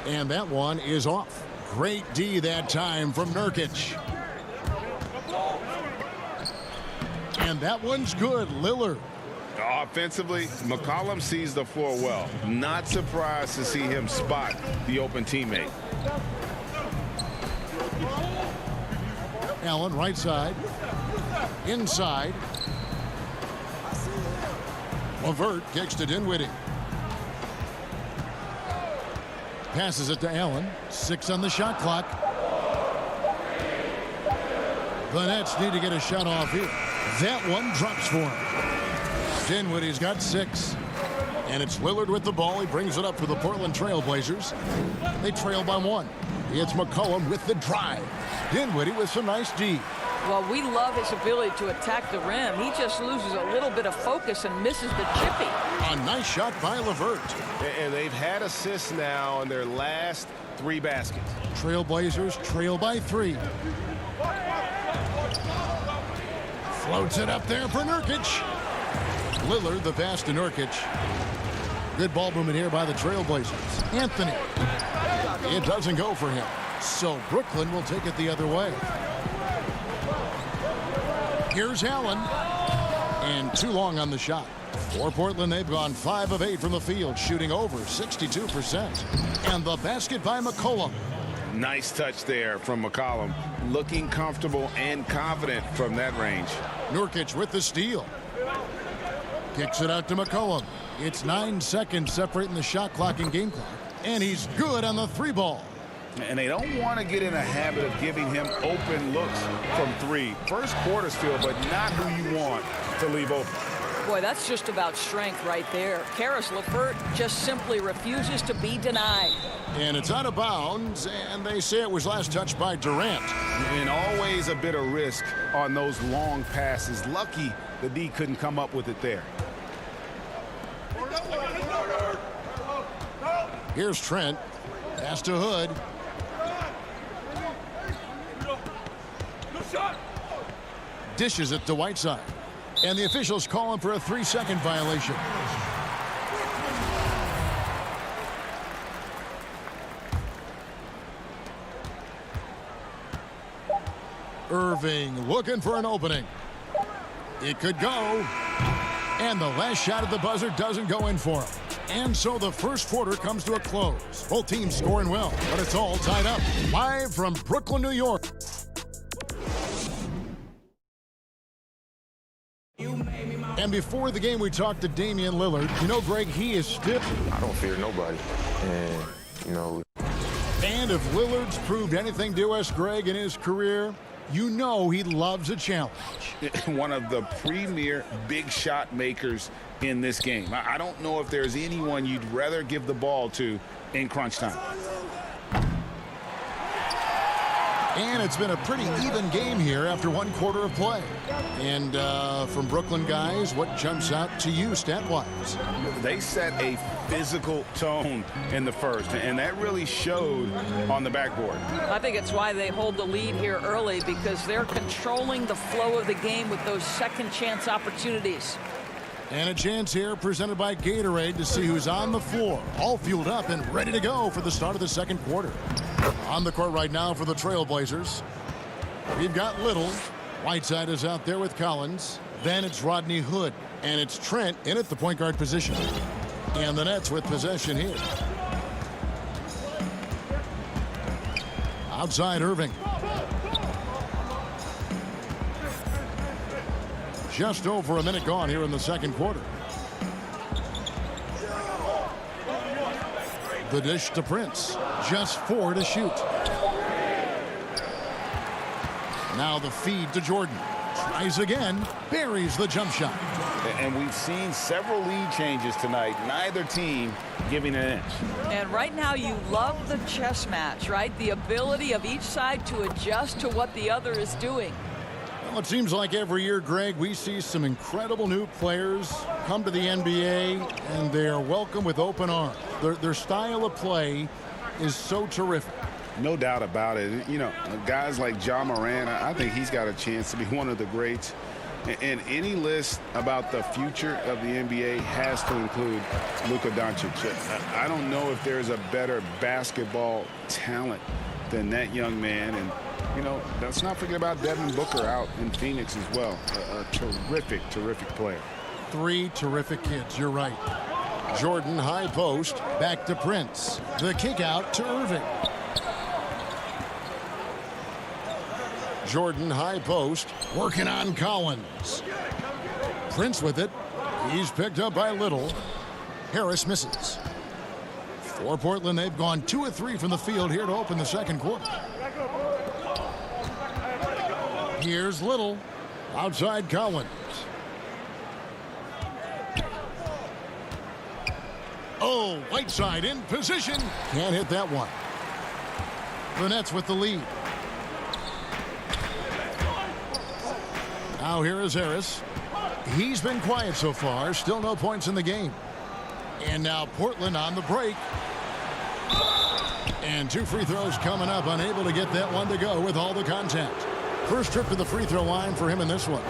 And that one is off. Great D that time from Nurkic. And that one's good. Lillard. Offensively, McCollum sees the floor well. Not surprised to see him spot the open teammate. Allen right side. Inside. LeVert kicks to Dinwiddie. Passes it to Allen. 6 on the shot clock. The Nets need to get a shot off here. That one drops for him. Dinwiddie's got 6. And it's Lillard with the ball. He brings it up for the Portland Trail Blazers. They trail by 1. It's McCollum with the drive. Dinwiddie with some nice D. Well, we love his ability to attack the rim. He just loses a little bit of focus and misses the chippy. A nice shot by LeVert. And they've had assists now in their last 3 baskets. Trailblazers trail by 3. Floats it up there for Nurkic. Lillard the pass to Nurkic. Good ball movement here by the Trailblazers. Anthony. It doesn't go for him. So Brooklyn will take it the other way. Here's Allen. And too long on the shot. For Portland, they've gone 5 of 8 from the field, shooting over 62%. And the basket by McCollum. Nice touch there from McCollum. Looking comfortable and confident from that range. Nurkic with the steal. Kicks it out to McCollum. It's 9 seconds separating the shot clock and game clock. And he's good on the 3 ball. And they don't want to get in a habit of giving him open looks from 3. First quarter still, but not who you want to leave open. Boy, that's just about strength right there. Caris LeVert just simply refuses to be denied. And it's out of bounds, and they say it was last touched by Durant. And always a bit of risk on those long passes. Lucky the D couldn't come up with it there. Here's Trent. Pass to Hood. Dishes it to Whiteside. And the officials call him for a 3-second violation. Irving looking for an opening. It could go. And the last shot at the buzzer doesn't go in for him. And so the first quarter comes to a close. Both teams scoring well, but it's all tied up. Live from Brooklyn, New York. And before the game, we talked to Damian Lillard. You know, Greg, he is stiff. I don't fear nobody. And, you know. And if Lillard's proved anything to us, Greg, in his career, you know he loves a challenge. One of the premier big shot makers in this game. I don't know if there's anyone you'd rather give the ball to in crunch time. And it's been a pretty even game here after 1 quarter of play. And from Brooklyn guys, what jumps out to you stat-wise? They set a physical tone in the first, and that really showed on the backboard. I think it's why they hold the lead here early, because they're controlling the flow of the game with those second chance opportunities. And a chance here presented by Gatorade to see who's on the floor, all fueled up and ready to go for the start of the second quarter. On the court right now for the Trailblazers, we've got Little. Whiteside is out there with Collins. Then it's Rodney Hood. And it's Trent in at the point guard position. And the Nets with possession here. Outside Irving. Just over a minute gone here in the second quarter. The dish to Prince. Just 4 to shoot. Now the feed to Jordan. Tries again. Buries the jump shot. And we've seen several lead changes tonight. Neither team giving an inch. And right now you love the chess match, right? The ability of each side to adjust to what the other is doing. Well, it seems like every year, Greg, we see some incredible new players come to the NBA, and they are welcome with open arms. Their style of play is so terrific. No doubt about it. You know, guys like Ja Morant, I think he's got a chance to be one of the greats. And any list about the future of the NBA has to include Luka Doncic. I don't know if there's a better basketball talent than that young man. And, you know, let's not forget about Devin Booker out in Phoenix as well. A terrific, terrific player. 3 terrific kids, you're right. Jordan high post, back to Prince. The kick out to Irving. Jordan high post, working on Collins. Prince with it. He's picked up by Little. Harris misses. For Portland, they've gone 2 of 3 from the field here to open the second quarter. Here's Little. Outside Collins. Oh, Whiteside in position. Can't hit that one. The Nets with the lead. Now here is Harris. He's been quiet so far. Still no points in the game. And now Portland on the break. And 2 free throws coming up. Unable to get that one to go with all the contact. First trip to the free throw line for him in this one.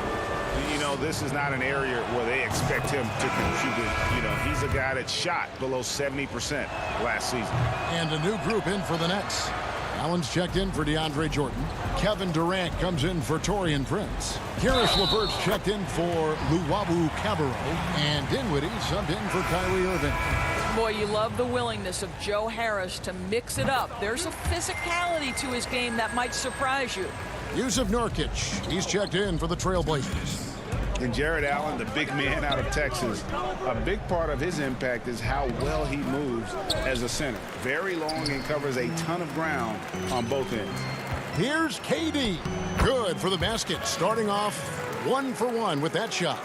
You know, this is not an area where they expect him to contribute. You know, he's a guy that shot below 70% last season. And a new group in for the Nets. Allen's checked in for DeAndre Jordan. Kevin Durant comes in for Taurean Prince. Karis LeVert's checked in for Luwawu Cabarrot. And Dinwiddie subbed in for Kyrie Irving. Boy, you love the willingness of Joe Harris to mix it up. There's a physicality to his game that might surprise you. Yusuf Nurkic, he's checked in for the Trailblazers. And Jared Allen, the big man out of Texas, a big part of his impact is how well he moves as a center. Very long and covers a ton of ground on both ends. Here's KD. Good for the basket, starting off 1 for 1 with that shot.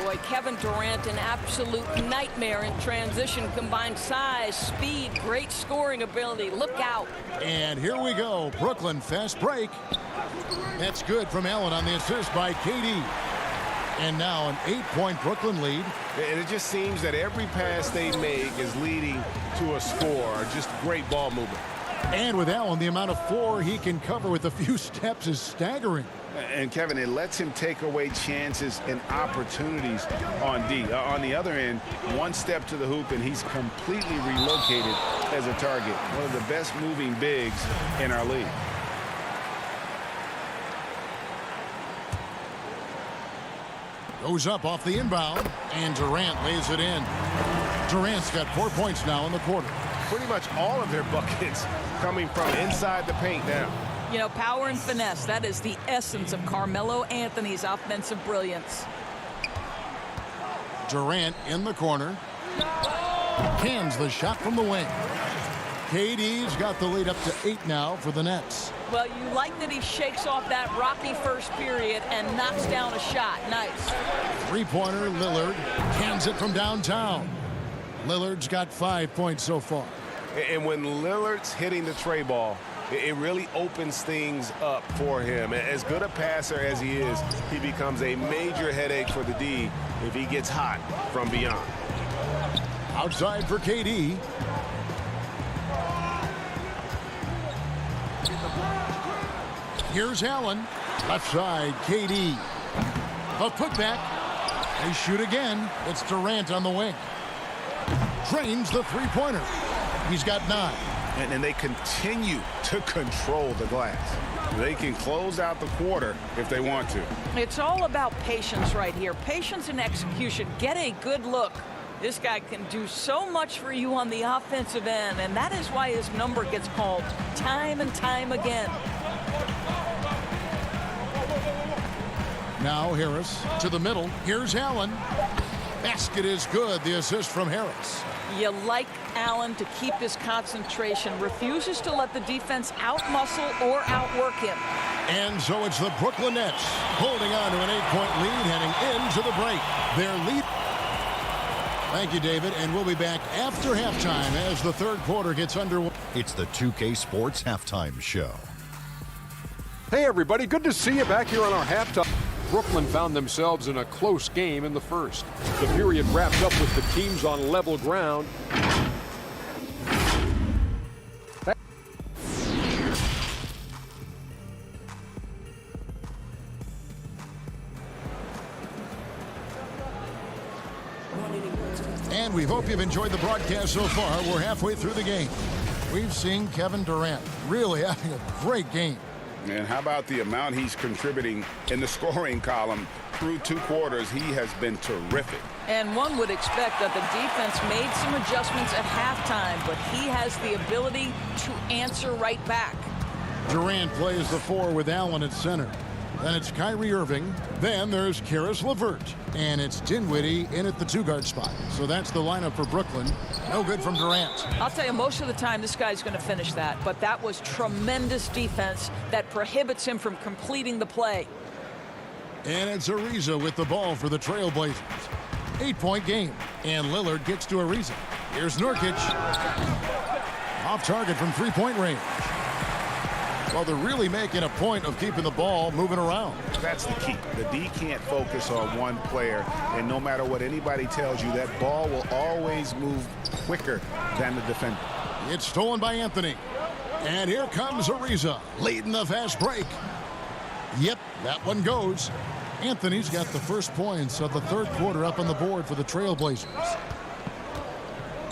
Boy, Kevin Durant, an absolute nightmare in transition. Combined size, speed, great scoring ability. Look out. And here we go. Brooklyn fast break. That's good from Allen on the assist by KD. And now an 8-point Brooklyn lead. And it just seems that every pass they make is leading to a score. Just great ball movement. And with Allen, the amount of floor he can cover with a few steps is staggering. And Kevin, it lets him take away chances and opportunities on D. On the other end, one step to the hoop and he's completely relocated as a target. One of the best moving bigs in our league. Goes up off the inbound, and Durant lays it in. Durant's got 4 points now in the quarter. Pretty much all of their buckets coming from inside the paint now. You know, power and finesse, that is the essence of Carmelo Anthony's offensive brilliance. Durant in the corner. Cans the shot from the wing. KD's got the lead up to 8 now for the Nets. Well, you like that he shakes off that rocky first period and knocks down a shot. Nice. Three-pointer, Lillard cans it from downtown. Lillard's got 5 points so far. And when Lillard's hitting the tray ball, it really opens things up for him. As good a passer as he is, he becomes a major headache for the D if he gets hot from beyond. Outside for KD. Here's Allen. Left side, KD. A putback. They shoot again. It's Durant on the wing. Drains the three-pointer. He's got 9. And they continue to control the glass. They can close out the quarter if they want to. It's all about patience right here. Patience and execution. Get a good look. This guy can do so much for you on the offensive end, and that is why his number gets called time and time again. Now Harris to the middle. Here's Allen. Basket is good. The assist from Harris. You like Allen to keep his concentration. Refuses to let the defense outmuscle or outwork him. And so it's the Brooklyn Nets holding on to an 8-point lead heading into the break. Their lead. Thank you, David. And we'll be back after halftime as the third quarter gets underway. It's the 2K Sports Halftime Show. Hey, everybody. Good to see you back here on our halftime. Brooklyn found themselves in a close game in the first. The period wrapped up with the teams on level ground. And we hope you've enjoyed the broadcast so far. We're halfway through the game. We've seen Kevin Durant really having a great game. And how about the amount he's contributing in the scoring column through 2 quarters? He has been terrific. And one would expect that the defense made some adjustments at halftime, but he has the ability to answer right back. Durant plays the 4 with Allen at center. Then it's Kyrie Irving. Then there's Karis LeVert. And it's Dinwiddie in at the 2-guard spot. So that's the lineup for Brooklyn. No good from Durant. I'll tell you, most of the time this guy's going to finish that. But that was tremendous defense that prohibits him from completing the play. And it's Ariza with the ball for the Trailblazers. 8-point game. And Lillard gets to Ariza. Here's Nurkic. Off target from 3-point range. Well, they're really making a point of keeping the ball moving around. That's the key. The D can't focus on one player, and no matter what anybody tells you, that ball will always move quicker than the defender. It's stolen by Anthony. And here comes Ariza, leading the fast break. Yep, that one goes. Anthony's got the first points of the third quarter up on the board for the Trailblazers.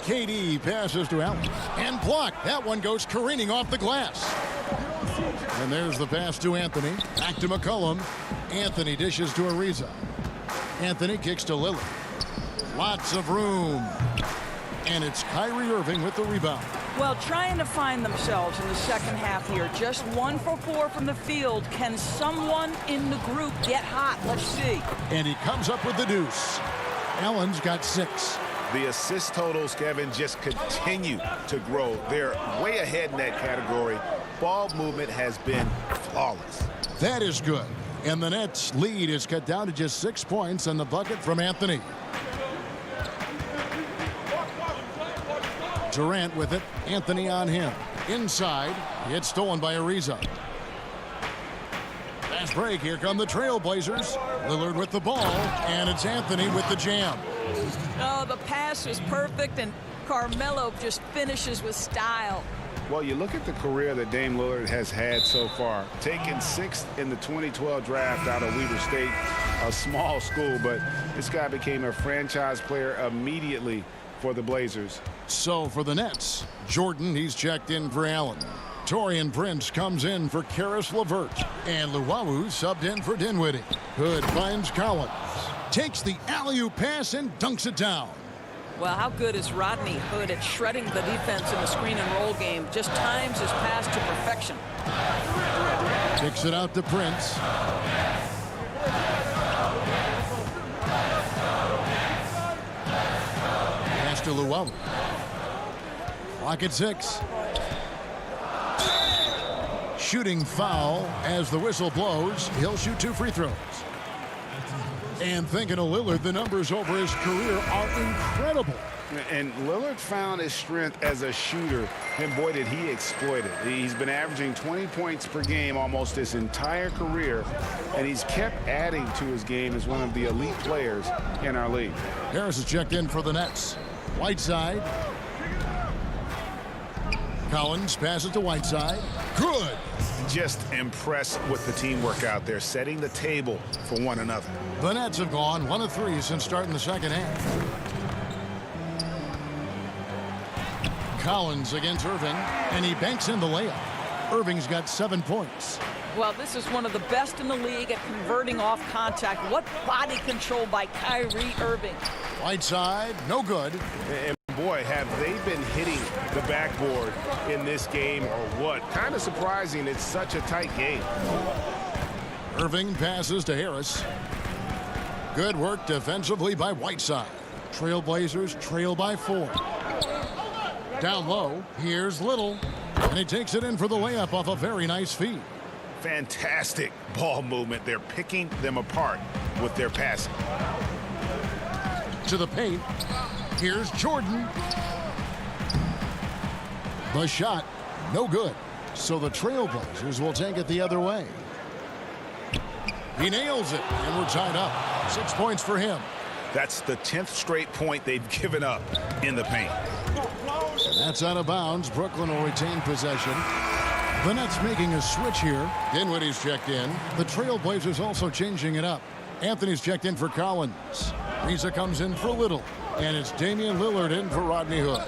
KD passes to Allen and blocked. That one goes careening off the glass. And there's the pass to Anthony. Back to McCollum. Anthony dishes to Ariza. Anthony kicks to Lillard. Lots of room. And it's Kyrie Irving with the rebound. Well, trying to find themselves in the second half here. Just 1 for 4 from the field. Can someone in the group get hot? Let's see. And he comes up with the deuce. Allen's got 6. The assist totals, Kevin, just continue to grow. They're way ahead in that category. Ball movement has been flawless. That is good. And the Nets' lead is cut down to just 6 points and the bucket from Anthony. Durant with it. Anthony on him. Inside. It's stolen by Ariza. Fast break. Here come the Trailblazers. Lillard with the ball. And it's Anthony with the jam. Oh, the pass was perfect, and Carmelo just finishes with style. Well, you look at the career that Dame Lillard has had so far. Taken 6th in the 2012 draft out of Weber State, a small school, but this guy became a franchise player immediately for the Blazers. So for the Nets, Jordan, he's checked in for Allen. Taurean Prince comes in for Karis LeVert. And Luwawu subbed in for Dinwiddie. Hood finds Collins. Takes the alley-oop pass and dunks it down. Well, how good is Rodney Hood at shredding the defense in the screen and roll game? Just times his pass to perfection. Kicks it out to Prince. Pass to Luwawu. Clock at 6. Shooting foul as the whistle blows. He'll shoot 2 free throws. And thinking of Lillard, the numbers over his career are incredible. And Lillard found his strength as a shooter, and boy, did he exploit it. He's been averaging 20 points per game almost his entire career, and he's kept adding to his game as one of the elite players in our league. Harris is checked in for the Nets. Whiteside. Collins passes to Whiteside. Good. Just impressed with the teamwork out there, setting the table for one another. The Nets have gone 1 of 3 since starting the second half. Collins against Irving, and he banks in the layup. Irving's got 7 points. Well, this is one of the best in the league at converting off contact. What body control by Kyrie Irving. Whiteside, no good. And boy, have they been hitting the backboard in this game or what? Kind of surprising. It's such a tight game. Irving passes to Harris. Good work defensively by Whiteside. Trailblazers trail by 4. Down low, here's Little. And he takes it in for the layup off a very nice feed. Fantastic ball movement. They're picking them apart with their passing. To the paint. Here's Jordan. The shot, no good. So the Trailblazers will take it the other way. He nails it, and we're tied up. 6 points for him. That's the 10th straight point they've given up in the paint. That's out of bounds. Brooklyn will retain possession. The Nets making a switch here. Dinwiddie's checked in. The Trailblazers also changing it up. Anthony's checked in for Collins. Ariza comes in for Little. And it's Damian Lillard in for Rodney Hood.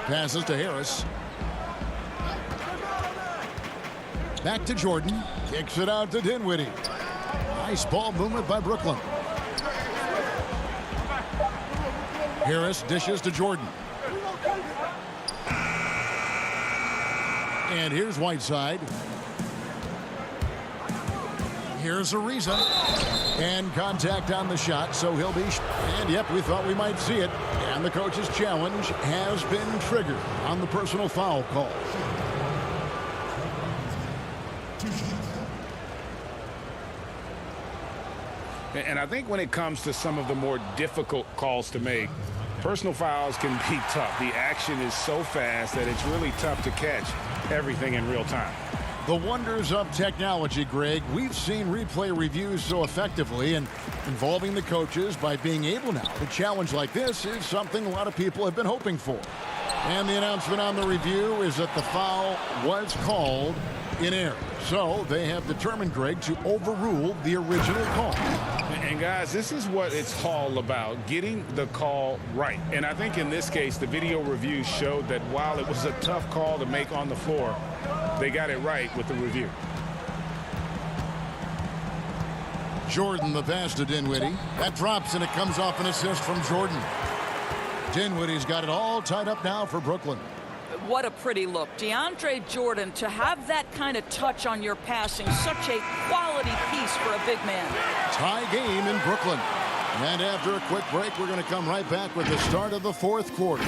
Passes to Harris. Back to Jordan. Kicks it out to Dinwiddie. Nice ball movement by Brooklyn. Harris dishes to Jordan. And here's Whiteside. Here's Ariza. And contact on the shot, so he'll be... And yep, we thought we might see it. And the coach's challenge has been triggered on the personal foul call. And I think when it comes to some of the more difficult calls to make, personal fouls can be tough. The action is so fast that it's really tough to catch everything in real time. The wonders of technology, Greg. We've seen replay reviews so effectively, and involving the coaches by being able now to challenge like this is something a lot of people have been hoping for. And the announcement on the review is that the foul was called in air. So they have determined, Greg, to overrule the original call. And guys, this is what it's all about, getting the call right. And I think in this case, the video review showed that while it was a tough call to make on the floor, they got it right with the review. Jordan the pass to Dinwiddie. That drops and it comes off an assist from Jordan. Dinwiddie's got it all tied up now for Brooklyn. What a pretty look. DeAndre Jordan, to have that kind of touch on your passing, such a quality piece for a big man. Tie game in Brooklyn. And after a quick break, we're going to come right back with the start of the fourth quarter.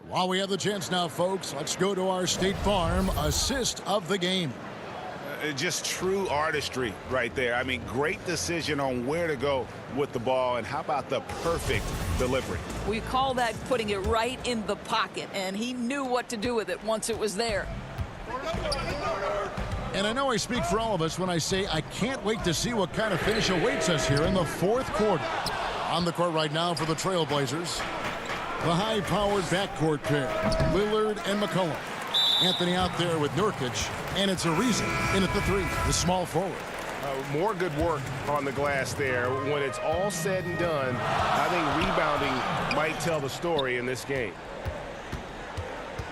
While we have the chance now, folks, let's go to our State Farm assist of the game. Just true artistry right there. I mean, great decision on where to go with the ball, and how about the perfect delivery? We call that putting it right in the pocket, and he knew what to do with it once it was there. And I know I speak for all of us when I say I can't wait to see what kind of finish awaits us here in the fourth quarter. On the court right now for the Trailblazers, the high-powered backcourt pair, Lillard and McCollum. Anthony out there with Nurkic, and it's Ariza in at the three, the small forward. More good work on the glass there. When it's all said and done, I think rebounding might tell the story in this game.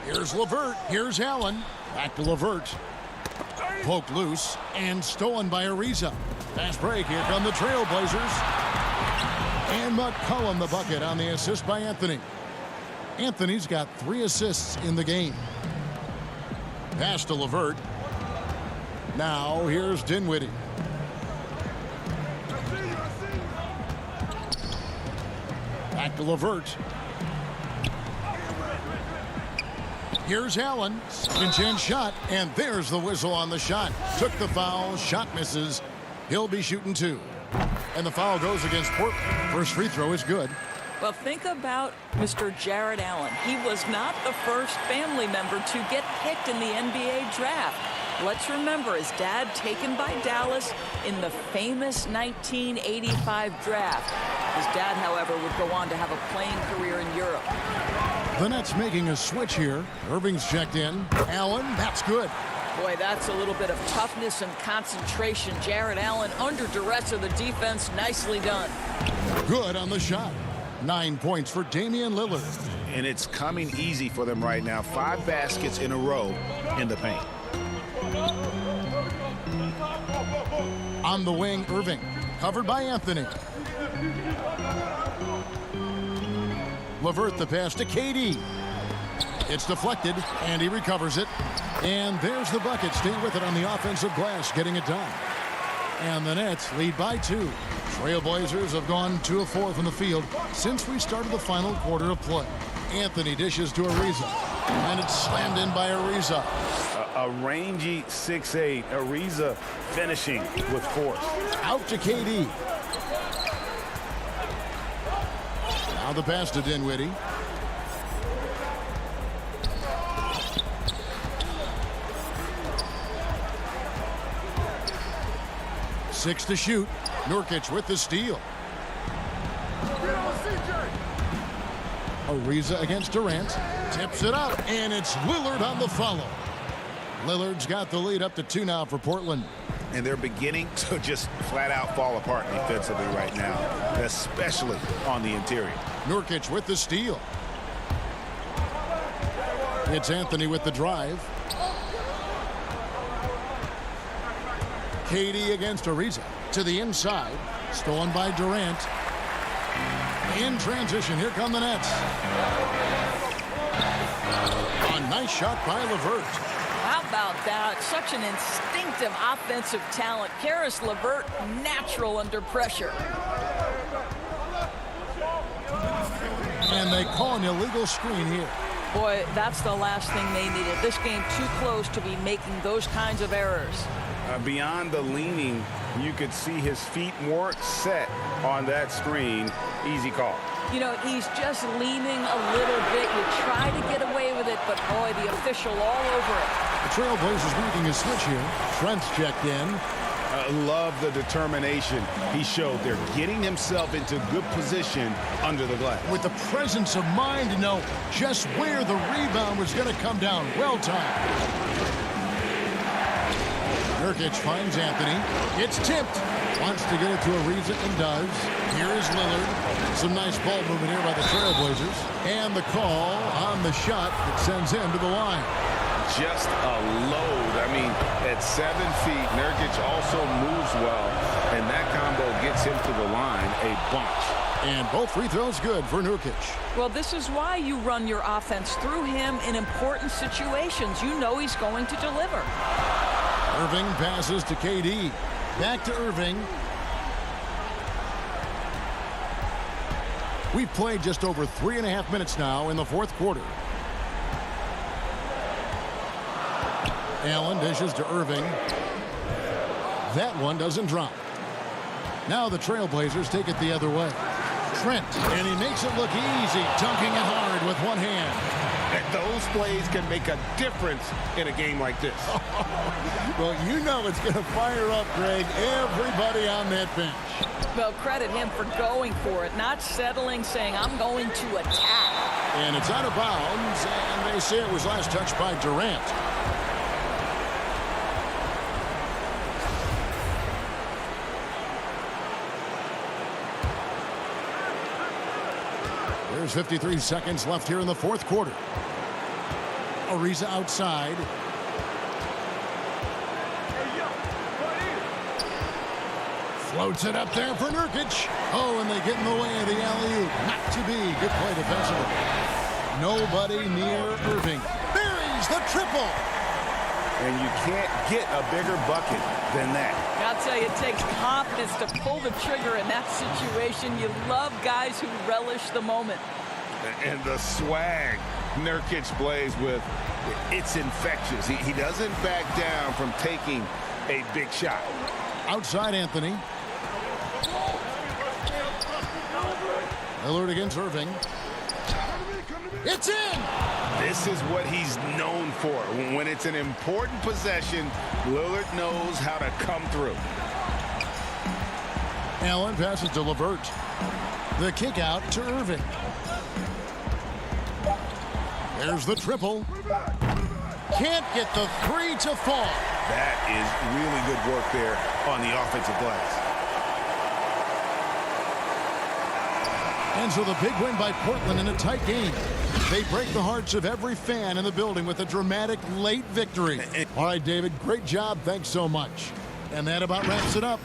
Here's LeVert. Here's Allen. Back to LeVert. Poked loose and stolen by Ariza. Fast break. Here come the Trailblazers. And McCollum the bucket on the assist by Anthony. Anthony's got 3 assists in the game. Pass to LeVert. Now here's Dinwiddie. Back to LeVert. Here's Allen. Second chance shot, and there's the whistle on the shot. Took the foul, shot misses. He'll be shooting 2. And the foul goes against Portland. First free throw is good. Well, think about Mr. Jared Allen. He was not the first family member to get picked in the NBA draft. Let's remember his dad taken by Dallas in the famous 1985 draft. His dad, however, would go on to have a playing career in Europe. The Nets making a switch here. Irving's checked in. Allen, that's good. Boy, that's a little bit of toughness and concentration. Jared Allen under duress of the defense. Nicely done. Good on the shot. 9 points for Damian Lillard. And it's coming easy for them right now. 5 baskets in a row in the paint. On the wing, Irving. Covered by Anthony. LeVert the pass to KD. It's deflected, and he recovers it. And there's the bucket. Stay with it on the offensive glass, getting it done. And the Nets lead by 2. Trailblazers have gone 2 of 4 from the field since we started the final quarter of play. Anthony dishes to Ariza, and it's slammed in by Ariza. A rangy 6'8", Ariza finishing with force. Out to KD. Now the pass to Dinwiddie. Six to shoot. Nurkic with the steal. Ariza against Durant. Tips it up, and it's Lillard on the follow. Lillard's got the lead up to 2 now for Portland. And they're beginning to just flat out fall apart defensively right now, especially on the interior. Nurkic with the steal. It's Anthony with the drive. KD against Ariza to the inside. Stolen by Durant. In transition, here come the Nets. A nice shot by LeVert. How about that? Such an instinctive offensive talent. Caris LeVert, natural under pressure. And they call an illegal screen here. Boy, that's the last thing they needed. This game too close to be making those kinds of errors. Beyond the leaning, you could see his feet weren't set on that screen. Easy call. You know, he's just leaning a little bit. You try to get away with it, but boy, the official all over it. The Trailblazers making a switch here. Trent's checked in. Love the determination he showed there, getting himself into good position under the glass. With the presence of mind to know just where the rebound was going to come down. Well timed. Nurkic finds Anthony. It's tipped. Wants to get it to Ariza and does. Here is Lillard. Some nice ball movement here by the Trailblazers. And the call on the shot that sends him to the line. Just a load. I mean, at 7 feet, Nurkic also moves well, and that combo gets him to the line a bunch. And both free throws good for Nurkic. Well, this is why you run your offense through him in important situations. You know he's going to deliver. Irving passes to KD. Back to Irving. We've played just over 3.5 minutes now in the fourth quarter. Allen dishes to Irving. That one doesn't drop. Now the Trailblazers take it the other way. Trent, and he makes it look easy, dunking it hard with one hand. And those plays can make a difference in a game like this. Well, you know it's going to fire up, Greg, everybody on that bench. Well, credit him for going for it, not settling, saying, I'm going to attack. And it's out of bounds, and they say it was last touched by Durant. There's 53 seconds left here in the fourth quarter. Ariza outside. Floats it up there for Nurkic. Oh, and they get in the way of the alley-oop. Not to be. Good play defensively. Nobody near Irving. Buries the triple. And you can't get a bigger bucket than that. I'll tell you, it takes confidence to pull the trigger in that situation. You love guys who relish the moment. And the swag Nurkic plays with, it's infectious. He doesn't back down from taking a big shot. Outside Anthony. Lillard against Irving. It's in! This is what he's known for. When it's an important possession, Lillard knows how to come through. Allen passes to LeVert. The kick out to Irving. There's the triple. Can't get the three to fall. That is really good work there on the offensive glass. And so the big win by Portland in a tight game. They break the hearts of every fan in the building with a dramatic late victory. All right, David, great job. Thanks so much. And that about wraps it up.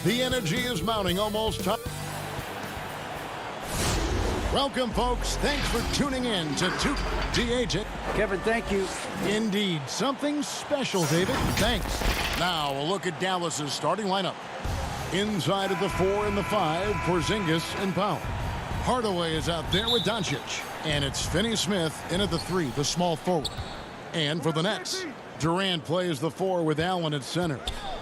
The energy is mounting almost time. Welcome, folks. Thanks for tuning in to DH. Kevin, thank you. Indeed. Something special, David. Thanks. Now, a look at Dallas's starting lineup. Inside of the 4 and the 5, Porzingis and Powell. Hardaway is out there with Doncic. And it's Finney-Smith in at the 3, the small forward. And for the Nets, Durant plays the 4 with Allen at center.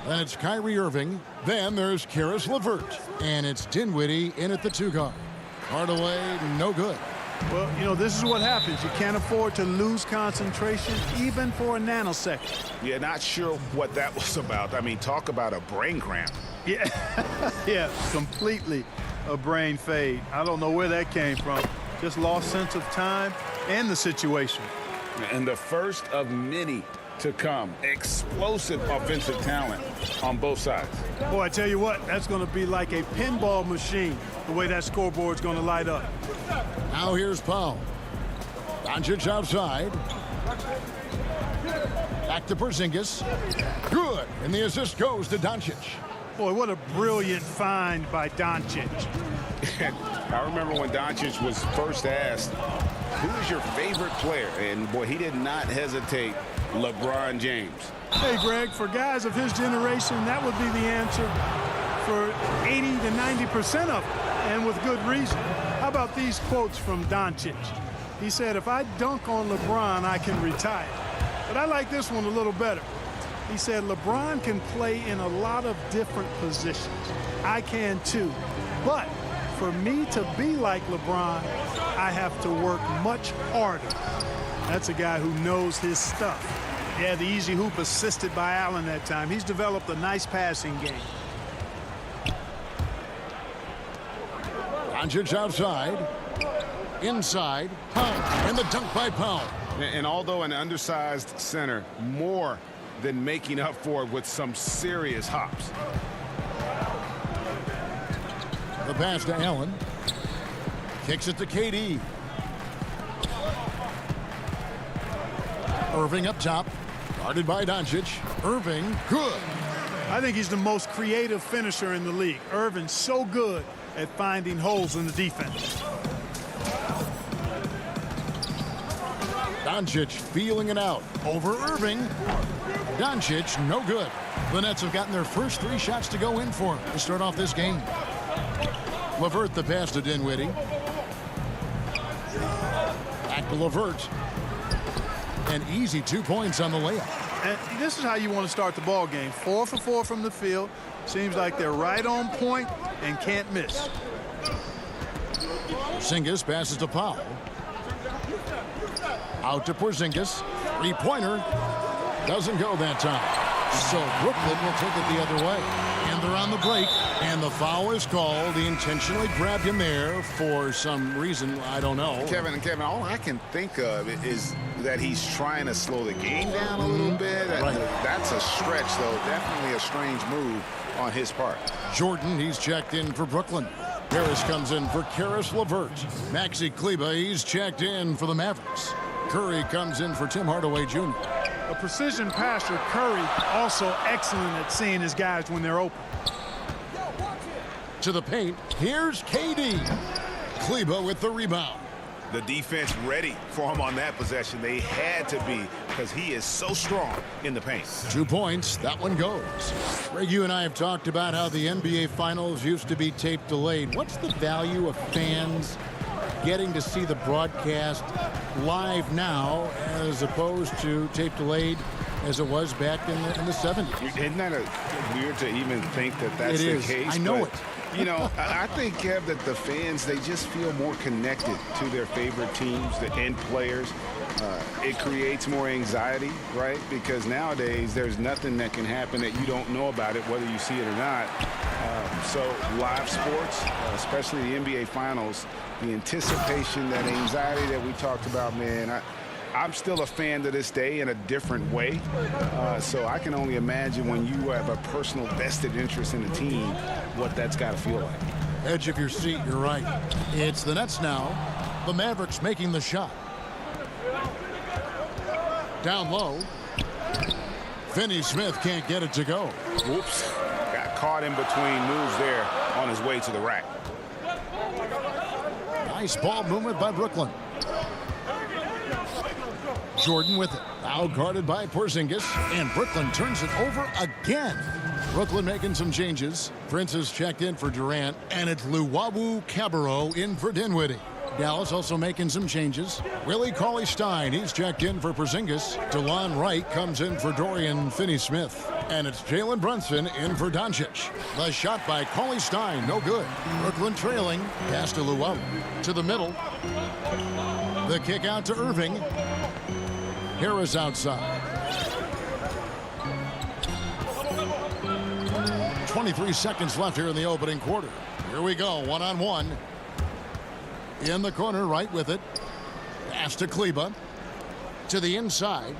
Then it's Kyrie Irving. Then there's Caris LeVert. And it's Dinwiddie in at the 2 guard. Hardaway, no good. Well, you know, this is what happens. You can't afford to lose concentration even for a nanosecond. Yeah, not sure what that was about. I mean, talk about a brain cramp. Yeah, yeah, completely a brain fade. I don't know where that came from. Just lost sense of time and the situation. And the first of many to come. Explosive offensive talent on both sides. Boy, I tell you what, that's going to be like a pinball machine, the way that scoreboard's going to light up. Now here's Powell. Doncic outside. Back to Porzingis. Good. And the assist goes to Doncic. Boy, what a brilliant find by Doncic. I remember when Doncic was first asked, who is your favorite player? And boy, he did not hesitate. LeBron James. Hey, Greg, for guys of his generation, that would be the answer for 80 to 90% of them, and with good reason. How about these quotes from Doncic? He said, if I dunk on LeBron, I can retire. But I like this one a little better. He said, LeBron can play in a lot of different positions. I can too. But for me to be like LeBron, I have to work much harder. That's a guy who knows his stuff. Yeah, the easy hoop assisted by Allen that time. He's developed a nice passing game. Doncic outside. Inside. Powell. And the dunk by Powell. And although an undersized center, more than making up for it with some serious hops. The pass to Allen. Kicks it to KD. Irving up top. Guarded by Doncic. Irving, good. I think he's the most creative finisher in the league. Irving's so good at finding holes in the defense. Doncic feeling it out. Over Irving. Doncic, no good. The Nets have gotten their first 3 shots to go in for him to start off this game. LeVert the pass to Dinwiddie. Back to LeVert. An easy 2 points on the layup. And this is how you want to start the ball game. 4 for 4 from the field. Seems like they're right on point and can't miss. Porzingis passes to Powell. Out to Porzingis. 3-pointer. Doesn't go that time. So Brooklyn will take it the other way. And they're on the break. And the foul is called. He intentionally grabbed him there for some reason. I don't know. Kevin, all I can think of is that he's trying to slow the game down a little bit. Right. That's a stretch, though. Definitely a strange move on his part. Jordan, he's checked in for Brooklyn. Harris comes in for Caris LeVert. Maxi Kleber, he's checked in for the Mavericks. Curry comes in for Tim Hardaway Jr. A precision passer, Curry, also excellent at seeing his guys when they're open. To the paint, here's KD. Kleber with the rebound. The defense ready for him on that possession. They had to be, because he is so strong in the paint. 2 points. That one goes. Greg, you and I have talked about how the NBA Finals used to be tape delayed. What's the value of fans getting to see the broadcast live now as opposed to tape delayed as it was back in the 70s? Isn't that weird to even think that that's the case? I know it. You know, I think, Kev, that the fans, they just feel more connected to their favorite teams, the end players. It creates more anxiety, right? Because nowadays, there's nothing that can happen that you don't know about it, whether you see it or not. So live sports, especially the NBA Finals, the anticipation, that anxiety that we talked about, man, I'm still a fan to this day in a different way. So I can only imagine when you have a personal vested interest in the team, what that's got to feel like. Edge of your seat, you're right. It's the Nets now. The Mavericks making the shot. Down low. Finney-Smith can't get it to go. Whoops. Got caught in between moves there on his way to the rack. Nice ball movement by Brooklyn. Jordan with it. Now guarded by Porzingis. And Brooklyn turns it over again. Brooklyn making some changes. Prince has checked in for Durant. And it's Luwawu-Cabarrot in for Dinwiddie. Dallas also making some changes. Willie Cauley-Stein, he's checked in for Porzingis. DeLon Wright comes in for Dorian Finney-Smith. And it's Jalen Brunson in for Doncic. The shot by Cauley-Stein, no good. Brooklyn trailing. Pass to Luwawu. To the middle. The kick out to Irving. Harris outside. 23 seconds left here in the opening quarter. Here we go, one-on-one. In the corner, right with it. Pass to Kleba. To the inside.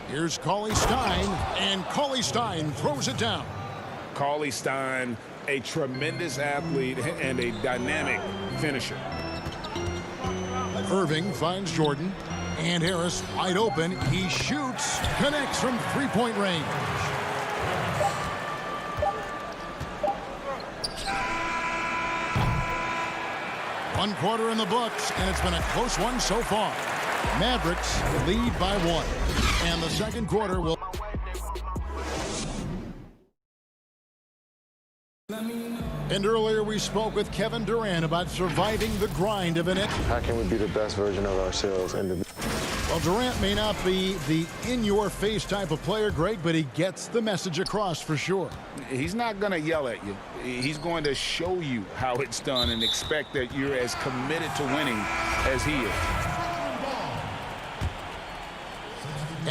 Here's Cauley-Stein, and Cauley-Stein throws it down. Cauley-Stein, a tremendous athlete and a dynamic finisher. Irving finds Jordan, and Harris wide open. He shoots, connects from three-point range. One quarter in the books, and it's been a close one so far. Mavericks lead by 1, and the second quarter will. And earlier we spoke with Kevin Durant about surviving the grind of an it. How can we be the best version of ourselves? Well, Durant may not be the in-your-face type of player, Greg, but he gets the message across for sure. He's not going to yell at you. He's going to show you how it's done and expect that you're as committed to winning as he is.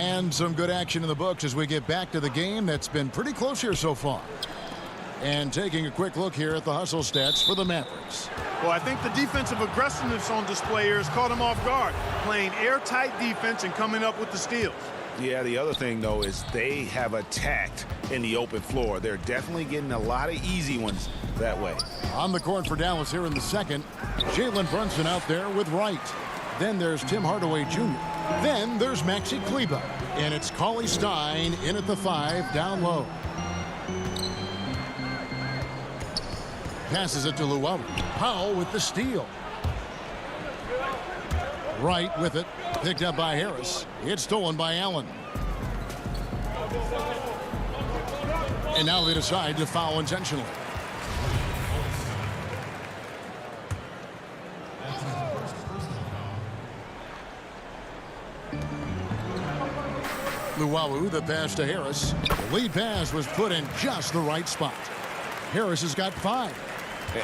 And some good action in the books as we get back to the game that's been pretty close here so far. And taking a quick look here at the hustle stats for the Mavericks. Well, I think the defensive aggressiveness on display here has caught him off guard, playing airtight defense and coming up with the steals. Yeah, the other thing, though, is they have attacked in the open floor. They're definitely getting a lot of easy ones that way. On the court for Dallas here in the second, Jalen Brunson out there with Wright. Then there's Tim Hardaway Jr. Then there's Maxi Kleba. And it's Cauley-Stein in at the 5, down low. Passes it to Luwawu. Powell with the steal. Wright with it. Picked up by Harris. It's stolen by Allen. And now they decide to foul intentionally. Luwawu, the pass to Harris. The lead pass was put in just the right spot. Harris has got 5.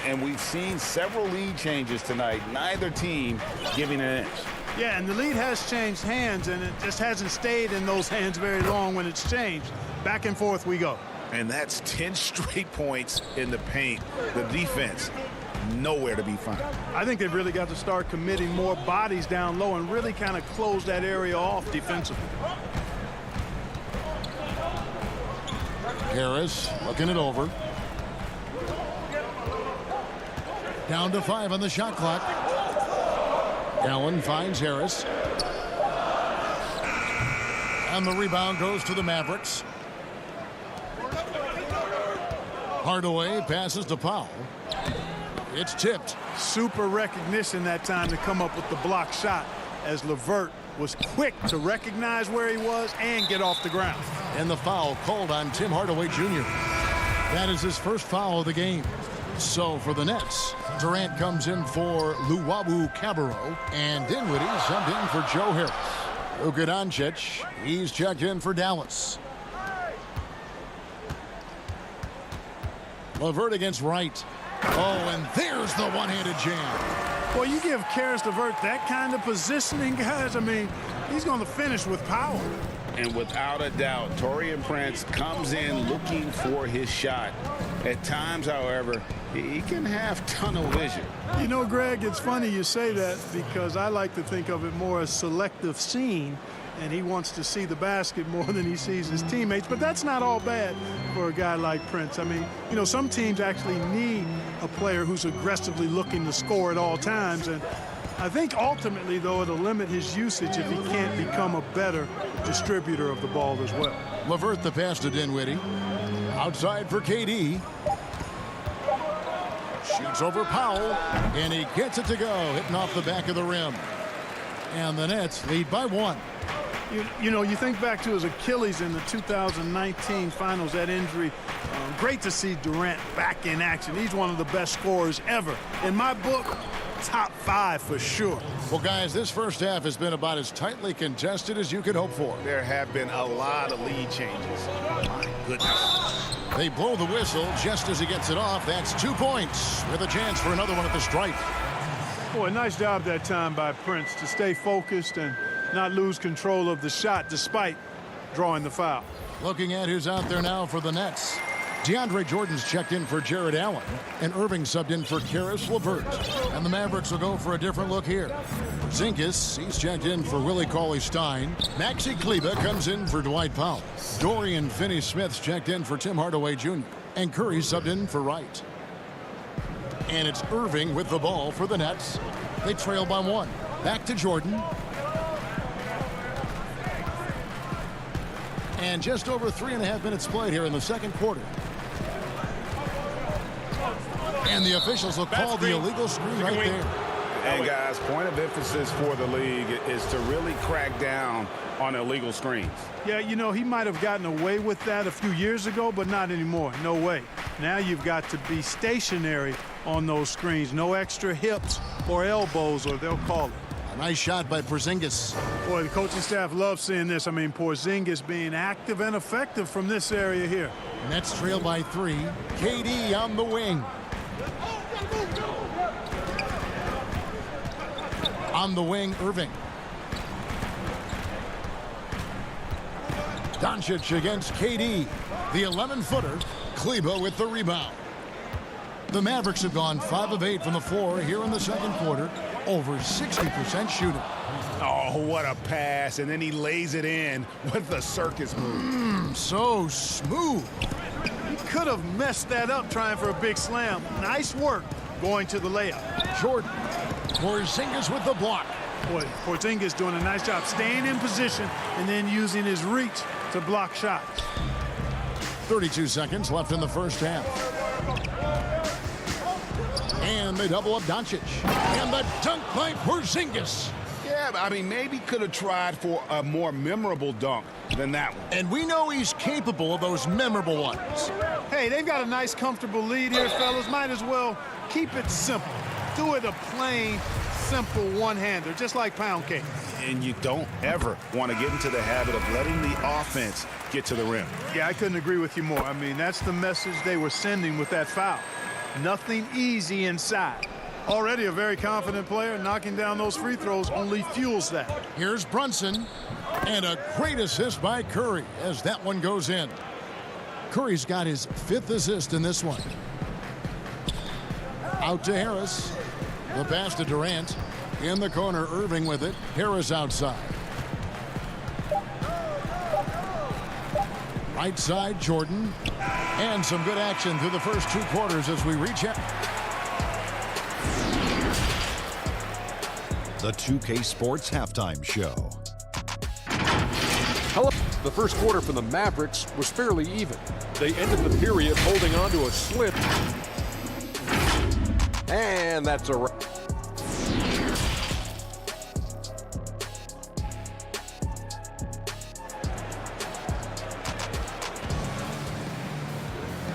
And we've seen several lead changes tonight. Neither team giving an inch. Yeah, and the lead has changed hands, and it just hasn't stayed in those hands very long when it's changed. Back and forth we go. And that's 10 straight points in the paint. The defense, nowhere to be found. I think they've really got to start committing more bodies down low and really kind of close that area off defensively. Harris looking it over. Down to 5 on the shot clock. Allen finds Harris. And the rebound goes to the Mavericks. Hardaway passes to Powell. It's tipped. Super recognition that time to come up with the block shot, as LeVert was quick to recognize where he was and get off the ground. And the foul called on Tim Hardaway Jr. That is his first foul of the game. So for the Nets, Durant comes in for Luwawu-Cabarrot, and Dinwiddie subbed in for Joe Harris. Luka Doncic, he's checked in for Dallas. LeVert against Wright. Oh, and there's the one-handed jam. Well, you give Karis LeVert that kind of positioning, guys. I mean, he's going to finish with power. And without a doubt, Taurean Prince comes in looking for his shot. At times, however, he can have tunnel vision. You know, Greg, it's funny you say that because I like to think of it more as selective seeing, and he wants to see the basket more than he sees his teammates. But that's not all bad for a guy like Prince. I mean, you know, some teams actually need a player who's aggressively looking to score at all times. And I think ultimately, though, it'll limit his usage if he can't become a better distributor of the ball as well. LeVert the pass to Dinwiddie. Outside for KD. Shoots over Powell, and he gets it to go, hitting off the back of the rim. And the Nets lead by 1. You know, you think back to his Achilles in the 2019 finals, that injury. Great to see Durant back in action. He's one of the best scorers ever. In my book, top 5 for sure. Well, guys, this first half has been about as tightly contested as you could hope for. There have been a lot of lead changes. My goodness. They blow the whistle just as he gets it off. That's 2 points with a chance for another one at the stripe. Boy, nice job that time by Prince to stay focused and not lose control of the shot despite drawing the foul. Looking at who's out there now for the Nets. DeAndre Jordan's checked in for Jared Allen, and Irving subbed in for Caris LeVert. And the Mavericks will go for a different look here. Zinkis, he's checked in for Willie Cauley-Stein. Maxi Kleber comes in for Dwight Powell. Dorian Finney-Smith's checked in for Tim Hardaway Jr. And Curry subbed in for Wright. And it's Irving with the ball for the Nets. They trail by 1. Back to Jordan. And just over 3.5 minutes played here in the second quarter. And the officials will call the illegal screen right there. And guys, point of emphasis for the league is to really crack down on illegal screens. Yeah, you know, he might have gotten away with that a few years ago, but not anymore. No way. Now you've got to be stationary on those screens. No extra hips or elbows, or they'll call it. A nice shot by Porzingis. Boy, the coaching staff loves seeing this. I mean, Porzingis being active and effective from this area here. Nets trail by 3. KD on the wing. On the wing, Irving. Doncic against KD. The 11-footer. Kleber with the rebound. The Mavericks have gone 5 of 8 from the floor here in the second quarter. Over 60% shooting. Oh, what a pass. And then he lays it in with the circus move. So smooth. He could have messed that up trying for a big slam. Nice work going to the layup. Jordan. Porzingis with the block. Boy, Porzingis doing a nice job staying in position and then using his reach to block shots. 32 seconds left in the first half. And they double up Doncic. And the dunk by Porzingis. Yeah, I mean, maybe could have tried for a more memorable dunk than that one. And we know he's capable of those memorable ones. Hey, they've got a nice, comfortable lead here, fellas. Might as well keep it simple. Do it a plain, simple one-hander, just like pound cake. And you don't ever want to get into the habit of letting the offense get to the rim. Yeah, I couldn't agree with you more. I mean, that's the message they were sending with that foul. Nothing easy inside. Already a very confident player. Knocking down those free throws only fuels that. Here's Brunson. And a great assist by Curry as that one goes in. Curry's got his 5th assist in this one. Out to Harris. The pass to Durant. In the corner, Irving with it. Harris outside. Right side, Jordan. And some good action through the first 2 quarters as we reach out. The 2K Sports Halftime Show. Hello. The first quarter for the Mavericks was fairly even. They ended the period holding on to a slip. And that's a wrap.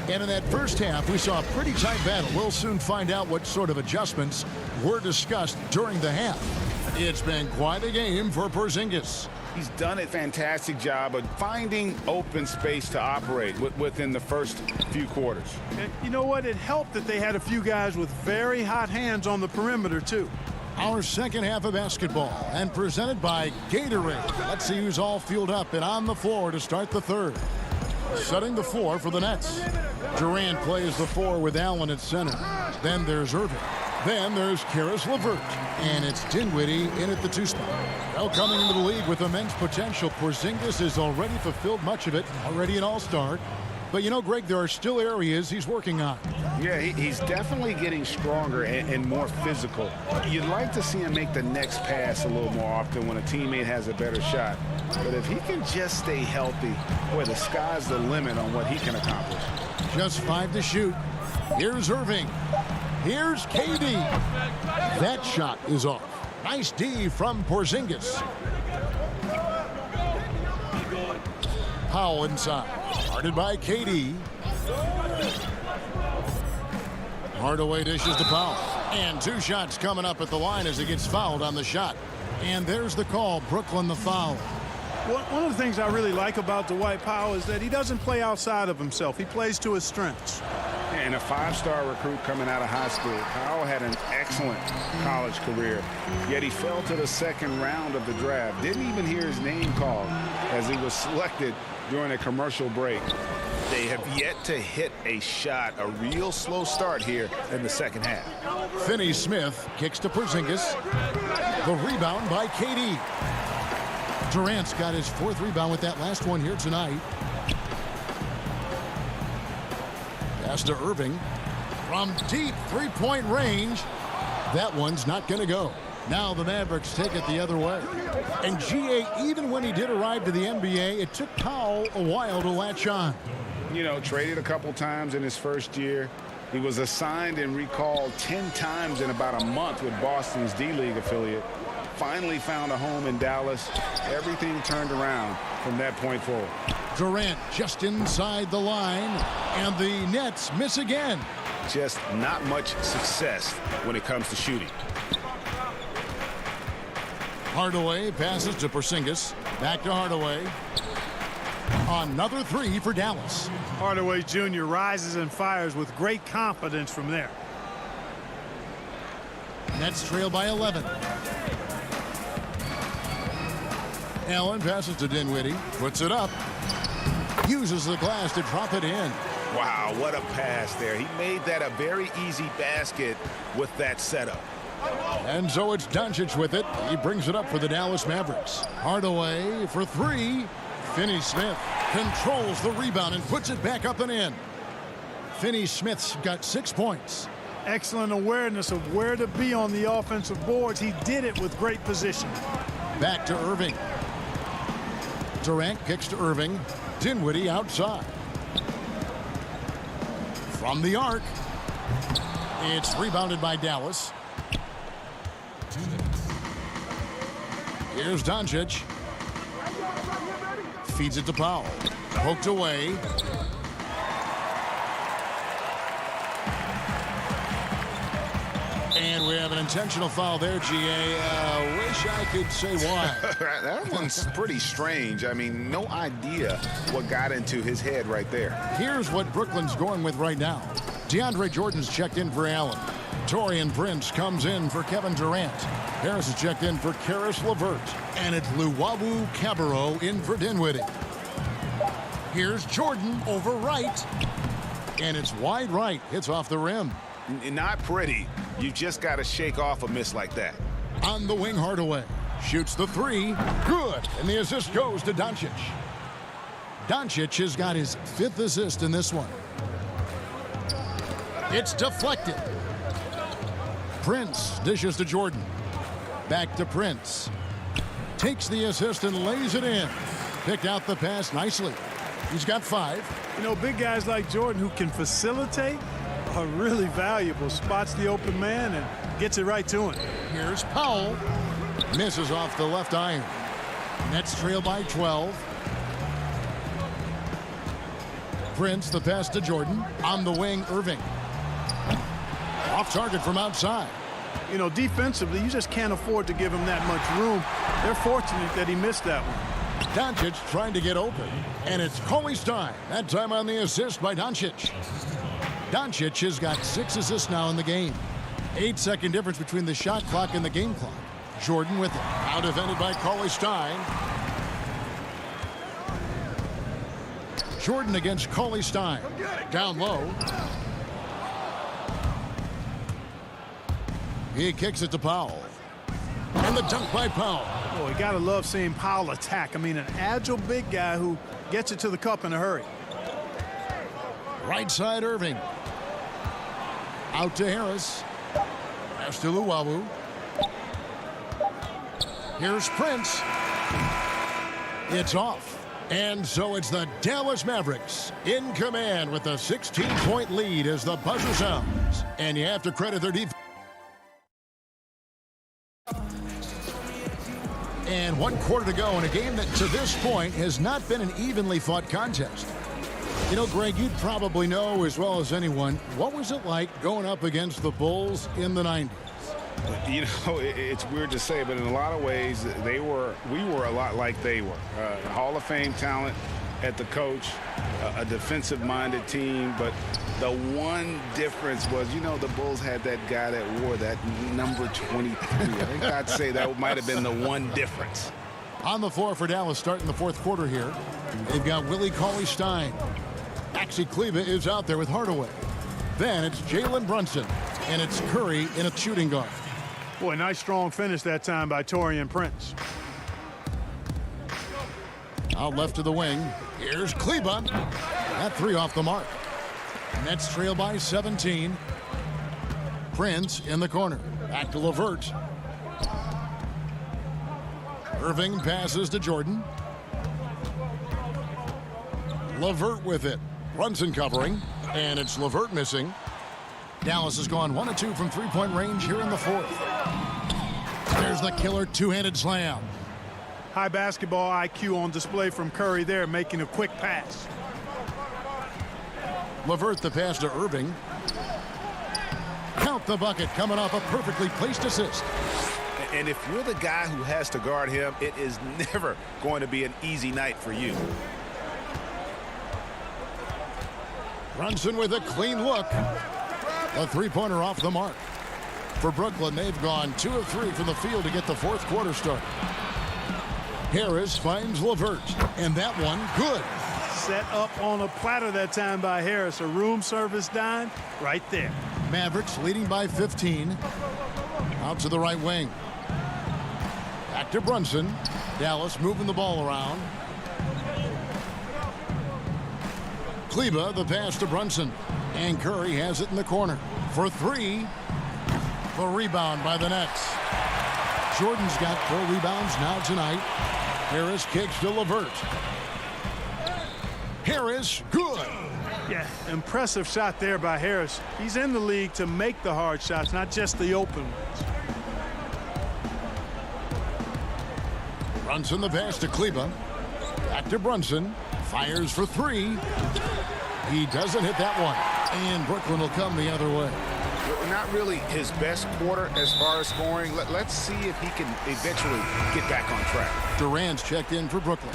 And in that first half, we saw a pretty tight battle. We'll soon find out what sort of adjustments were discussed during the half. It's been quite a game for Porzingis. He's done a fantastic job of finding open space to operate within the first few quarters. And you know what? It helped that they had a few guys with very hot hands on the perimeter, too. Our second half of basketball, and presented by Gatorade. Let's see who's all fueled up and on the floor to start the third. Setting the floor for the Nets. Durant plays the 4 with Allen at center. Then there's Irving. Then there's Caris LeVert. And it's Dinwiddie in at the 2 spot. Well, coming into the league with immense potential, Porzingis has already fulfilled much of it. Already an all-star. But you know, Greg, there are still areas he's working on. Yeah, he's definitely getting stronger and more physical. You'd like to see him make the next pass a little more often when a teammate has a better shot. But if he can just stay healthy, boy, the sky's the limit on what he can accomplish. Just 5 to shoot. Here's Irving. Here's KD. That shot is off. Nice D from Porzingis. Powell inside. Guarded by KD. Hardaway dishes to Powell. And 2 shots coming up at the line as he gets fouled on the shot. And there's the call. Brooklyn the foul. One of the things I really like about Dwight Powell is that he doesn't play outside of himself. He plays to his strengths. And a 5-star recruit coming out of high school. Powell had an excellent college career, yet he fell to the 2nd round of the draft. Didn't even hear his name called as he was selected during a commercial break. They have yet to hit a shot, a real slow start here in the second half. Finney-Smith kicks to Porzingis. The rebound by KD. Durant's got his 4th rebound with that last one here tonight. Pass to Irving. From deep 3-point range. That one's not going to go. Now the Mavericks take it the other way. And GA, even when he did arrive to the NBA, it took Powell a while to latch on. You know, traded a couple times in his first year. He was assigned and recalled 10 times in about a month with Boston's D-League affiliate. Finally found a home in Dallas. Everything turned around from that point forward. Durant just inside the line, and the Nets miss again. Just not much success when it comes to shooting. Hardaway passes to Porzingis. Back to Hardaway. Another 3 for Dallas. Hardaway Jr. rises and fires with great confidence from there. Nets trail by 11. Allen passes to Dinwiddie. Puts it up. Uses the glass to drop it in. Wow, what a pass there. He made that a very easy basket with that setup. And so it's Doncic with it. He brings it up for the Dallas Mavericks. Hardaway for 3. Finney-Smith controls the rebound and puts it back up and in. Finney-Smith's got 6 points. Excellent awareness of where to be on the offensive boards. He did it with great position. Back to Irving. Durant kicks to Irving. Dinwiddie outside. From the arc. It's rebounded by Dallas. Here's Doncic. Feeds it to Powell. Poked away. And we have an intentional foul there, GA. Wish I could say why. That one's pretty strange. I mean, no idea what got into his head right there. Here's what Brooklyn's going with right now. DeAndre Jordan's checked in for Allen. Taurean Prince comes in for Kevin Durant. Harris is checked in for Karis LeVert. And it's Luwawu Cabarrot in for Dinwiddie. Here's Jordan over right. And it's wide right. Hits off the rim. Not pretty. You just got to shake off a miss like that. On the wing, Hardaway. Shoots the 3. Good. And the assist goes to Doncic. Doncic has got his 5th assist in this one. It's deflected. Prince dishes to Jordan. Back to Prince. Takes the assist and lays it in. Picked out the pass nicely. He's got 5. You know, big guys like Jordan who can facilitate are really valuable. Spots the open man and gets it right to him. Here's Powell. Misses off the left iron. Nets trail by 12. Prince, the pass to Jordan. On the wing, Irving. Off target from outside. You know, defensively, you just can't afford to give him that much room. They're fortunate that he missed that one. Doncic trying to get open. And it's Coley's time. That time on the assist by Doncic. Doncic has got 6 assists now in the game. 8-second difference between the shot clock and the game clock. Jordan with it. Now defended by Cauley Stein. Jordan against Cauley Stein. Down low. He kicks it to Powell. And the dunk by Powell. Boy, you gotta love seeing Powell attack. I mean, an agile big guy who gets it to the cup in a hurry. Right side Irving. Out to Harris. Pass to Luwawu. Here's Prince. It's off. And so it's the Dallas Mavericks in command with a 16-point lead as the buzzer sounds. And you have to credit their defense. And 1 quarter to go in a game that to this point has not been an evenly fought contest. You know, Greg, you'd probably know as well as anyone, what was it like going up against the Bulls in the 90s? You know, it's weird to say, but in a lot of ways, we were a lot like they were. Hall of Fame talent at the coach, a defensive-minded team, but the one difference was, you know, the Bulls had that guy that wore that number 23. I think I'd say that might have been the one difference. On the floor for Dallas starting the 4th quarter here. They've got Willie Cauley-Stein. Maxi Kleber is out there with Hardaway. Then it's Jalen Brunson, and it's Curry in a shooting guard. Boy, nice strong finish that time by Taurean Prince. Out left to the wing. Here's Kleber. That 3 off the mark. Nets trail by 17. Prince in the corner. Back to LeVert. Irving passes to Jordan. LeVert with it. Brunson covering. And it's LeVert missing. Dallas has gone 1 of 2 from 3-point range here in the 4th. There's the killer two-handed slam. High basketball IQ on display from Curry there, making a quick pass. LeVert the pass to Irving. Count the bucket coming off a perfectly placed assist. And if you're the guy who has to guard him, it is never going to be an easy night for you. Brunson with a clean look. A 3-pointer off the mark. For Brooklyn, they've gone 2 of 3 from the field to get the 4th quarter started. Harris finds LeVert, and that one good. Set up on a platter that time by Harris. A room service dime right there. Mavericks leading by 15. Out to the right wing. Back to Brunson. Dallas moving the ball around. Kleber the pass to Brunson. And Curry has it in the corner. For 3. The rebound by the Nets. Jordan's got 4 rebounds now tonight. Harris kicks to LeVert. Harris, good. Yeah, impressive shot there by Harris. He's in the league to make the hard shots, not just the open ones. Brunson the pass to Kleber. Back to Brunson. Fires for 3. He doesn't hit that one. And Brooklyn will come the other way. Not really his best quarter as far as scoring. Let's see if he can eventually get back on track. Durant's checked in for Brooklyn.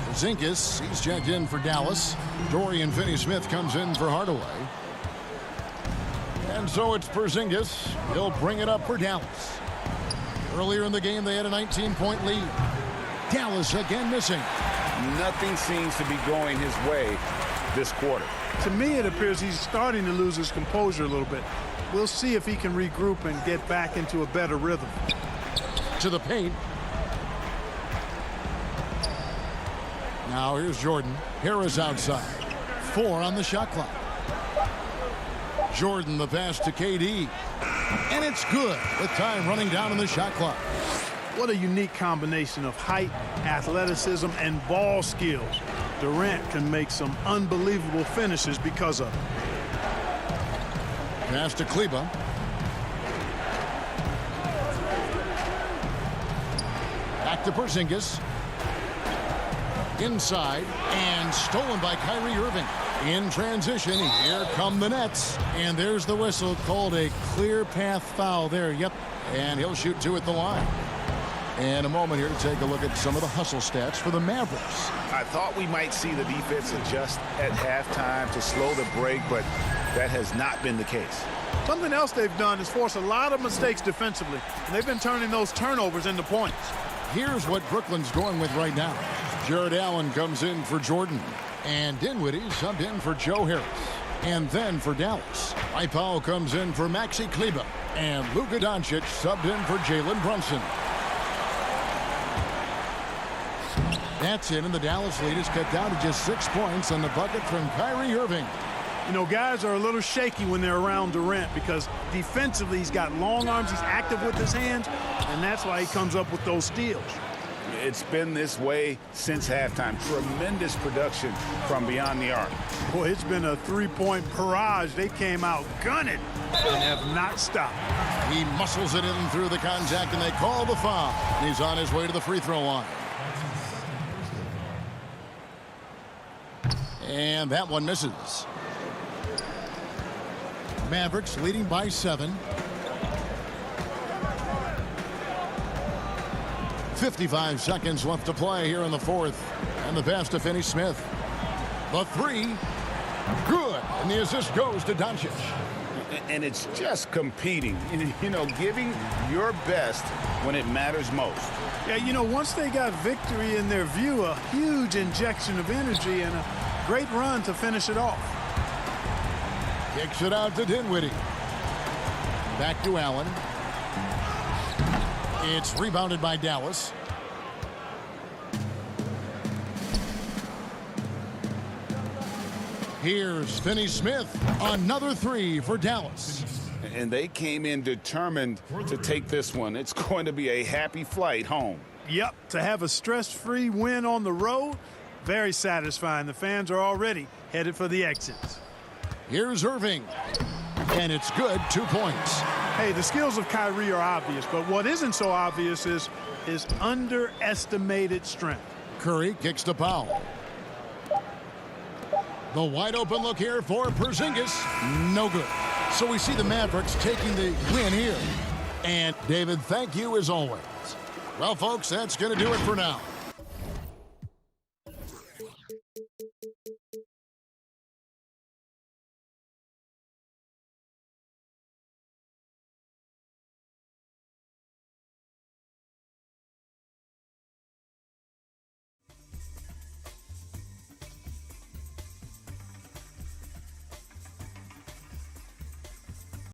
Porzingis, he's checked in for Dallas. Dorian Finney-Smith comes in for Hardaway. And so it's Porzingis. He'll bring it up for Dallas. Earlier in the game, they had a 19-point lead. Dallas again missing. Nothing seems to be going his way this quarter. To me, it appears he's starting to lose his composure a little bit. We'll see if he can regroup and get back into a better rhythm. To the paint. Now here's Jordan. Harris outside. 4 on the shot clock. Jordan the pass to KD. And it's good with time running down on the shot clock. What a unique combination of height, athleticism, and ball skills. Durant can make some unbelievable finishes because of it. Pass to Kleber. Back to Porzingis. Inside and stolen by Kyrie Irving. In transition, here come the Nets. And there's the whistle, called a clear path foul there. Yep, and he'll shoot 2 at the line. And a moment here to take a look at some of the hustle stats for the Mavericks. I thought we might see the defense adjust at halftime to slow the break, but that has not been the case. Something else they've done is force a lot of mistakes defensively, and they've been turning those turnovers into points. Here's what Brooklyn's going with right now. Jared Allen comes in for Jordan, and Dinwiddie subbed in for Joe Harris. And then for Dallas, Mike Powell comes in for Maxi Kleber, and Luka Doncic subbed in for Jalen Brunson. That's it, and the Dallas lead is cut down to just 6 points on the bucket from Kyrie Irving. You know, guys are a little shaky when they're around Durant because defensively he's got long arms, he's active with his hands, and that's why he comes up with those steals. It's been this way since halftime. Tremendous production from beyond the arc. Boy, it's been a three-point barrage. They came out gunning and have not stopped. He muscles it in through the contact, and they call the foul. He's on his way to the free throw line. And that one misses. Mavericks leading by 7. 55 seconds left to play here in the fourth. And the pass to Finney-Smith. The three. Good. And the assist goes to Doncic. And it's just competing. You know, giving your best when it matters most. Yeah, you know, once they got victory in their view, a huge injection of energy and a great run to finish it off. Kicks it out to Dinwiddie. Back to Allen. It's rebounded by Dallas. Here's Finney-Smith. Another three for Dallas. And they came in determined to take this one. It's going to be a happy flight home. Yep, to have a stress-free win on the road, very satisfying. The fans are already headed for the exits. Here's Irving. And it's good. 2 points. Hey, the skills of Kyrie are obvious, but what isn't so obvious is his underestimated strength. Curry kicks to Powell. The wide open look here for Porzingis. No good. So we see the Mavericks taking the win here. And David, thank you as always. Well, folks, that's going to do it for now.